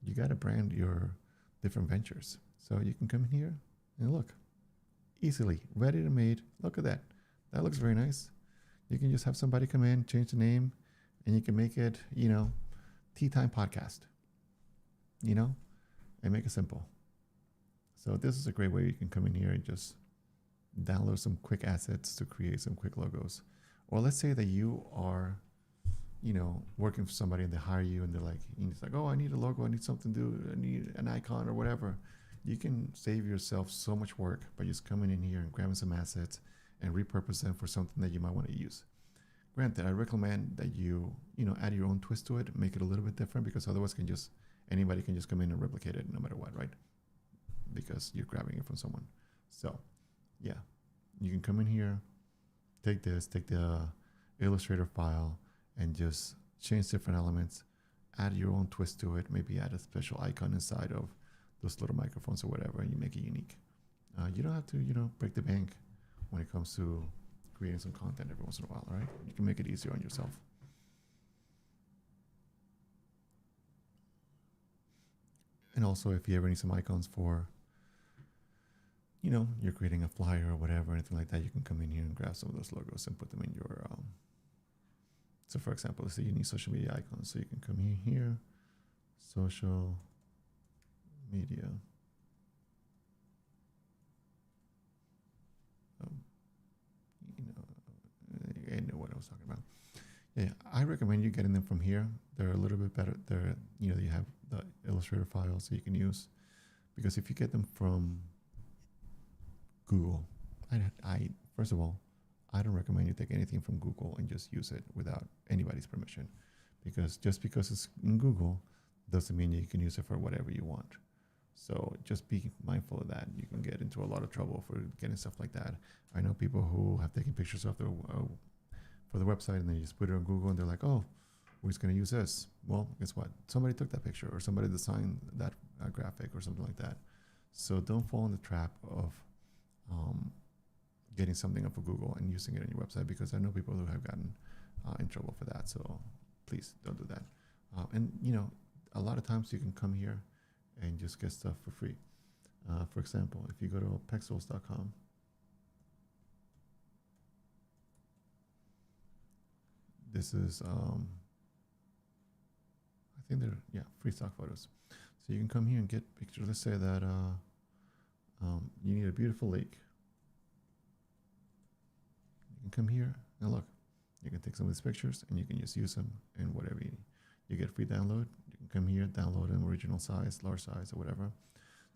You got to brand your different ventures. So you can come in here and look, easily ready to made. Look at that. That looks very nice. You can just have somebody come in, change the name, and you can make it, you know, Tea Time Podcast, you know, and make it simple. So this is a great way you can come in here and just download some quick assets to create some quick logos. Or let's say that you are, you know, working for somebody and they hire you and they're like, it's like, oh, I need a logo, I need something to do, I need an icon or whatever. You can save yourself so much work by just coming in here and grabbing some assets and repurpose them for something that you might want to use. Granted, I recommend that you know, add your own twist to it, make it a little bit different, because otherwise anybody can just come in and replicate it no matter what, right? Because you're grabbing it from someone. So yeah, you can come in here, take the Illustrator file and just change different elements, add your own twist to it, maybe add a special icon inside of those little microphones or whatever, and you make it unique. You don't have to, you know, break the bank when it comes to creating some content every once in a while, right? You can make it easier on yourself. And also, if you ever need some icons for, you know, you're creating a flyer or whatever, anything like that, you can come in here and grab some of those logos and put them in your, so for example, let's say you need social media icons. So you can come in here, social media. I know what I was talking about. Yeah, I recommend you getting them from here. They're a little bit better. They're, you know, you have the Illustrator files that you can use, because if you get them from Google, I first of all, I don't recommend you take anything from Google and just use it without anybody's permission, because just because it's in Google doesn't mean you can use it for whatever you want. So just be mindful of that. You can get into a lot of trouble for getting stuff like that. I know people who have taken pictures of their for the website and they just put it on Google and they're like, oh, we're just going to use this. Well, guess what? Somebody took that picture or somebody designed that graphic or something like that. So don't fall in the trap of getting something off of Google and using it on your website, because I know people who have gotten in trouble for that. So please don't do that. And, you know, a lot of times you can come here and just get stuff for free. For example, if you go to pexels.com, this is, I think they're, yeah, free stock photos. So you can come here and get pictures. Let's say that you need a beautiful lake. You can come here and look. You can take some of these pictures and you can just use them in whatever You get free download. You can come here, download an original size, large size, or whatever.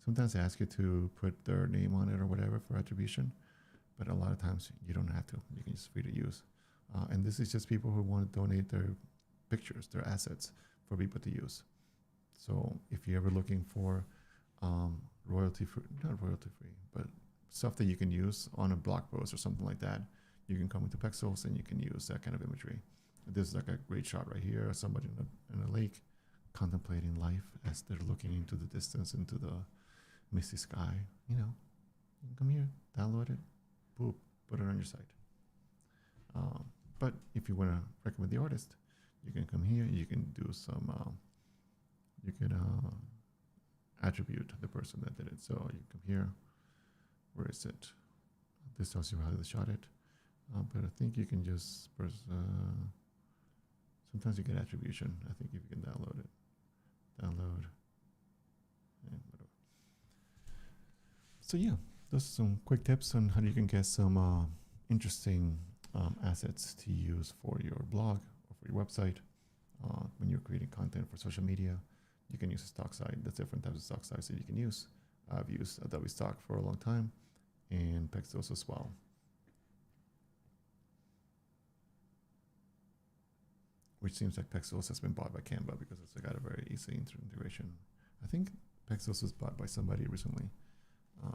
Sometimes they ask you to put their name on it or whatever for attribution, but a lot of times you don't have to. You can just free to use. And this is just people who want to donate their pictures, their assets for people to use. So if you're ever looking for royalty free, not royalty free, but stuff that you can use on a blog post or something like that, you can come into Pexels and you can use that kind of imagery. This is like a great shot right here, somebody in a lake contemplating life as they're looking into the distance, into the misty sky. You know, you can come here, download it, boop, put it on your site. But if you want to recommend the artist, you can come here, you can do some, you can attribute the person that did it. So you come here, where is it? This tells you how they shot it. But I think you can just, sometimes you get attribution. I think if you can download it, and whatever. So yeah, those are some quick tips on how you can get some interesting assets to use for your blog or for your website. When you're creating content for social media, you can use a stock site. There's different types of stock sites that you can use. I've used Adobe Stock for a long time, and Pexels as well. Which seems like Pexels has been bought by Canva because it's got a very easy integration. I think Pexels was bought by somebody recently,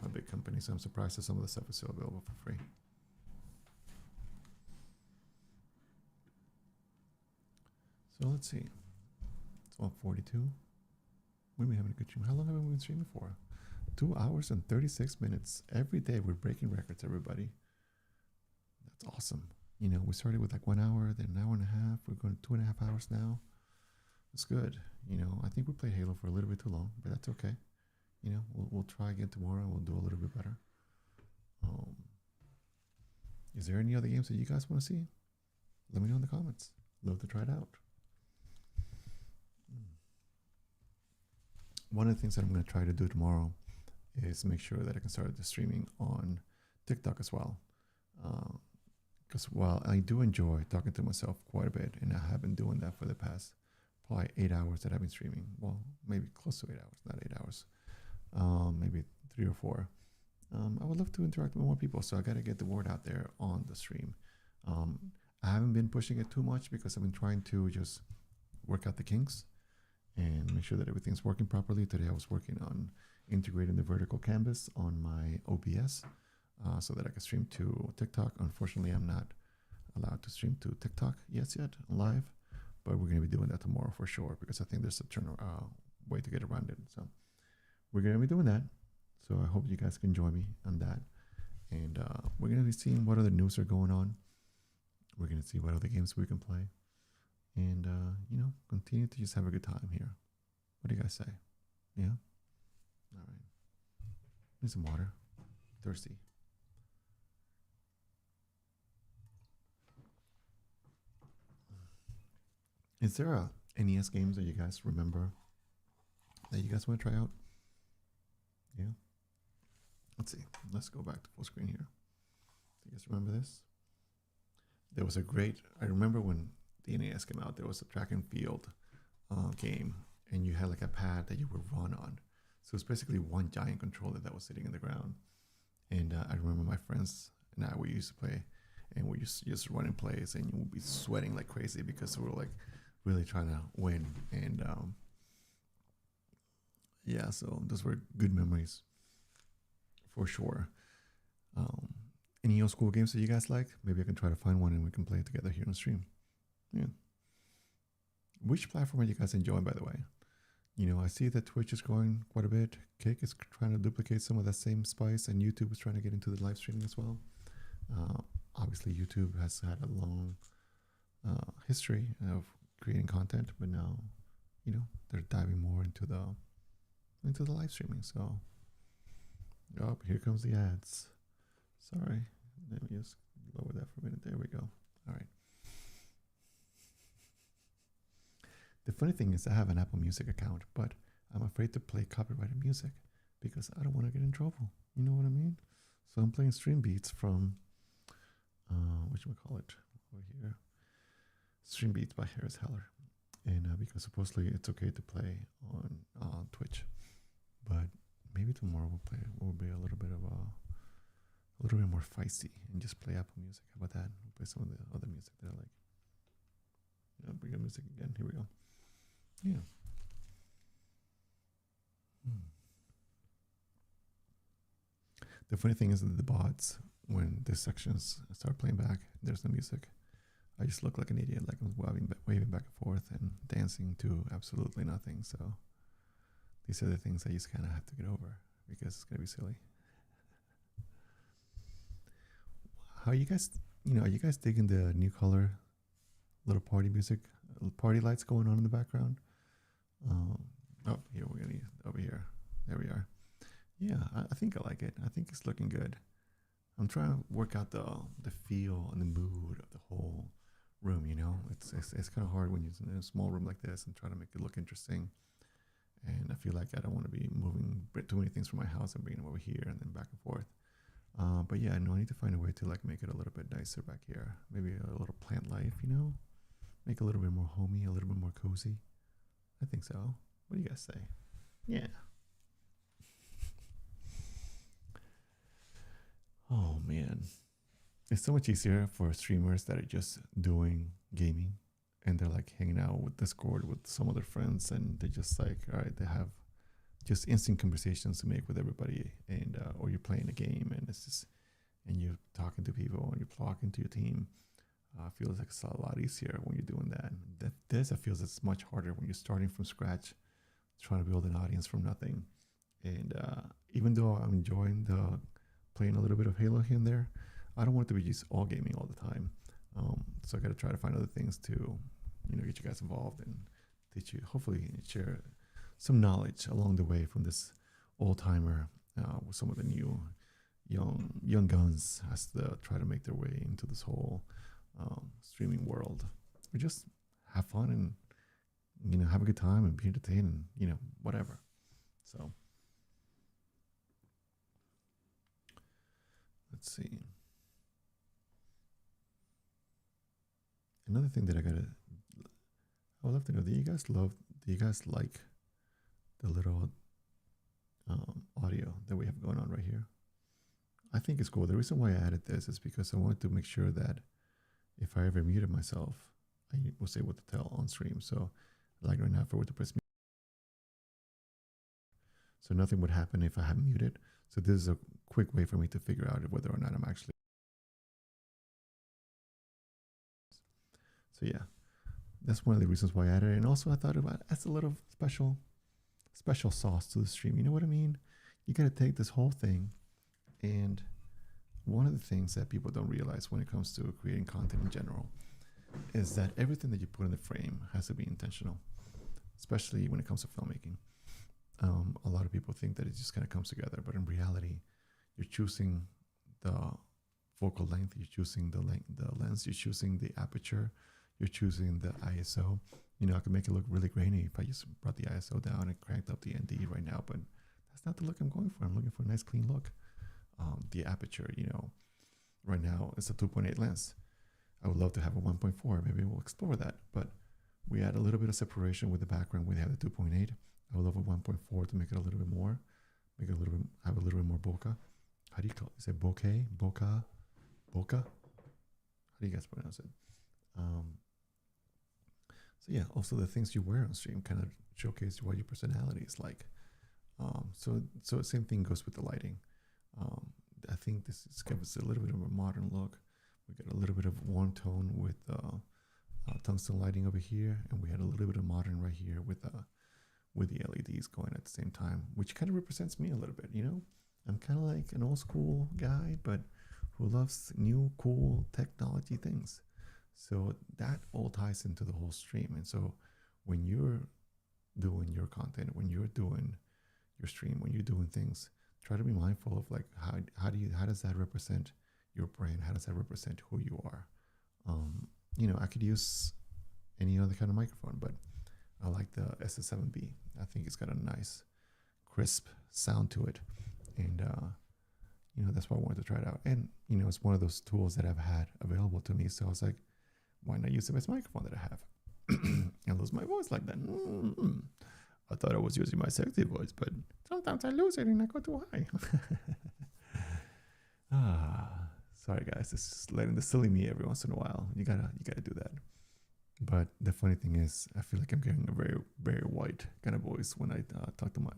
a big company, so I'm surprised that some of the stuff is still available for free. So let's see. It's 1:42. We've been having a good stream. How long have we been streaming for? 2 hours and 36 minutes. Every day we're breaking records, everybody. That's awesome. You know, we started with like 1 hour, then an hour and a half. We're going 2.5 hours now. It's good. You know, I think we played Halo for a little bit too long, but that's okay. You know, we'll try again tomorrow and we'll do a little bit better. Is there any other games that you guys want to see? Let me know in the comments. Love to try it out. One of the things that I'm going to try to do tomorrow is make sure that I can start the streaming on TikTok as well. Because while I do enjoy talking to myself quite a bit, and I have been doing that for the past probably 8 hours that I've been streaming. Well, maybe close to 8 hours, not 8 hours. Maybe 3 or 4. I would love to interact with more people, so I got to get the word out there on the stream. I haven't been pushing it too much because I've been trying to just work out the kinks and make sure that everything's working properly. Today I was working on integrating the vertical canvas on my OBS so that I can stream to TikTok. Unfortunately, I'm not allowed to stream to TikTok yet live, but we're going to be doing that tomorrow for sure because I think there's a way to get around it. So we're going to be doing that. So I hope you guys can join me on that. And we're going to be seeing what other news are going on. We're going to see what other games we can play. And, you know, continue to just have a good time here. What do you guys say? Yeah? All right. Need some water. Thirsty. Is there a NES games that you guys remember that you guys want to try out? Yeah? Let's see. Let's go back to full screen here. Do you guys remember this? There was a great... I remember when the NES came out, there was a track and field game, and you had like a pad that you would run on. So it's basically one giant controller that was sitting in the ground. And I remember my friends and I, we used to play, and we used to just run in plays, and you would be sweating like crazy because we were like really trying to win. And yeah, so those were good memories for sure. Any old school games that you guys like? Maybe I can try to find one and we can play it together here on stream. Yeah. Which platform are you guys enjoying, by the way? You know, I see that Twitch is growing quite a bit. Kick is trying to duplicate some of that same spice, and YouTube is trying to get into the live streaming as well. Obviously, YouTube has had a long history of creating content, but now, you know, they're diving more into the live streaming. So, oh, here comes the ads. Sorry, let me just lower that for a minute. There we go. All right. The funny thing is I have an Apple Music account, but I'm afraid to play copyrighted music because I don't want to get in trouble. You know what I mean? So I'm playing stream beats from, whatchamacallit over here. Stream Beats by Harris Heller. and because supposedly it's okay to play on Twitch, but maybe tomorrow will be a little bit more feisty and just play Apple Music. How about that? We'll play some of the other music that I like. Bring up music again. Here we go. Yeah. The funny thing is that the bots, when the sections start playing back, there's no music. I just look like an idiot, like I'm waving back and forth and dancing to absolutely nothing. So these are the things I just kind of have to get over because it's gonna be silly. How are you guys? Are you guys digging the new color, little party music, party lights going on in the background? Here we're gonna over here. There we are. Yeah, I think I like it. I think it's looking good. I'm trying to work out the feel and the mood of the whole room. It's kind of hard when you're in a small room like this and try to make it look interesting. And I feel like I don't want to be moving too many things from my house and bringing them over here and then back and forth. But yeah, no, I need to find a way to like make it a little bit nicer back here. Maybe a little plant life, make it a little bit more homey, a little bit more cozy. I think so. What do you guys say? Yeah. Oh man, it's so much easier for streamers that are just doing gaming and they're like hanging out with Discord with some other friends and they just like, all right, they have just instant conversations to make with everybody, and or you're playing a game and it's just, and you're talking to people and you're talking to your team. Feels like it's a lot easier when you're doing that. It feels it's much harder when you're starting from scratch, trying to build an audience from nothing. And even though I'm enjoying playing a little bit of Halo here and there, I don't want it to be just all gaming all the time. So I got to try to find other things to, get you guys involved and teach you, hopefully share some knowledge along the way from this old timer with some of the new young guns as they try to make their way into this whole streaming world. We just have fun and have a good time and be entertained and whatever. So let's see. Another thing that I would love to know, do you guys like the little audio that we have going on right here? I think it's cool. The reason why I added this is because I wanted to make sure that if I ever muted myself, I was able to tell on stream. So like right now, if I were to press mute, so nothing would happen if I have muted. So this is a quick way for me to figure out whether or not I'm actually. So yeah, that's one of the reasons why I added it. And also I thought about that's a little special sauce to the stream. You know what I mean? You got to take this whole thing, and one of the things that people don't realize when it comes to creating content in general is that everything that you put in the frame has to be intentional, especially when it comes to filmmaking. A lot of people think that it just kind of comes together, but in reality, you're choosing the focal length, you're choosing the lens, you're choosing the aperture, you're choosing the ISO. I can make it look really grainy if I just brought the ISO down and cranked up the ND right now, but that's not the look I'm going for. I'm looking for a nice clean look. The aperture, right now it's a 2.8 lens. I would love to have a 1.4. Maybe we'll explore that, but we add a little bit of separation with the background. We have the 2.8. I would love a 1.4 to make it a little bit more, have a little bit more bokeh. How do you call it? Is it bokeh? Bokeh? How do you guys pronounce it? So yeah, also the things you wear on stream kind of showcase what your personality is like. So same thing goes with the lighting. I think this gives us a little bit of a modern look. We got a little bit of warm tone with tungsten lighting over here, and we had a little bit of modern right here with the LEDs going at the same time, which kind of represents me a little bit. I'm kind of like an old school guy, but who loves new cool technology things. So that all ties into the whole stream. And so when you're doing your content, when you're doing your stream, when you're doing things, try to be mindful of like how does that represent your brand? How does that represent who you are? I could use any other kind of microphone, but I like the SS7B. I think it's got a nice crisp sound to it, and that's why I wanted to try it out. And it's one of those tools that I've had available to me, so I was like, why not use the best microphone that I have? I lose my voice like that. I thought I was using my sexy voice, but sometimes I lose it and I go too high. Sorry guys, just letting the silly me every once in a while. You gotta do that. But the funny thing is, I feel like I'm getting a very, very white kind of voice when I talk to my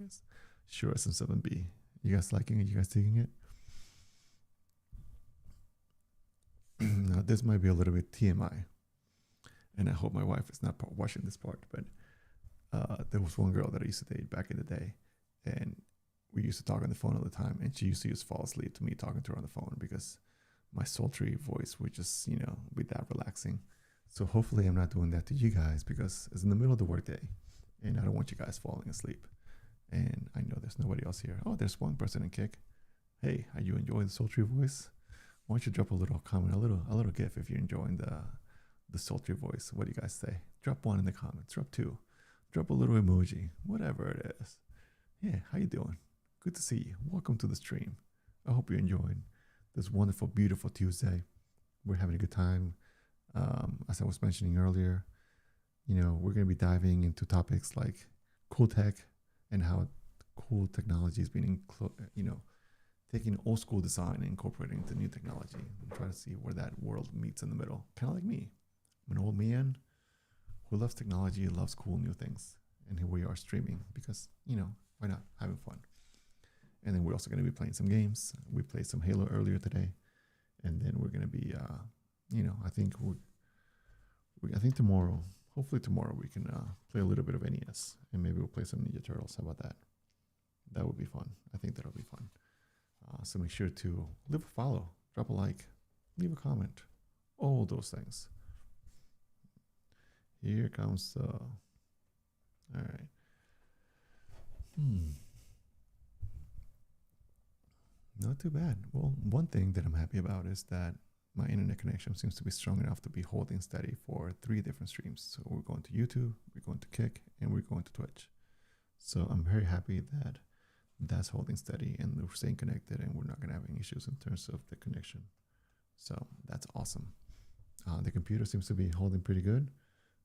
Shure SM7B. You guys liking it? You guys digging it? Now, this might be a little bit TMI, and I hope my wife is not watching this part, but there was one girl that I used to date back in the day, and we used to talk on the phone all the time, and she used to just fall asleep to me talking to her on the phone because my sultry voice would just, be that relaxing. So hopefully I'm not doing that to you guys, because it's in the middle of the workday, and I don't want you guys falling asleep. And I know there's nobody else here. Oh, there's one person in Kick. Hey, are you enjoying the sultry voice? Why don't you drop a little comment, a little gif if you're enjoying the sultry voice. What do you guys say? Drop one in the comments. Drop two. Drop a little emoji. Whatever it is. Yeah, how you doing? Good to see you. Welcome to the stream. I hope you're enjoying this wonderful, beautiful Tuesday. We're having a good time. As I was mentioning earlier, we're going to be diving into topics like cool tech and how cool technology is being, taking old school design and incorporating into new technology and try to see where that world meets in the middle. Kind of like me. I'm an old man who loves technology, loves cool new things. And here we are streaming because, why not? Having fun. And then we're also going to be playing some games. We played some Halo earlier today. And then we're going to be, I think tomorrow, hopefully tomorrow, we can play a little bit of NES. And maybe we'll play some Ninja Turtles. How about that? That would be fun. I think that'll be fun. So make sure to leave a follow, drop a like, leave a comment, all those things. Here comes all right. Not too bad. Well, one thing that I'm happy about is that my internet connection seems to be strong enough to be holding steady for 3 different streams. So we're going to YouTube, we're going to Kick, and we're going to Twitch. So I'm very happy that that's holding steady and we're staying connected and we're not going to have any issues in terms of the connection. So that's awesome. The computer seems to be holding pretty good.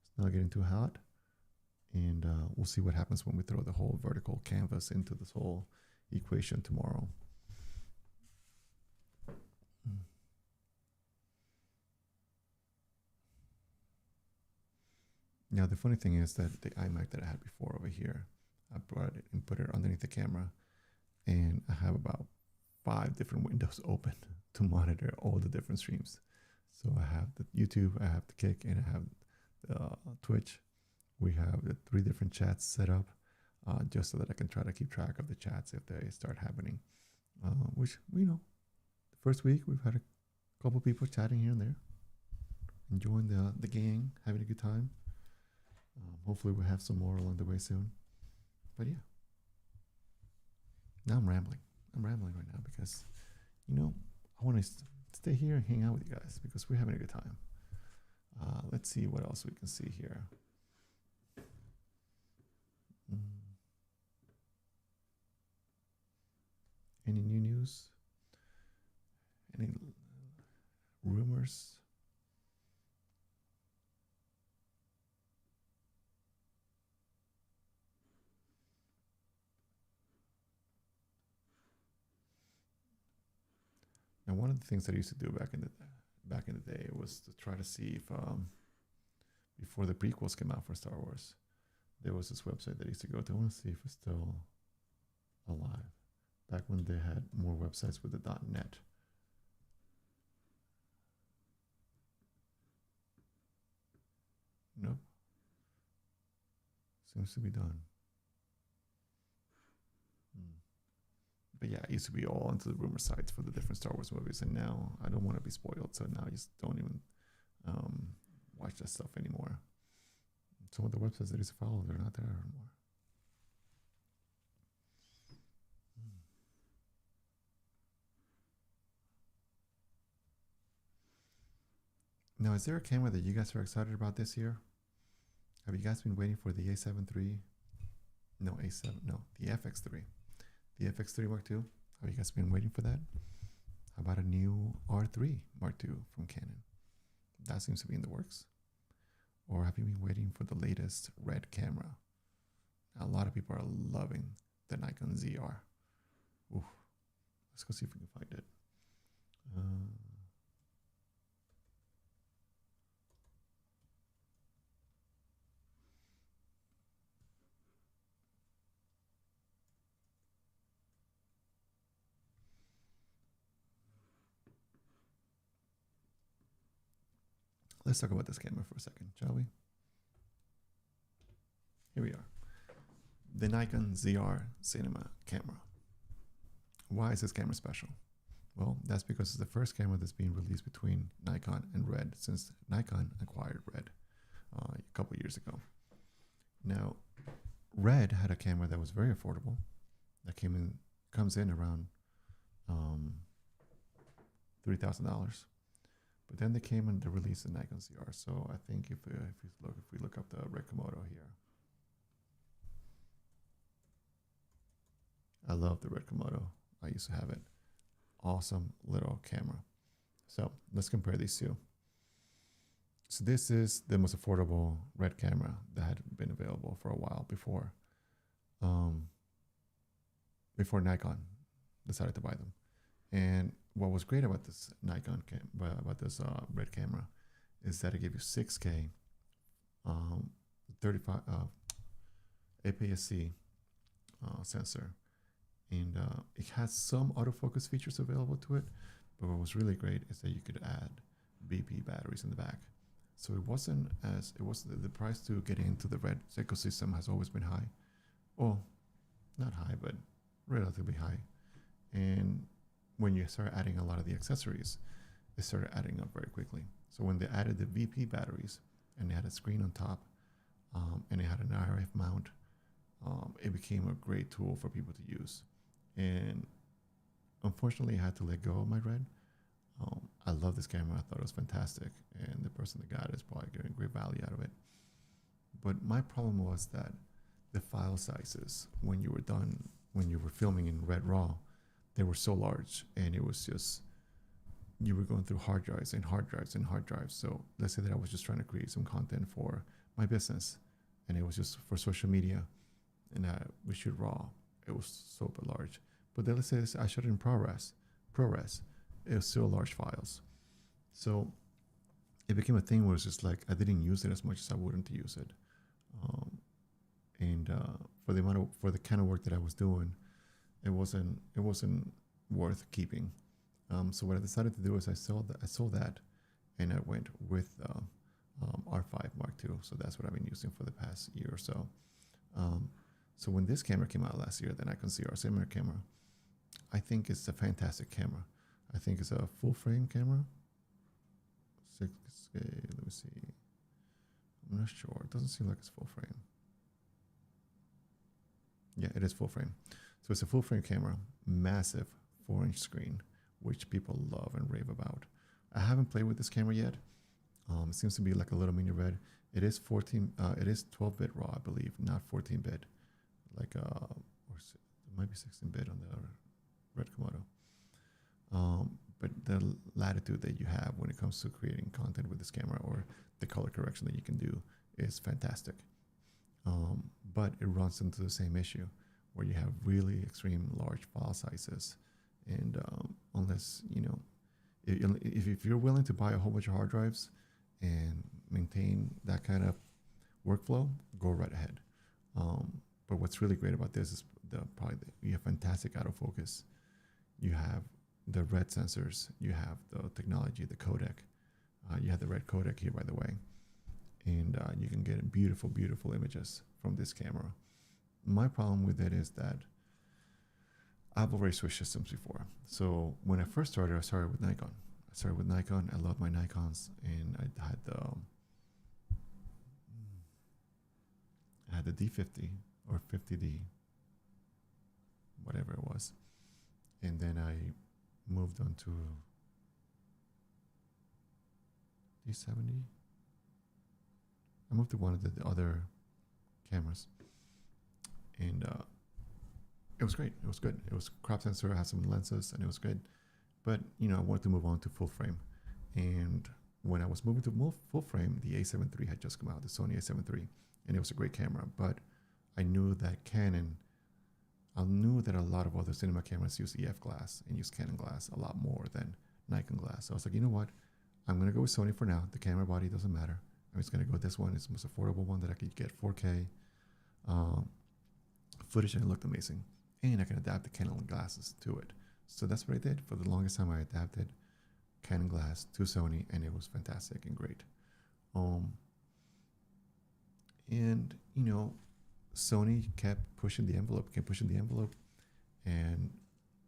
It's not getting too hot. And we'll see what happens when we throw the whole vertical canvas into this whole equation tomorrow. Now, the funny thing is that the iMac that I had before over here, I brought it and put it underneath the camera. And I have about 5 different windows open to monitor all the different streams. So I have the YouTube, I have the Kick, and I have the Twitch. We have the 3 different chats set up just so that I can try to keep track of the chats if they start happening. Which, the first week we've had a couple people chatting here and there, enjoying the gang, having a good time. Hopefully we'll have some more along the way soon. But yeah. Now I'm rambling. I'm rambling right now because, I want to stay here and hang out with you guys because we're having a good time. Let's see what else we can see here. Any new news? Any rumors? Now, one of the things that I used to do back in the day was to try to see if before the prequels came out for Star Wars, there was this website that I used to go to. I want to see if it's still alive. Back when they had more websites with the .net. Nope. Seems to be done. But yeah, I used to be all into the rumor sites for the different Star Wars movies, and now I don't want to be spoiled, so now I just don't even watch that stuff anymore. Some of the websites that I used to follow, they're not there anymore. Now, is there a camera that you guys are excited about this year? Have you guys been waiting for the A7 III? No, the FX3. The FX3 Mark II. Have you guys been waiting for that? How about a new R3 Mark II from Canon? That seems to be in the works. or have you been waiting for the latest Red camera? Now, a lot of people are loving the Nikon ZR. Oof. Let's go see if we can find it. Let's talk about this camera for a second, shall we? Here we are. The Nikon ZR Cinema camera. Why is this camera special? Well, that's because it's the first camera that's being released between Nikon and Red since Nikon acquired Red a couple years ago. Now, Red had a camera that was very affordable that comes in around $3,000. But then they came and they released the Nikon ZR. So I think if we look up the Red Komodo here, I love the Red Komodo. I used to have it. Awesome little camera. So let's compare these two. So this is the most affordable Red camera that had been available for a while before Nikon decided to buy them. And what was great about this Red camera is that it gave you 6K, 35 APS-C sensor, and it has some autofocus features available to it. But what was really great is that you could add BP batteries in the back. So the price to get into the Red ecosystem has always been high. Well, not high, but relatively high. And when you start adding a lot of the accessories, it started adding up very quickly. So when they added the VP batteries and they had a screen on top and it had an RF mount, it became a great tool for people to use. And unfortunately, I had to let go of my Red. I love this camera. I thought it was fantastic. And the person that got it is probably getting great value out of it. But my problem was that the file sizes, when you were filming in Red RAW, they were so large, and it was just, you were going through hard drives and hard drives and hard drives. So let's say that I was just trying to create some content for my business, and it was just for social media, and we shoot RAW. It was super large. But then let's say I shot it in ProRes. It was still large files. So it became a thing where it's just like I didn't use it as much as I wouldn't use it. For the kind of work that I was doing, it wasn't worth keeping. So what I decided to do is I sold that, and I went with R5 Mark II. So that's what I've been using for the past year or so. So when this camera came out last year, the Nikon ZR Cinema camera, I think it's a fantastic camera. I think it's a full frame camera. 6K, let me see. I'm not sure. It doesn't seem like it's full frame. Yeah, it is full frame. So it's a full frame camera, massive 4-inch screen, which people love and rave about. I haven't played with this camera yet. It seems to be like a little mini Red. It is 12-bit RAW, I believe, not 14-bit. Or it might be 16-bit on the Red Komodo. But the latitude that you have when it comes to creating content with this camera, or the color correction that you can do, is fantastic. But it runs into the same issue where you have really extreme large file sizes. And unless, if you're willing to buy a whole bunch of hard drives and maintain that kind of workflow, go right ahead. But what's really great about this is you have fantastic autofocus. You have the Red sensors. You have the technology, the codec. You have the Red codec here, by the way. And you can get beautiful, beautiful images from this camera. My problem with it is that I've already switched systems before. So when I first started, I started with Nikon. I love my Nikons, and I had the D50 or 50D, whatever it was. And then I moved on to D70. I moved to one of the other cameras, and it was great. It was good. It was crop sensor. It had some lenses, and it was good. But I wanted to move on to full frame. And when I was moving to full frame, the A7 III had just come out, the Sony A7 III, and it was a great camera. But I knew that I knew that a lot of other cinema cameras use EF glass and use Canon glass a lot more than Nikon glass. So I was like, you know what? I'm going to go with Sony for now. The camera body doesn't matter. I'm just going to go with this one. It's the most affordable one that I could get 4K footage, and it looked amazing. And I can adapt the Canon glasses to it. So that's what I did. For the longest time, I adapted Canon glass to Sony, and it was fantastic and great. And, you know, Sony kept pushing the envelope, and,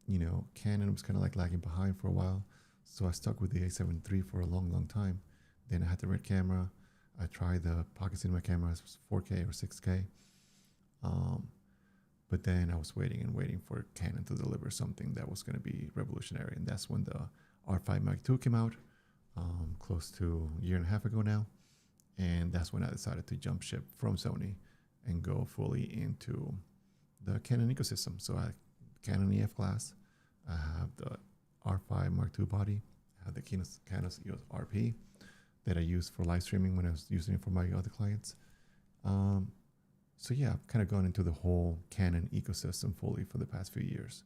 you know, Canon was kind of like lagging behind for a while. So I stuck with the A7 III for a long, long time. Then I had the Red camera. I tried the Pocket Cinema camera, it was 4K or 6K. But then I was waiting for Canon to deliver something that was going to be revolutionary. And that's when the R5 Mark II came out, close to a year and a half ago now. And that's when I decided to jump ship from Sony and go fully into the Canon ecosystem. So I have Canon EF glass, I have the R5 Mark II body, I have the Canon EOS RP that I use for live streaming when I was using it for my other clients. So yeah, I've kind of gone into the whole Canon ecosystem fully for the past few years.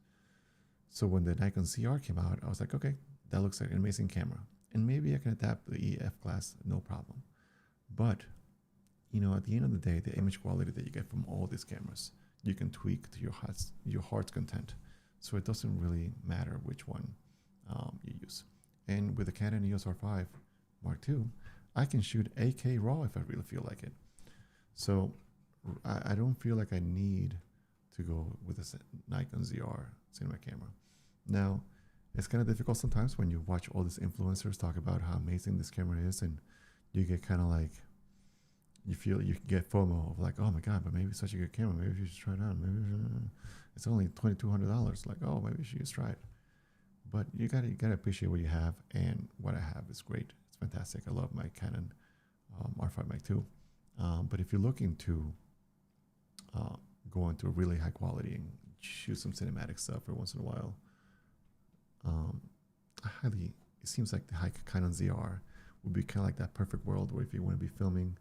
So when the Nikon ZR came out, I was like, okay, that looks like an amazing camera. And maybe I can adapt the EF glass, no problem. But, you know, at the end of the day, the image quality that you get from all these cameras, you can tweak to your heart's content. So it doesn't really matter which one you use. And with the Canon EOS R5 Mark II, I can shoot 8K RAW if I really feel like it. So I don't feel like I need to go with a Nikon ZR cinema camera. Now, it's kind of difficult sometimes when you watch all these influencers talk about how amazing this camera is, and you get kind of like, you get FOMO of like, oh my God, but maybe it's such a good camera. Maybe you should try it out. Maybe it's only $2,200. Like, oh, maybe you should just try it. But you gotta appreciate what you have, and what I have is great. It's fantastic. I love my Canon R5 Mark II. But if you're looking to go into really high quality and shoot some cinematic stuff every once in a while, it seems like the Canon ZR would be kind of like that perfect world where if you want to be filming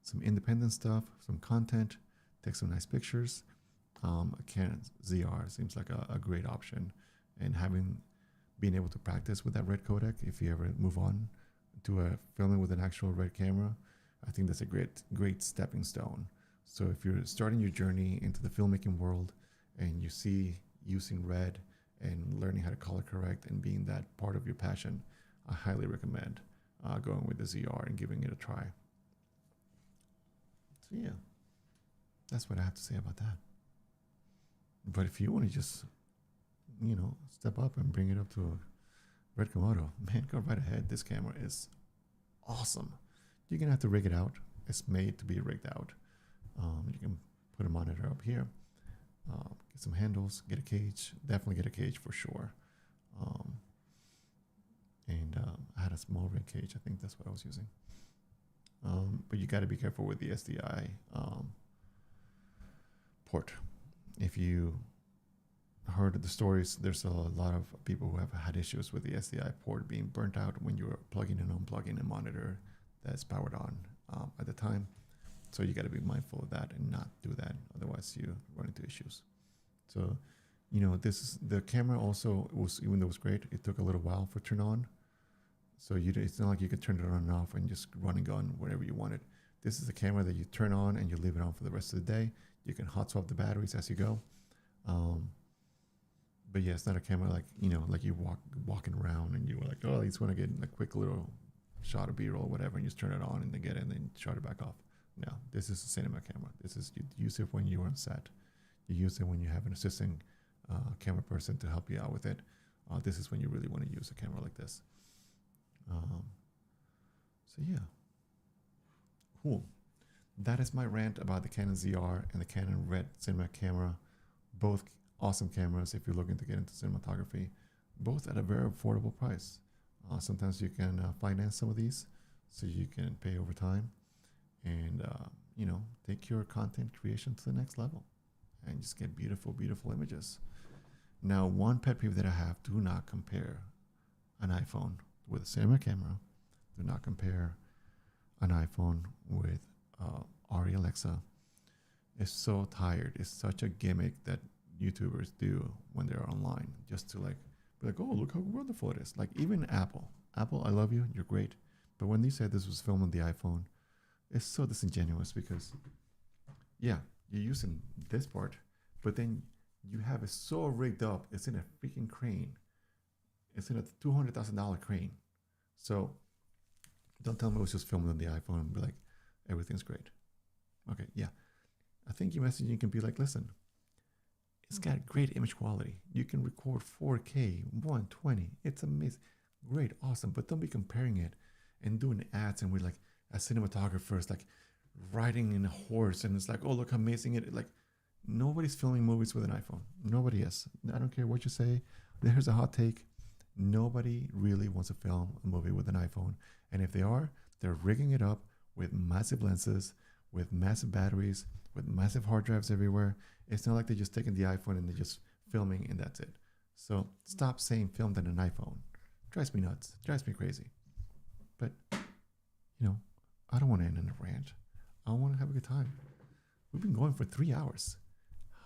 some independent stuff, some content, take some nice pictures, a Canon ZR seems like a great option. And being able to practice with that red codec, if you ever move on to filming with an actual red camera, I think that's a great stepping stone. So if you're starting your journey into the filmmaking world and you see using red and learning how to color correct and being that part of your passion, I highly recommend going with the ZR and giving it a try. So yeah, that's what I have to say about that. But if you want to just, you know, step up and bring it up to a Red Komodo, man, go right ahead. This camera is awesome. You're going to have to rig it out. It's made to be rigged out. You can put a monitor up here, get some handles, get a cage. Definitely get a cage for sure. I had a small rig cage. I think that's what I was using. But you got to be careful with the SDI port. If you heard of the stories, there's a lot of people who have had issues with the SDI port being burnt out when you're plugging and unplugging a monitor that's powered on at the time. So you got to be mindful of that and not do that. Otherwise, you run into issues. So, you know, the camera also was, even though it was great, it took a little while for turn on. So it's not like you could turn it on and off and just run and gun wherever you want it. This is a camera that you turn on and you leave it on for the rest of the day. You can hot swap the batteries as you go. But yeah, it's not a camera like, you know, like you walking around and you were like, oh, I just want to get a quick little shot of B-roll or whatever, and you just turn it on and then get it and then shut it back off. No, this is a cinema camera. You use it when you're on set. You use it when you have an assisting camera person to help you out with it. This is when you really want to use a camera like this. So yeah, cool. That is my rant about the Canon ZR and the Canon Red cinema camera. Both awesome cameras if you're looking to get into cinematography. Both at a very affordable price. Sometimes you can finance some of these, so you can pay over time. And, you know, take your content creation to the next level and just get beautiful, beautiful images. Now, one pet peeve that I have, do not compare an iPhone with a cinema camera Do not compare an iPhone with Ari Alexa. It's so tired. It's such a gimmick that YouTubers do when they're online, just to like be like, oh, look how wonderful it is. Like even Apple. Apple, I love you. You're great. But when they said this was filmed on the iPhone, it's so disingenuous because, yeah, you're using this part, but then you have it so rigged up. It's in a freaking crane. It's in a $200,000 crane. So don't tell me it was just filmed on the iPhone and be like, everything's great. Okay, yeah. I think your messaging can be like, listen, it's got great image quality. You can record 4K, 120. It's amazing. Great, awesome. But don't be comparing it and doing ads and we're like, as cinematographers, like riding in a horse and it's like, oh, look how amazing it is. Like, nobody's filming movies with an iPhone. Nobody is. I don't care what you say. There's a hot take. Nobody really wants to film a movie with an iPhone. And if they are, they're rigging it up with massive lenses, with massive batteries, with massive hard drives everywhere. It's not like they're just taking the iPhone and they're just filming and that's it. So stop saying filmed on an iPhone. Drives me nuts. Drives me crazy. But, you know, I don't want to end in a rant. I want to have a good time. We've been going for 3 hours.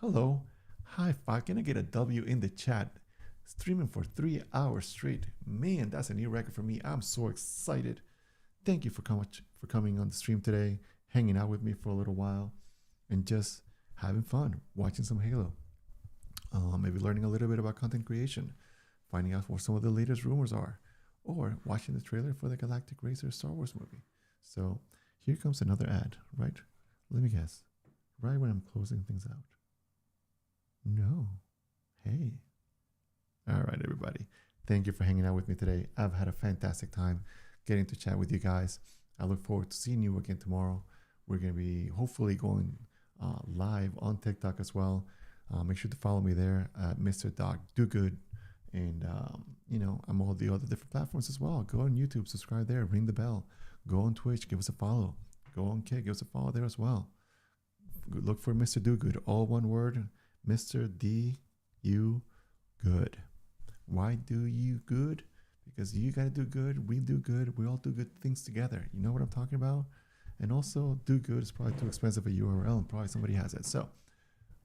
Hello. High five. Can I get a W in the chat? Streaming for 3 hours straight. Man, that's a new record for me. I'm so excited. Thank you for coming on the stream today, hanging out with me for a little while, and just having fun, watching some Halo. Maybe learning a little bit about content creation, finding out what some of the latest rumors are, or watching the trailer for the Galactic Racer Star Wars movie. So here comes another ad, right? Let me guess. Right when I'm closing things out. No. Hey. All right, everybody. Thank you for hanging out with me today. I've had a fantastic time getting to chat with you guys. I look forward to seeing you again tomorrow. We're going to be hopefully going live on TikTok as well. Make sure to follow me there at Mr. Doc Do Good. And, you know, I'm all the other different platforms as well. Go on YouTube, subscribe there, ring the bell. Go on Twitch, give us a follow. Go on Kick, give us a follow there as well. Look for Mr. Do Good, all one word, Mr. D-U Good. Why do you good? Because you got to do good, we do good, we all do good things together. You know what I'm talking about? And also, do good is probably too expensive a URL and probably somebody has it. So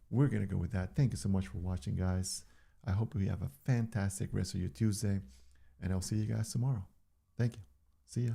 we're going to go with that. Thank you so much for watching, guys. I hope you have a fantastic rest of your Tuesday, and I'll see you guys tomorrow. Thank you. See ya.